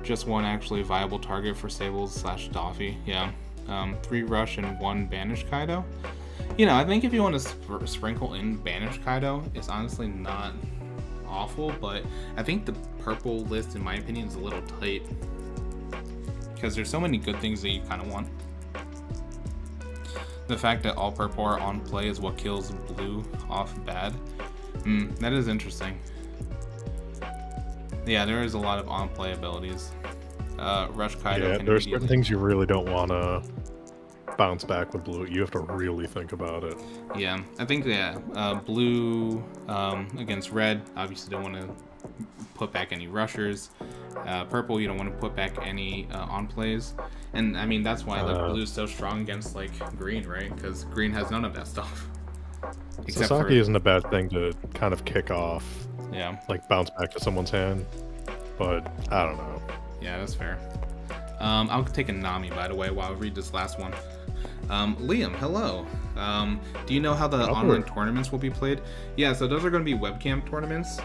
Just one actually viable target for Sables / Doffy. Yeah. 3 Rush and 1 Banish Kaido. You know, I think if you want to sprinkle in Banish Kaido, it's honestly not awful, but I think the purple list, in my opinion, is a little tight. Because there's so many good things that you kind of want. The fact that all purple are on play is what kills blue off bad. That is interesting. Yeah, there is a lot of on-play abilities. Rush Kaido. Yeah, there's certain things you really don't want to bounce back with blue. You have to really think about it. Yeah, I think blue against red, obviously don't want to put back any rushers. Purple, you don't want to put back any on plays. And I mean, that's why like blue's so strong against like green, right? Because green has none of that stuff. Sasaki isn't a bad thing to kind of kick off. Yeah. Like bounce back to someone's hand. But I don't know. Yeah, that's fair. I'll take a Nami, by the way, while I read this last one. Liam, hello. Do you know how the online tournaments will be played? Yeah, so those are going to be webcam tournaments.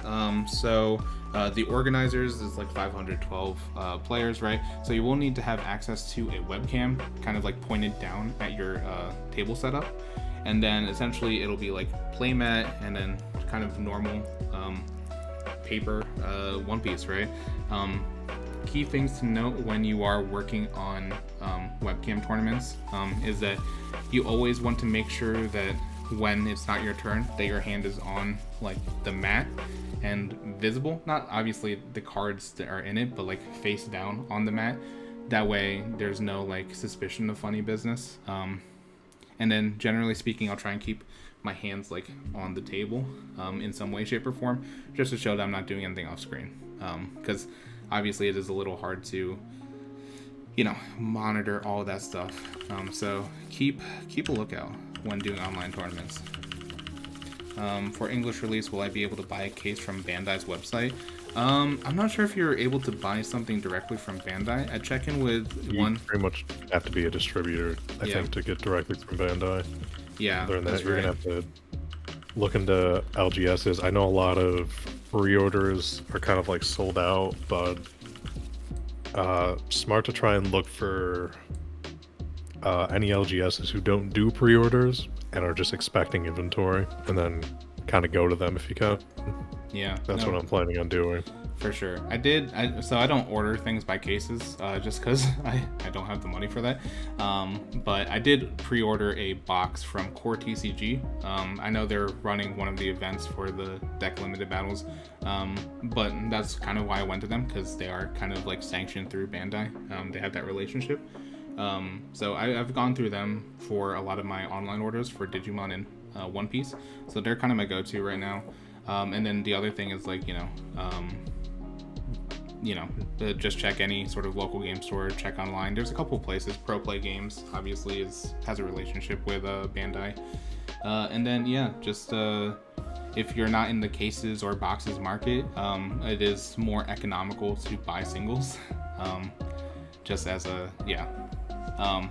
The organizers is like 512 players, right? So you will need to have access to a webcam, kind of like pointed down at your table setup. And then essentially it'll be like playmat and then kind of normal paper One Piece, right? Key things to note when you are working on webcam tournaments is that you always want to make sure that when it's not your turn, that your hand is on like the mat and visible. Not obviously the cards that are in it, but like face down on the mat, That way, there's no like suspicion of funny business. And then, generally speaking, I'll try and keep my hands like on the table in some way, shape, or form, just to show that I'm not doing anything off screen. Because obviously, it is a little hard to, monitor all of that stuff. So keep a lookout when doing online tournaments. For English release, will I be able to buy a case from Bandai's website? I'm not sure if you're able to buy something directly from Bandai. I check in with You pretty much have to be a distributor, I think, to get directly from Bandai. Yeah, Other than that, that's you're right. gonna have to look into LGSs. I know a lot of pre-orders are kind of like sold out, but smart to try and look for any LGSs who don't do pre-orders and are just expecting inventory, and then kind of go to them if you can. Yeah, That's what I'm planning on doing. For sure. So I don't order things by cases, just because I don't have the money for that. But I did pre-order a box from Core TCG. I know they're running one of the events for the deck limited battles, but that's kind of why I went to them, because they are kind of like sanctioned through Bandai. They have that relationship. So I've gone through them for a lot of my online orders for Digimon and One Piece. So they're kind of my go-to right now. And then the other thing is like, just check any sort of local game store, check online. There's a couple places. Pro Play Games obviously has a relationship with Bandai. And then just if you're not in the cases or boxes market, it is more economical to buy singles. Just as a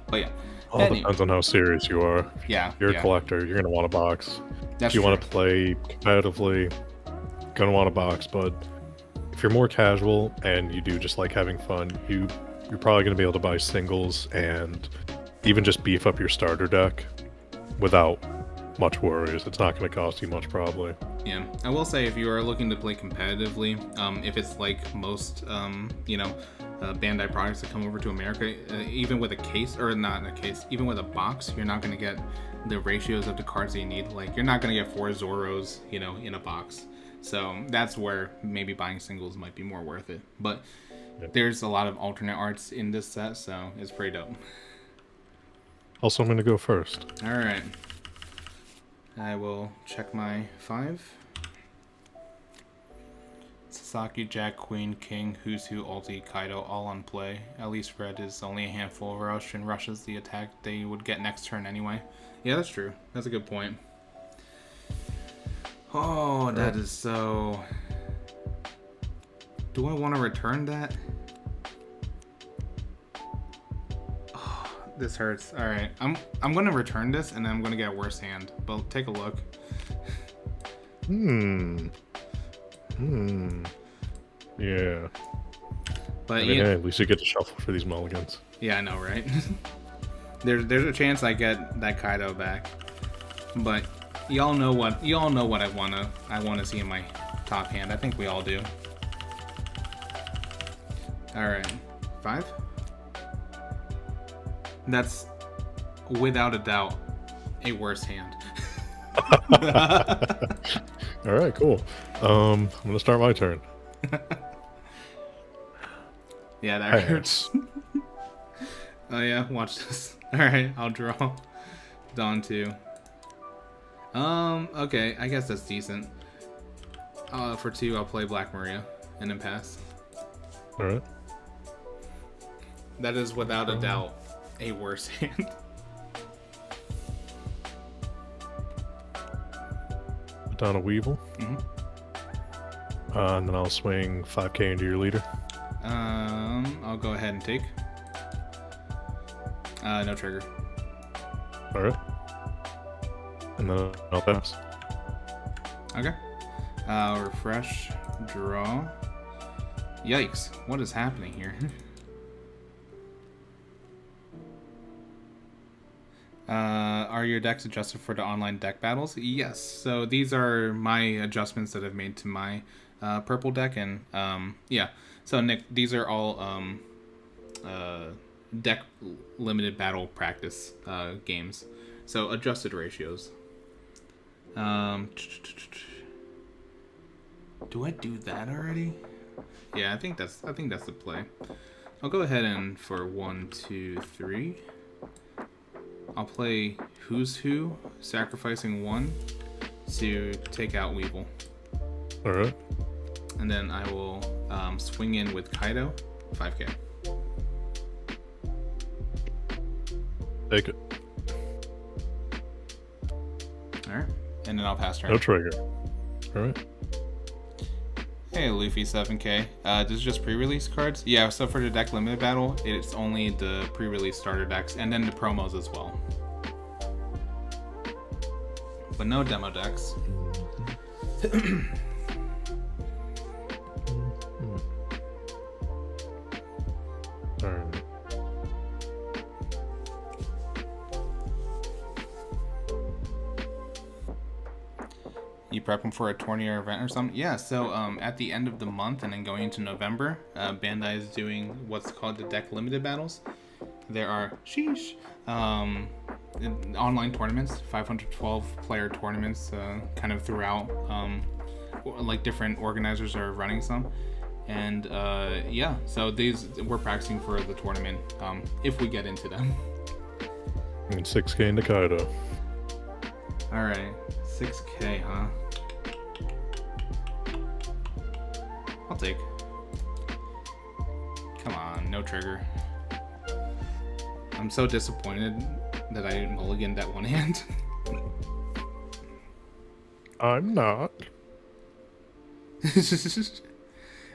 but yeah. All depends on how serious you are. Yeah. If you're a collector, you're gonna want a box. That's if you true. want to play competitively, gonna want a box. But if you're more casual and you do just like having fun, you're probably gonna be able to buy singles and even just beef up your starter deck without much worries. It's not gonna cost you much, probably. Yeah, I will say if you are looking to play competitively, if it's like most, Bandai products that come over to America, even with a case, or not a case, even with a box, you're not going to get the ratios of the cards that you need. Like, you're not going to get 4 Zoros, in a box. So that's where maybe buying singles might be more worth it. But there's a lot of alternate arts in this set, so it's pretty dope. Also, I'm going to go first. All right. I will check my 5. Sasaki, Jack, Queen, King, Who's Who, Ulti, Kaido, all on play. At least red is only a handful of rush and rushes the attack they would get next turn anyway. Yeah, that's true. That's a good point. Oh, that is so... Do I want to return that? Oh, this hurts. Alright, I'm going to return this and then I'm going to get a worse hand. But take a look. Yeah. But hey, at least you get to shuffle for these mulligans. Yeah, I know, right? There's a chance I get that Kaido back. But y'all know what I wanna see in my top hand. I think we all do. Alright. 5? That's without a doubt a worse hand. Alright, cool. I'm gonna start my turn. Yeah, that hurts. Oh yeah, watch this. Alright, I'll draw. Dawn 2. Okay, I guess that's decent. For 2, I'll play Black Maria and then pass. Alright. That is without a doubt a worse hand. Put down a Weevil. And then I'll swing 5k into your leader. I'll go ahead and take. No trigger. Alright. And then I'll pass. Okay. Refresh. Draw. Yikes. What is happening here? Are your decks adjusted for the online deck battles? Yes. So these are my adjustments that I've made to my purple deck, and yeah. So Nick, these are all deck limited battle practice games. So adjusted ratios. Do I do that already? Yeah, I think that's the play. I'll go ahead and for 1, 2, 3. I'll play Who's Who, sacrificing 1 to take out Weevil. Alright. And then I will swing in with Kaido, 5k. Take it. Alright. And then I'll pass turn. No trigger. Alright. Hey, Luffy, 7k. This is just pre-release cards? Yeah, so for the deck limited battle, it's only the pre-release starter decks, and then the promos as well. But no demo decks. Alright. You prepping for a tourney or event or something? Yeah, so at the end of the month and then going into November, Bandai is doing what's called the deck limited battles. There are, online tournaments, 512 player tournaments, kind of throughout, like different organizers are running some. And yeah, so these, we're practicing for the tournament, if we get into them. And 6k into Kaido. Alright, 6k, huh? I'll take. Come on, no trigger. I'm so disappointed that I didn't mulligan that one hand. I'm not.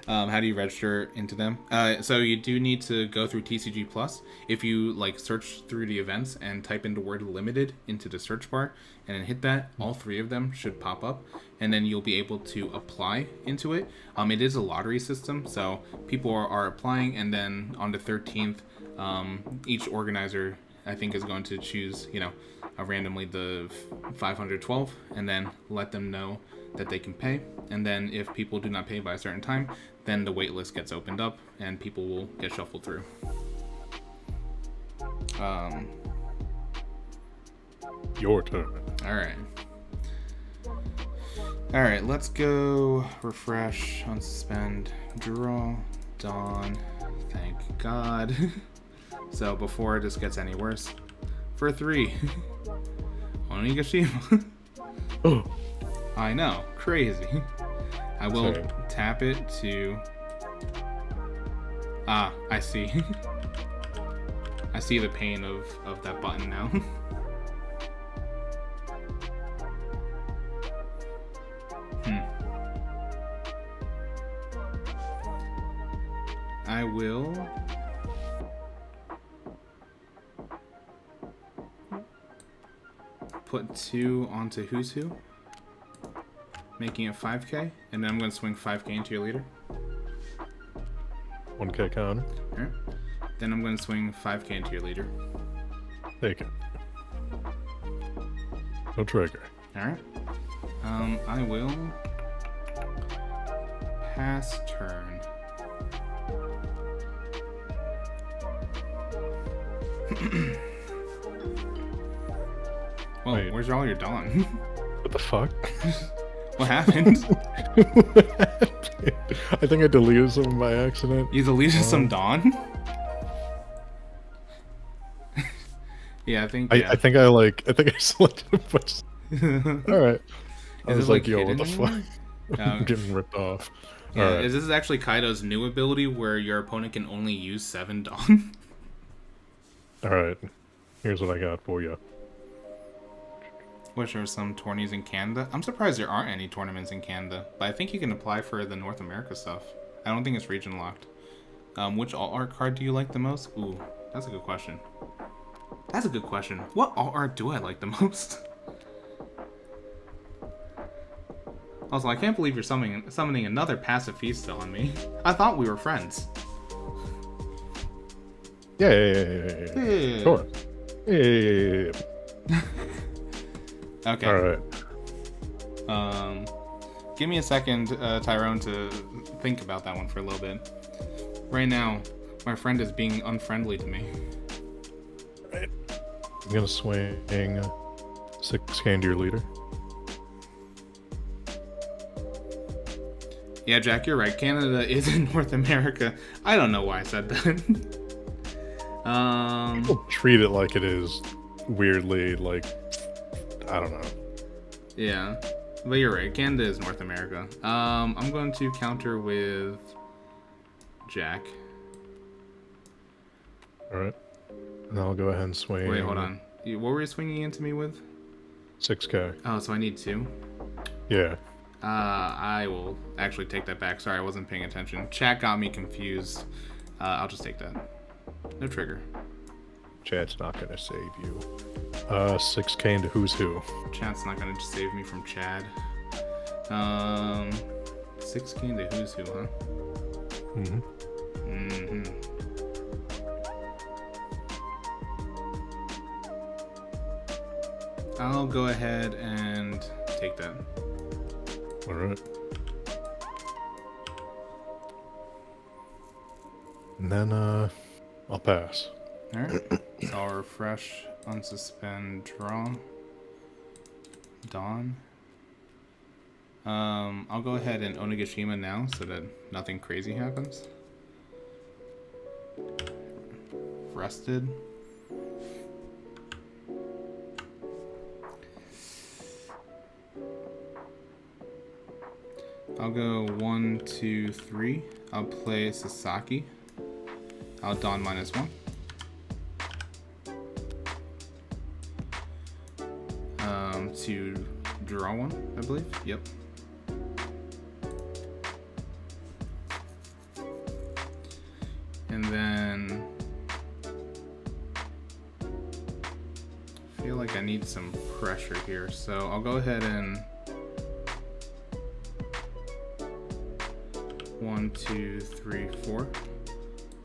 How do you register into them? So you do need to go through TCG Plus. If you like search through the events and type in the word limited into the search bar and then hit that, all 3 of them should pop up, and then you'll be able to apply into it. It is a lottery system, so people are applying, and then on the 13th, each organizer, I think, is going to choose, randomly the 512, and then let them know that they can pay. And then if people do not pay by a certain time, then the wait list gets opened up and people will get shuffled through. Your turn. Alright, let's go refresh, unsuspend, draw, dawn, thank God. So before this gets any worse, for 3, Onigashima. Oh. I know, crazy. I will Same. tap it to... Ah, I see. I see the pain of that button now. I will... put 2 onto Who's Who, making it 5k, and then I'm going to swing 5k into your leader. 1k counter. Alright. Then I'm going to swing 5k into your leader. Take it. No trigger. Alright. I will pass turn. Whoa, Wait. where's all your dawn? What the fuck? What happened? I think I deleted some by accident. You deleted some dawn? Yeah, I think. I think I selected a bunch. Alright. I Is was it, like, yo, hidden what the fuck? anywhere? I'm getting ripped off. Yeah, Alright. is this actually Kaido's new ability where your opponent can only use 7 dawn? Alright. Here's what I got for you. Wish there were some tourneys in Canada. I'm surprised there aren't any tournaments in Canada, but I think you can apply for the North America stuff. I don't think it's region locked. Which alt art card do you like the most? Ooh, that's a good question. That's a good question. What alt art do I like the most? Also, I can't believe you're summoning another pacifista on me. I thought we were friends. Yeah. Sure. Yeah. Okay. Alright. Give me a second, Tyrone, to think about that one for a little bit. Right now, my friend is being unfriendly to me. I'm gonna swing 6k into your leader. Yeah, Jack, you're right. Canada is in North America. I don't know why I said that. People treat it like it is weirdly, like, I don't know. Yeah, but you're right. Canada is North America. I'm going to counter with Jack. Alright. And I'll go ahead and swing. Wait, hold on. What were you swinging into me with? 6k. Oh, so I need 2? Yeah. I will actually take that back. Sorry, I wasn't paying attention. Chat got me confused. I'll just take that. No trigger. Chat's not gonna save you. 6k into who's who. Chat's not gonna save me from Chad. 6k into who's who, huh? I'll go ahead and take that. Alright. And then, I'll pass. Alright. So I'll refresh, unsuspend, draw. Dawn. I'll go ahead and Onigashima now so that nothing crazy happens. Rested. I'll go 1, 2, 3. I'll play Sasaki. I'll Dawn -1. To draw 1, I believe. Yep. And then I feel like I need some pressure here, so I'll go ahead and 1, 2, 3, 4.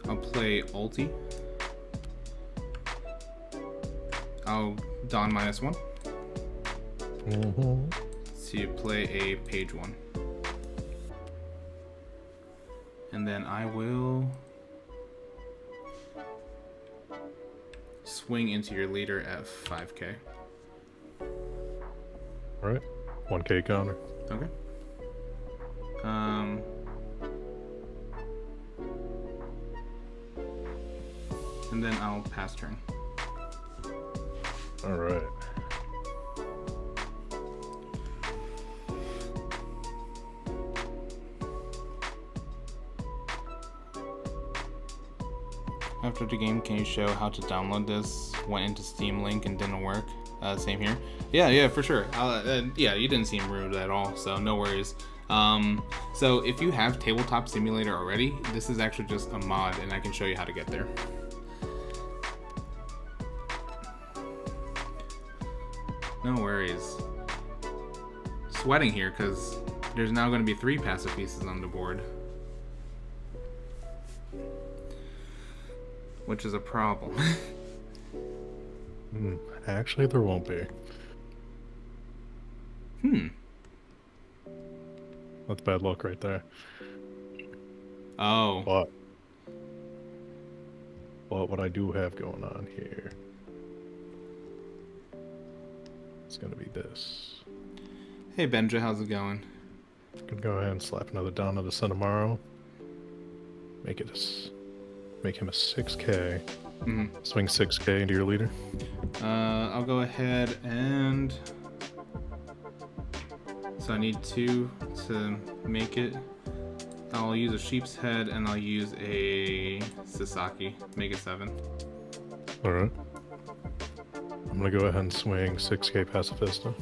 I'll play ulti. I'll Dawn -1. To play a page 1. And then I will swing into your leader at 5k. Alright. 1k counter. Okay. And then I'll pass turn. Alright. After the game, can you show how to download this? Went into Steam link and didn't work. Same here. Yeah, for sure. Yeah, you didn't seem rude at all, so no worries. So if you have Tabletop Simulator already, this is actually just a mod, and I can show you how to get there. No worries. Sweating here because there's now going to be 3 passive pieces on the board, which is a problem. Actually, there won't be. That's bad luck right there. Oh. But what I do have going on here is going to be this. Hey Benja, how's it going? Gonna go ahead and slap another down to the Cinemaro. Make him a 6k. Swing 6k into your leader. I'll go ahead and... So I need 2 to make it. I'll use a sheep's head and I'll use a Sasaki. Make it 7. Alright. I'm gonna go ahead and swing 6k Pacifista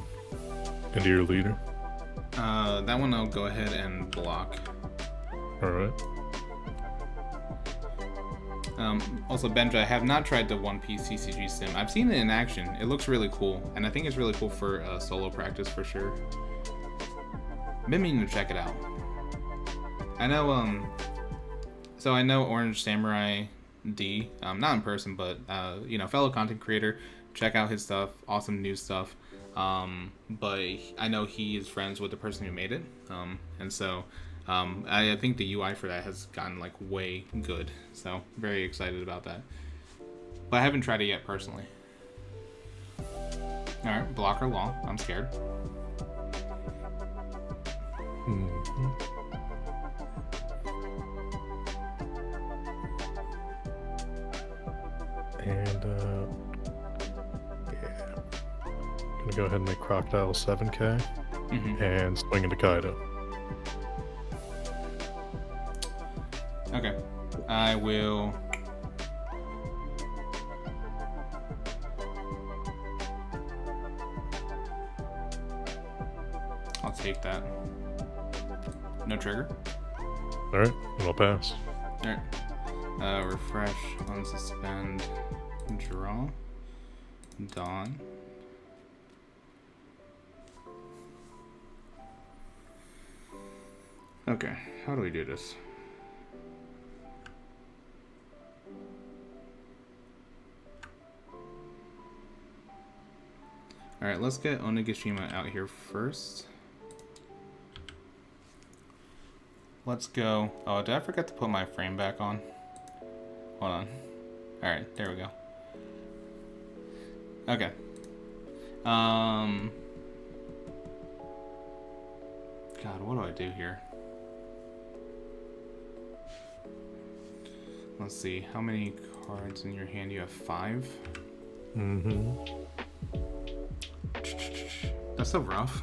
into your leader. That one I'll go ahead and block. Alright. Also, Benja, I have not tried the One Piece TCG sim. I've seen it in action. It looks really cool, and I think it's really cool for solo practice for sure. I've been meaning to check it out. I know, so I know Orange Samurai D, not in person, but, fellow content creator. Check out his stuff, awesome new stuff. But I know he is friends with the person who made it, and so I think the UI for that has gotten like way good, so very excited about that. But I haven't tried it yet personally. Alright, blocker law. I'm scared. gonna go ahead and make Crocodile 7k and swing into Kaido. Okay. I will. I'll take that. No trigger. Alright, I'll pass. Alright. Refresh, unsuspend, draw, Dawn. Okay, how do we do this? Alright, let's get Onigashima out here first. Let's go. Oh, did I forget to put my frame back on? Hold on. Alright, there we go. Okay. God, what do I do here? Let's see. How many cards in your hand? You have 5? That's so rough.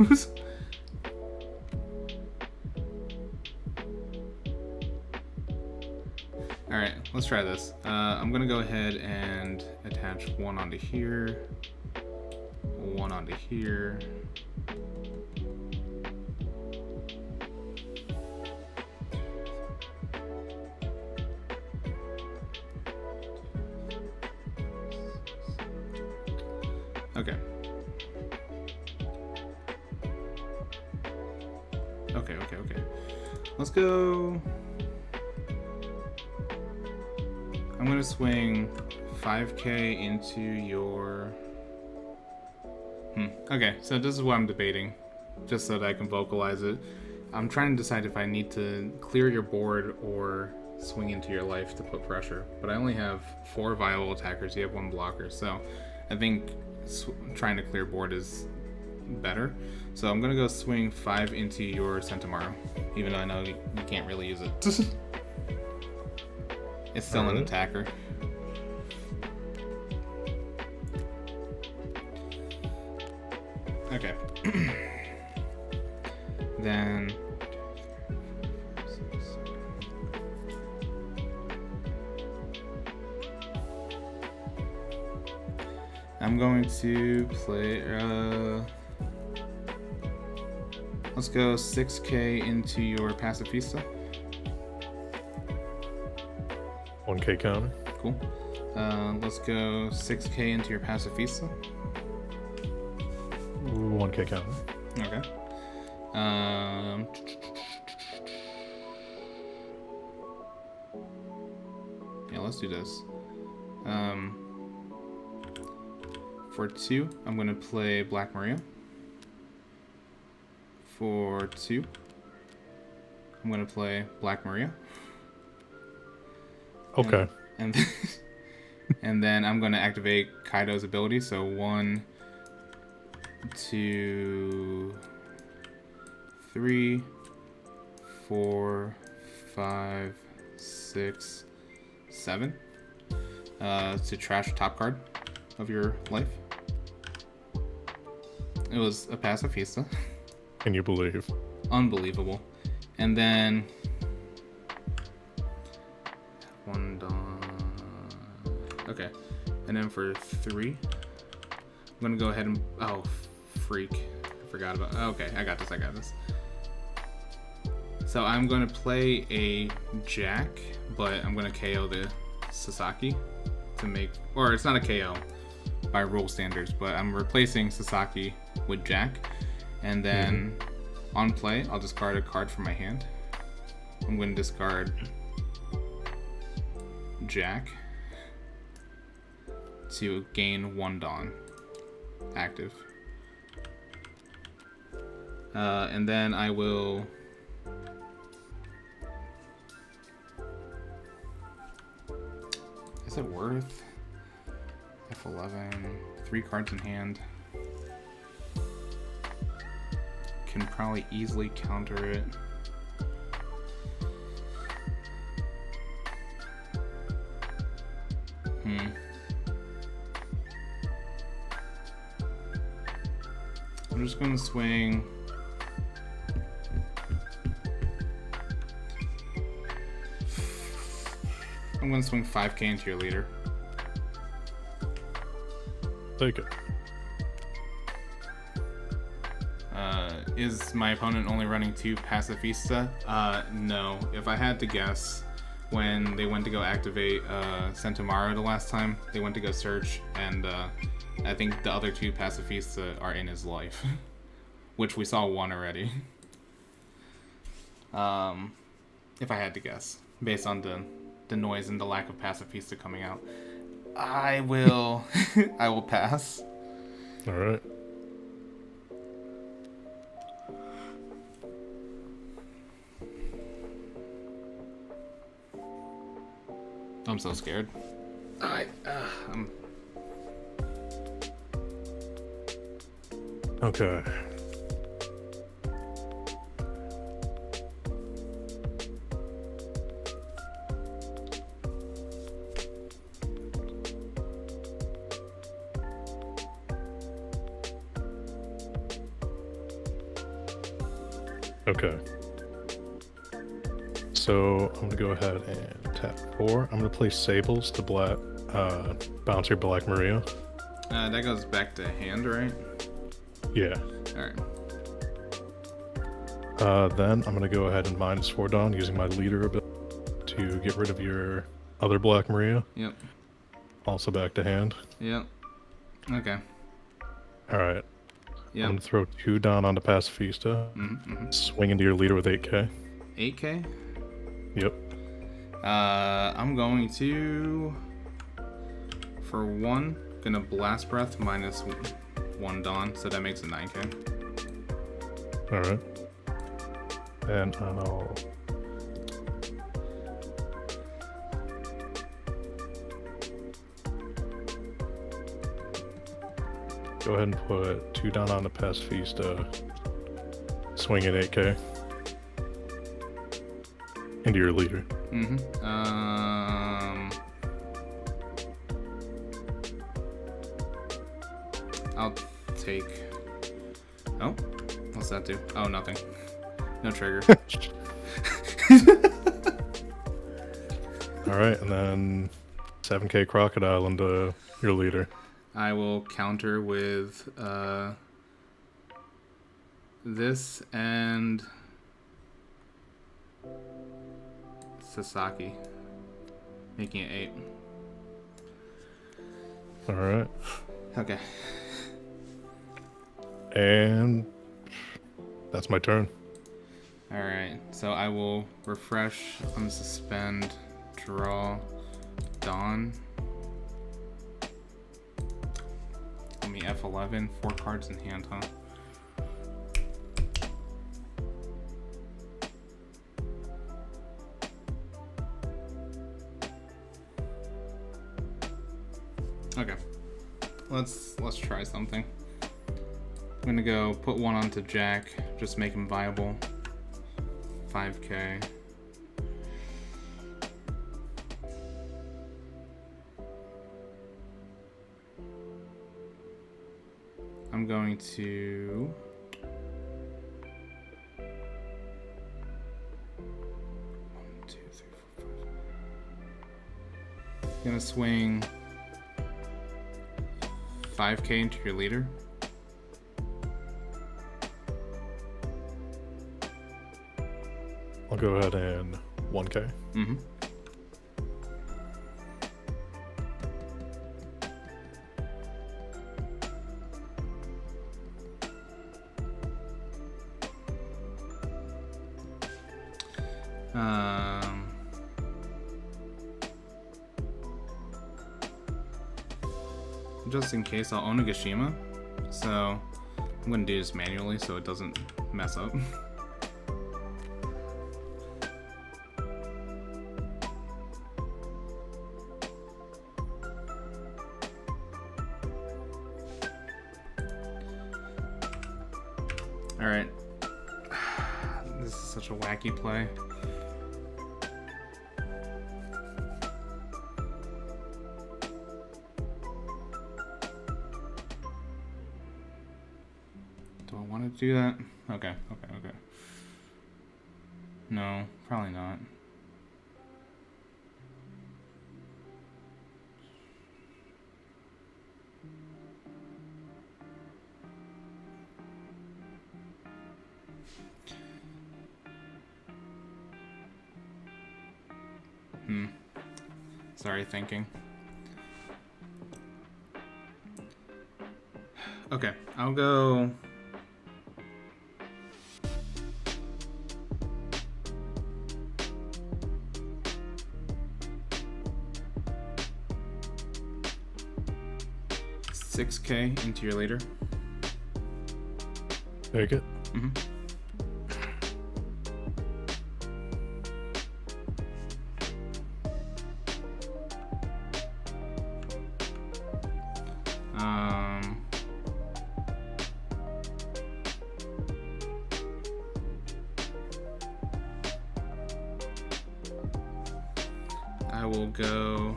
Alright, let's try this. I'm gonna go ahead and attach one onto here, one onto here. Okay. Okay. Let's go. I'm gonna swing 5k into your... Okay, so this is what I'm debating, just so that I can vocalize it. I'm trying to decide if I need to clear your board or swing into your life to put pressure. But I only have 4 viable attackers, you have 1 blocker, so I think trying to clear board is better. So I'm gonna go swing 5 into your Centauro, even though I know you can't really use it. It's still an attacker. Okay. Then I'm going to play let's go 6k into your Pacifista. 1k counter. Cool. Let's go 6k into your Pacifista. 1k counter. Okay. Yeah, let's do this. For 2, I'm gonna play Black Maria. For 2, I'm gonna play Black Maria. Okay. And and then I'm gonna activate Kaido's ability. So 1, 2, 3, 4, 5, 6, 7. To trash top card of your life. It was a Pacifista. Can you believe? Unbelievable. And then 1 Dawn. Okay. And then for 3, I'm gonna go ahead and freak. I forgot about. Okay, I got this. So I'm gonna play a Jack, but I'm gonna KO the Sasaki to make, or it's not a KO by rule standards, but I'm replacing Sasaki with Jack, and then on play I'll discard a card from my hand. I'm gonna discard Jack to gain 1 Dawn active. And then I will is it worth F11? 3 cards in hand. Can probably easily counter it. I'm just going to swing. I'm going to swing 5k into your leader. Take it. Is my opponent only running 2 Pacifista? No. If I had to guess, when they went to go activate Centimaro the last time, they went to go search, and I think the other 2 Pacifista are in his life, which we saw 1 already. If I had to guess, based on the noise and the lack of Pacifista coming out, I will I will pass. All right. I'm so scared. Okay. Okay. So I'm gonna go ahead and tap 4. I'm gonna play Sables to bounce your Black Maria. That goes back to hand, right? Yeah. Alright. Then I'm gonna go ahead and -4 Dawn using my leader ability to get rid of your other Black Maria. Yep. Also back to hand. Yep. Okay. Alright. Yep. I'm gonna throw 2 Dawn onto Pacifista. Swing into your leader with 8k. 8k? Yep. I'm going to, for 1, gonna Blast Breath -1 Dawn, so that makes it 9k. Alright. And I'll... go ahead and put 2 down on the Pacifista. Swing at 8k. Into your leader. I'll take... Oh, what's that do? Oh, nothing. No trigger. Alright, and then 7k Crocodile into your leader. I will counter with this and Sasaki, making it 8. Alright. Okay. And that's my turn. Alright, so I will refresh, unsuspend, draw, Dawn. Let me F11, 4 cards in hand, huh? Okay, let's try something. I'm gonna go put 1 onto Jack, just make him viable. 5k. I'm going to gonna swing 5k into your leader. I'll go ahead and 1k. Just in case, I'll Onigashima, so I'm gonna do this manually so it doesn't mess up. Alright. This is such a wacky play. to do that? Okay. No, probably not. Sorry, thinking. Okay, I'll go... $6K into your leader. Take it. Mm-hmm. I will go...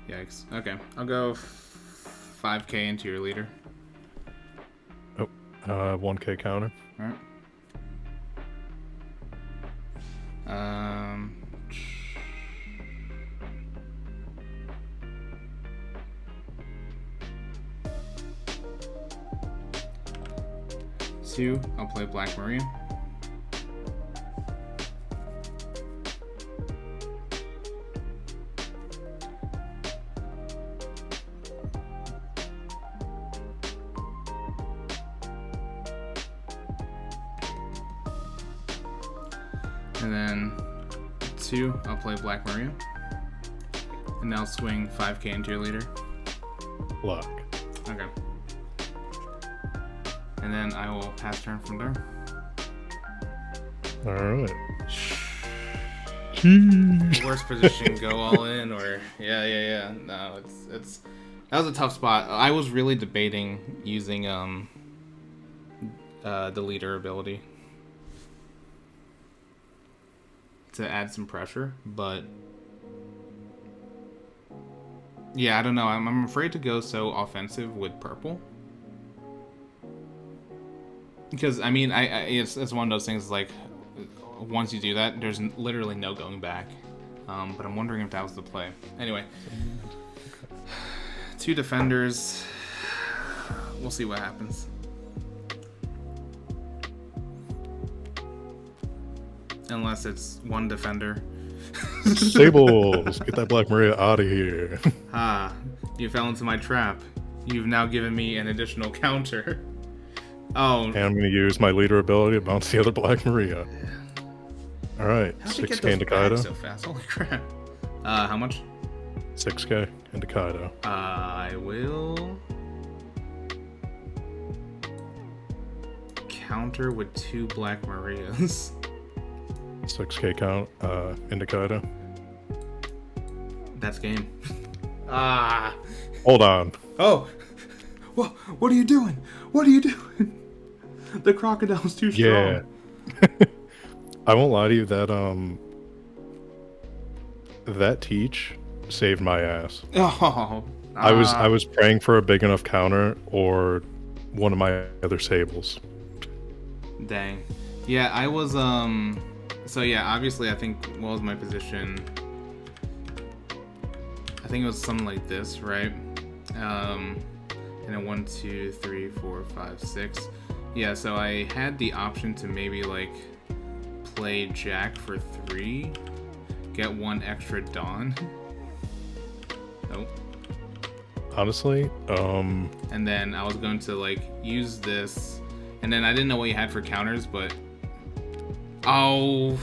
Yikes. Okay, I'll go 5K into your leader. Oh, 1K counter. Alright. Two, I'll play Black Maria. And then two, I'll play Black Maria. And I'll swing 5K into your leader. Lock. Okay. And then I will pass turn from there. Alright. Worst position, go all in, or yeah. No, it's that was a tough spot. I was really debating using the leader ability to add some pressure, but yeah, I don't know. I'm afraid to go so offensive with purple. Because, I mean, it's one of those things, like, once you do that, there's literally no going back. But I'm wondering if that was the play. Anyway. Two defenders. We'll see what happens. Unless it's one defender. Sables! Get that Black Maria out of here. Ah, you fell into my trap. You've now given me an additional counter. Oh. And I'm going to use my leader ability to bounce the other Black Maria. Alright, How'd you 6K get into those back Kaido. so fast? Holy crap. How much? 6K into Kaido. I will counter with two Black Marias. 6K count into Kaido. That's game. Ah. Hold on. Oh. What are you doing? What are you doing? The crocodile's too strong. Yeah. I won't lie to you, that teach saved my ass. Oh. I was praying for a big enough counter or one of my other sables. Dang. Yeah, I was so yeah, obviously I think what was my position? I think it was something like this, right? And then 1, 2, 3, 4, 5, 6. Yeah, so I had the option to maybe like play Jack for 3, get 1 extra Dawn. Nope. Honestly, And then I was going to like use this, and then I didn't know what you had for counters, but oh,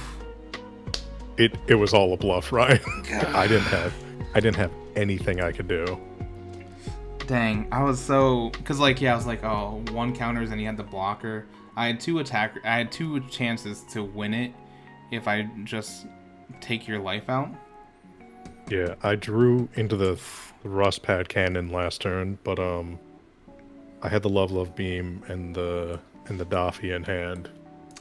it was all a bluff, right? I didn't have anything I could do. dang, I was so, cause like yeah, I was like, oh, 1 counters and he had the blocker. I had 2 chances to win it if I just take your life out. Yeah, I drew into the Rust Pad Cannon last turn, but I had the Love Beam and the Daffy in hand.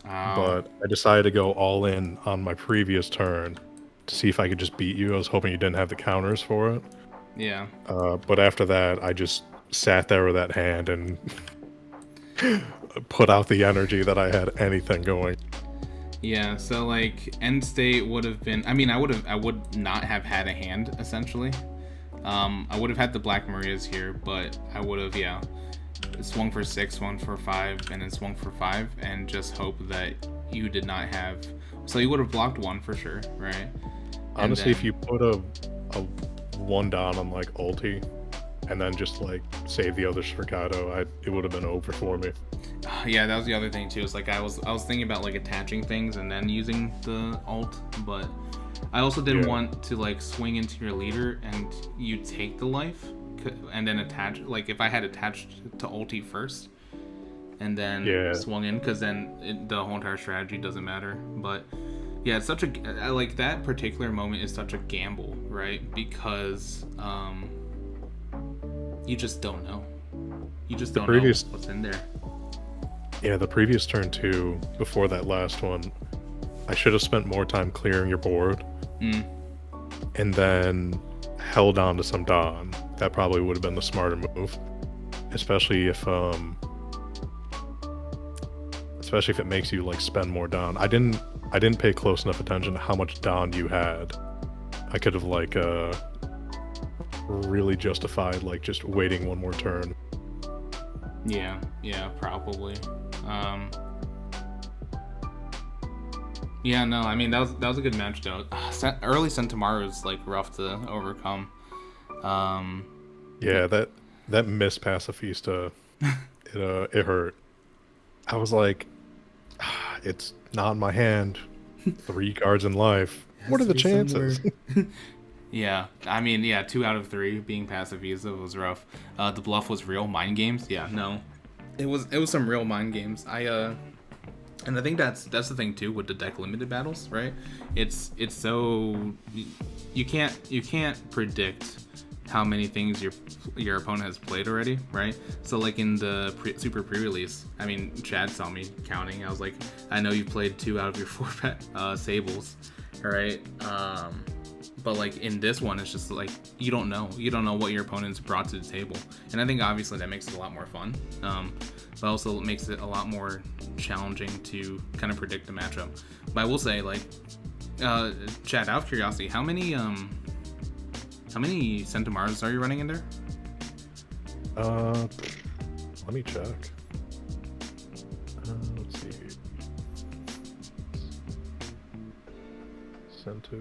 Oh. But I decided to go all in on my previous turn to see if I could just beat you. I was hoping you didn't have the counters for it. Yeah. But after that, I just sat there with that hand and put out the energy that I had anything going. Yeah, so like end state would have been. I would not have had a hand essentially. I would have had the Black Marias here, but I would have swung for 6, swung for 5, and then swung for 5, and just hope that you did not have. So you would have blocked 1 for sure, right? Honestly, if you put a 1 down on like ulti, and then just like save the others for Kaido, it would have been over for me. Yeah, that was the other thing too. It's like I was thinking about like attaching things and then using the ult, but I also didn't want to like swing into your leader and you take the life and then attach. Like if I had attached to ulti first and then swung in, because then the whole entire strategy doesn't matter. But yeah, it's such a like that particular moment is such a gamble, right? Because you just don't know. You just don't know what's in there. Yeah, the previous turn too, before that last one, I should have spent more time clearing your board. And then held on to some Dawn. That probably would have been the smarter move. Especially if it makes you like spend more Dawn. I didn't pay close enough attention to how much Dawn you had. I could have like really justified like just waiting one more turn. Yeah, probably. Yeah, no, I mean that was a good match though. Early Sentomaru is like rough to overcome. Yeah, that missed Pacifista, it hurt. I was like, it's not in my hand. 3 cards in life. What are the chances? Yeah, I mean, 2 out of 3 being Pacifista was rough. The bluff was real mind games. Yeah, no, it was some real mind games. And I think that's the thing too with the deck limited battles, right? It's so you can't predict how many things your opponent has played already, right? So like in the super pre-release, I mean, Chad saw me counting. I was like, I know you played 2 out of your 4 Sables, all right? But like in this one, it's just like you don't know what your opponent's brought to the table, and I think obviously that makes it a lot more fun. But also makes it a lot more challenging to kind of predict the matchup. But I will say, like, Chad, out of curiosity, how many Sentomaras are you running in there? Let me check. Let's see. Cento.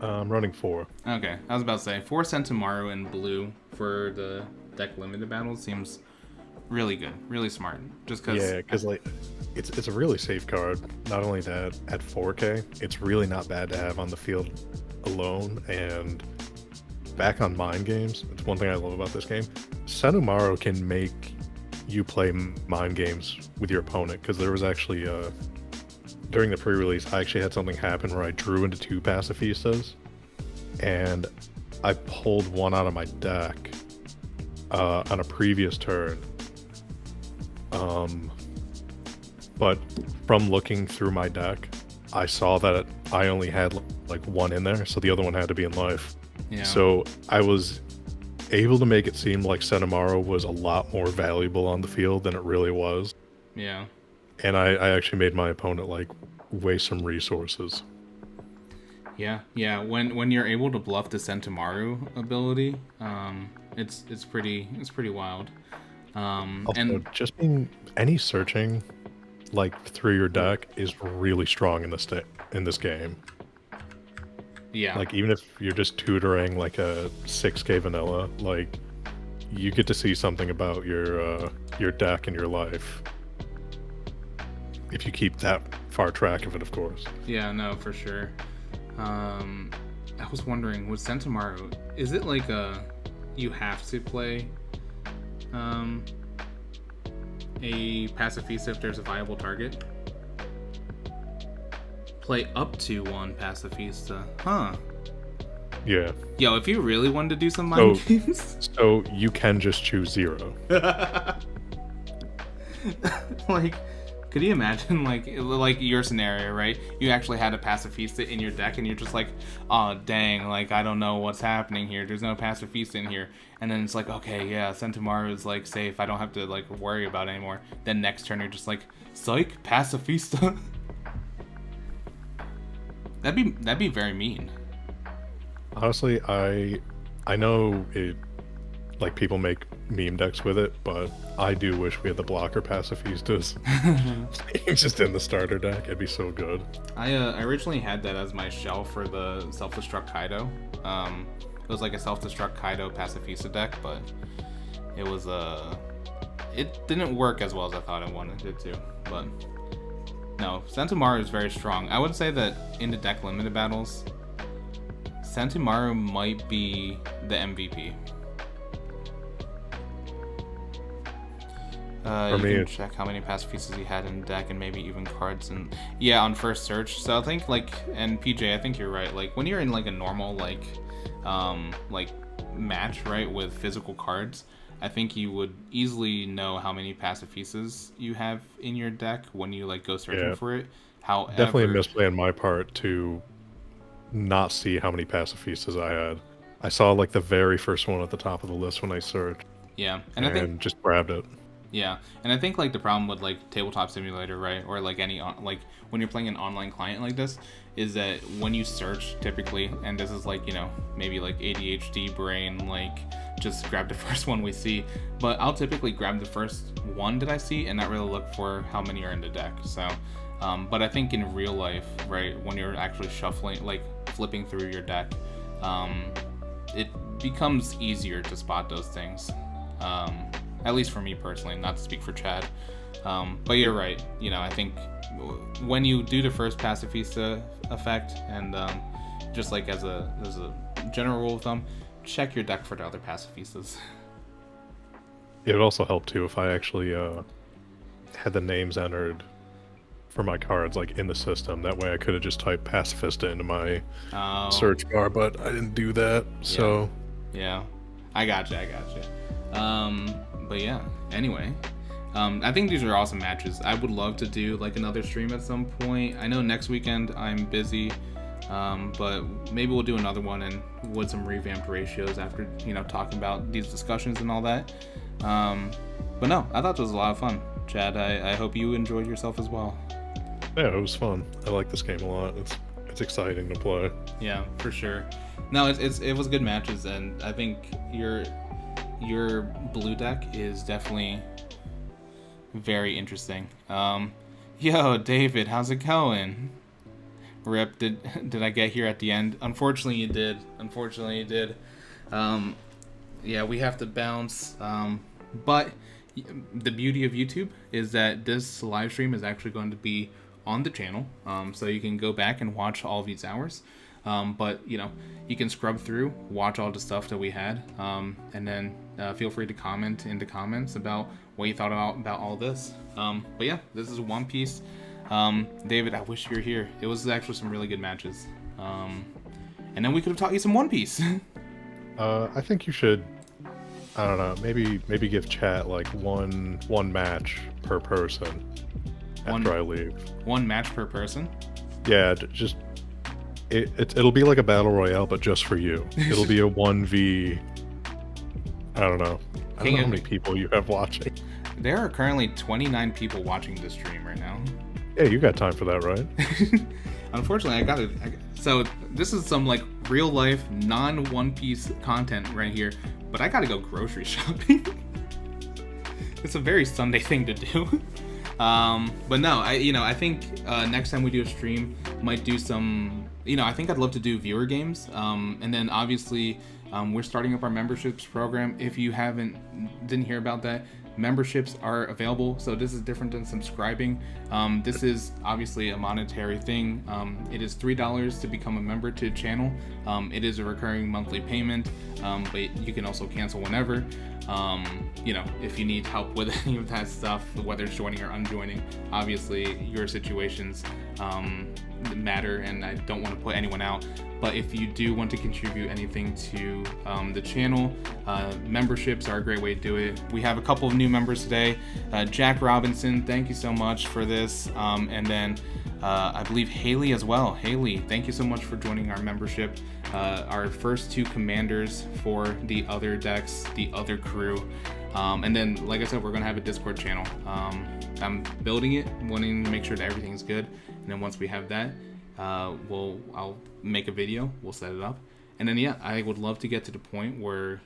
I'm running 4. Okay, I was about to say 4 Sentomaru in blue for the deck limited battles seems really good, really smart. Just because because like it's a really safe card. Not only that, at 4K, it's really not bad to have on the field alone. And back on mind games, it's one thing I love about this game. Sentomaru can make you play mind games with your opponent, because there was actually during the pre-release, I actually had something happen where I drew into 2 Pacifistas, and I pulled 1 out of my deck on a previous turn. But from looking through my deck, I saw that I only had like 1 in there, so the other one had to be in life. Yeah. So I was able to make it seem like Sentomaru was a lot more valuable on the field than it really was. Yeah. And I actually made my opponent like waste some resources. Yeah. When you're able to bluff the Sentomaru ability, it's pretty wild. Also, And just being any searching like through your deck is really strong in this game. yeah, Like even if you're just tutoring like a 6K vanilla, like you get to see something about your deck and your life. If you keep that far track of it, of course. yeah, no, for sure. I was wondering, with Sentomaru, is it like you have to play a pacifista if there's a viable target? Play up to 1 pacifista, huh? Yeah. Yo, if you really wanted to do some mind games, So you can just choose 0. Like, could you imagine like your scenario, right? You actually had a pacifista in your deck, and you're just like, oh dang, like I don't know what's happening here. There's no pacifista in here, and then it's like, okay, yeah, Centaur is like safe. I don't have to like worry about it anymore. Then next turn you're just like, psych, pacifista. That'd be very mean. Honestly, I know it, like people make meme decks with it, but I do wish we had the blocker pacifistas just in the starter deck. It'd be so good. I originally had that as my shell for the self-destruct Kaido. It was like a self-destruct Kaido pacifista deck, but it was it didn't work as well as I thought it wanted it to. But no, Sentomaru is very strong. I would say that in the deck limited battles, Sentomaru might be the MVP. You can check how many pacifistas he had in the deck and maybe even cards, and yeah, on first search. So I think like, and PJ, I think you're right. Like when you're in like a normal like match, right, with physical cards, I think you would easily know how many pacifistas you have in your deck when you like go searching for it. However, definitely a misplay on my part to not see how many pacifistas I had. I saw like the very first one at the top of the list when I searched. Yeah, and I think just grabbed it. Yeah, and I think like the problem with like Tabletop Simulator, right, or like any like when you're playing an online client like this, is that when you search typically, and this is like, you know, maybe like ADHD brain, like just grab the first one we see, but I'll typically grab the first one that I see and not really look for how many are in the deck. So but I think in real life, right, when you're actually shuffling, like flipping through your deck, it becomes easier to spot those things. At least for me personally, not to speak for Chad. But you're right. You know, I think when you do the first pacifista effect, and just like as a general rule of thumb, check your deck for the other pacifistas. It would also help too if I actually had the names entered for my cards like in the system. That way I could have just typed pacifista into my search bar, but I didn't do that. So yeah, I gotcha. But yeah, anyway, I think these are awesome matches. I would love to do like another stream at some point. I know next weekend I'm busy, but maybe we'll do another one and with some revamped ratios after, you know, talking about these discussions and all that. But no, I thought this was a lot of fun. Chad, I hope you enjoyed yourself as well. Yeah, it was fun. I like this game a lot. It's exciting to play. Yeah, for sure. No, it was good matches, and I think your blue deck is definitely very interesting. Yo, David, how's it going? Rip, did I get here at the end? Unfortunately, you did. Yeah, we have to bounce. But the beauty of YouTube is that this live stream is actually going to be on the channel, so you can go back and watch all of these hours. But you know, you can scrub through, watch all the stuff that we had, and then feel free to comment in the comments about what you thought about all this. But yeah, this is One Piece. David, I wish you were here. It was actually some really good matches. And then we could have taught you some One Piece. I think you should, I don't know, maybe give chat like one match per person after I leave. One match per person? Yeah, just it'll be like a battle royale, but just for you. It'll be a 1v. I don't know how many people you have watching. There are currently 29 people watching this stream right now. Yeah, you got time for that, right? Unfortunately, so this is some like real life non-One Piece content right here, but I gotta go grocery shopping. It's a very Sunday thing to do. But no, I think next time we do a stream, might do some, I think I'd love to do viewer games. And then obviously, we're starting up our memberships program. If you didn't hear about that, memberships are available. So this is different than subscribing. This is obviously a monetary thing. It is $3 to become a member to the channel. It is a recurring monthly payment, but you can also cancel whenever. If you need help with any of that stuff, whether it's joining or unjoining, obviously your situations matter, and I don't want to put anyone out. But if you do want to contribute anything to the channel, memberships are a great way to do it. We have a couple of new members today. Jack Robinson, thank you so much for this. And then I believe Haley as well. Haley, thank you so much for joining our membership. Our first 2 commanders for the other decks, the other crew. And then, like I said, we're going to have a Discord channel. I'm building it, wanting to make sure that everything's good. And then once we have that, I'll make a video, we'll set it up. And then, yeah, I would love to get to the point where,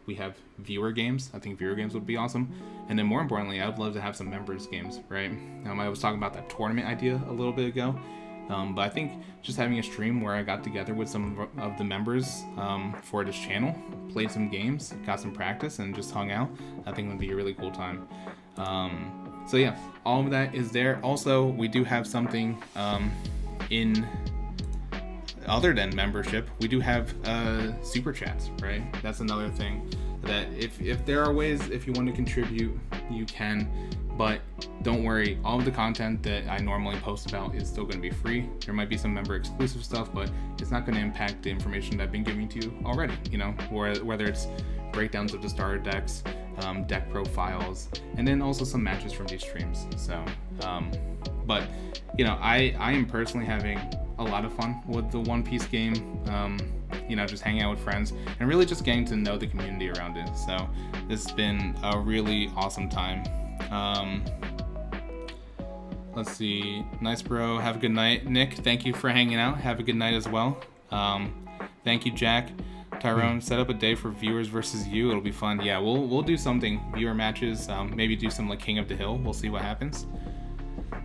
we have viewer games. I think viewer games would be awesome. And then more importantly, I would love to have some members games, right? I was talking about that tournament idea a little bit ago. But I think just having a stream where I got together with some of the members for this channel, played some games, got some practice, and just hung out, I think would be a really cool time. So yeah, all of that is there. Also, we do have something in other than membership. We do have super chats, right? That's another thing that if there are ways, if you want to contribute, you can. But don't worry, all of the content that I normally post about is still going to be free. There might be some member exclusive stuff, but it's not going to impact the information that I've been giving to you already, whether it's breakdowns of the starter decks, deck profiles, and then also some matches from these streams. So, but I am personally having a lot of fun with the One Piece game, just hanging out with friends and really just getting to know the community around it. So it's been a really awesome time. Let's see. Nice, bro. Have a good night. Nick, thank you for hanging out. Have a good night as well. Thank you, Jack. Tyrone, set up a day for viewers versus you. It'll be fun. Yeah, we'll do something. Viewer matches. Maybe do some like King of the Hill. We'll see what happens.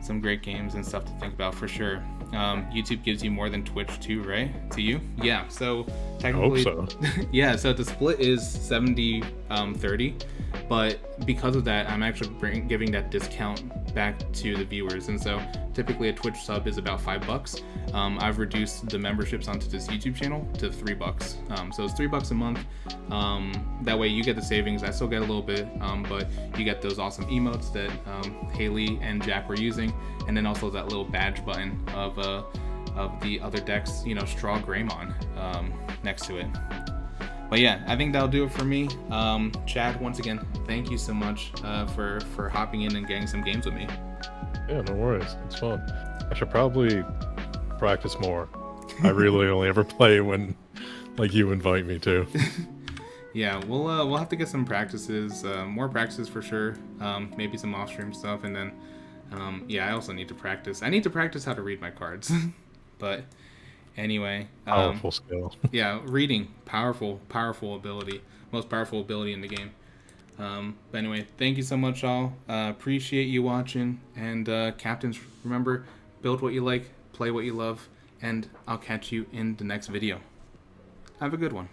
Some great games and stuff to think about for sure. YouTube gives you more than Twitch too, right? To you? Yeah. So technically, I hope so. Yeah. So the split is 70-30, but because of that, I'm actually giving that discount back to the viewers. And so typically a Twitch sub is about $5. I've reduced the memberships onto this YouTube channel to $3. So it's $3 a month. That way you get the savings. I still get a little bit, but you get those awesome emotes that Haley and Jack were using, and then also that little badge button of the other decks, Straw Greymon next to it. But yeah, I think that'll do it for me. Chad, once again, thank you so much for hopping in and getting some games with me. Yeah, no worries. It's fun. I should probably practice more. I really only ever play when you invite me to. Yeah, we'll have to get some practices, more practices for sure. Maybe some off-stream stuff, and then I also need to practice. I need to practice how to read my cards. But anyway, Powerful skill. Yeah, reading, powerful ability, most powerful ability in the game. But anyway, thank you so much, all. Appreciate you watching, and captains, remember, build what you like, play what you love, and I'll catch you in the next video. Have a good one.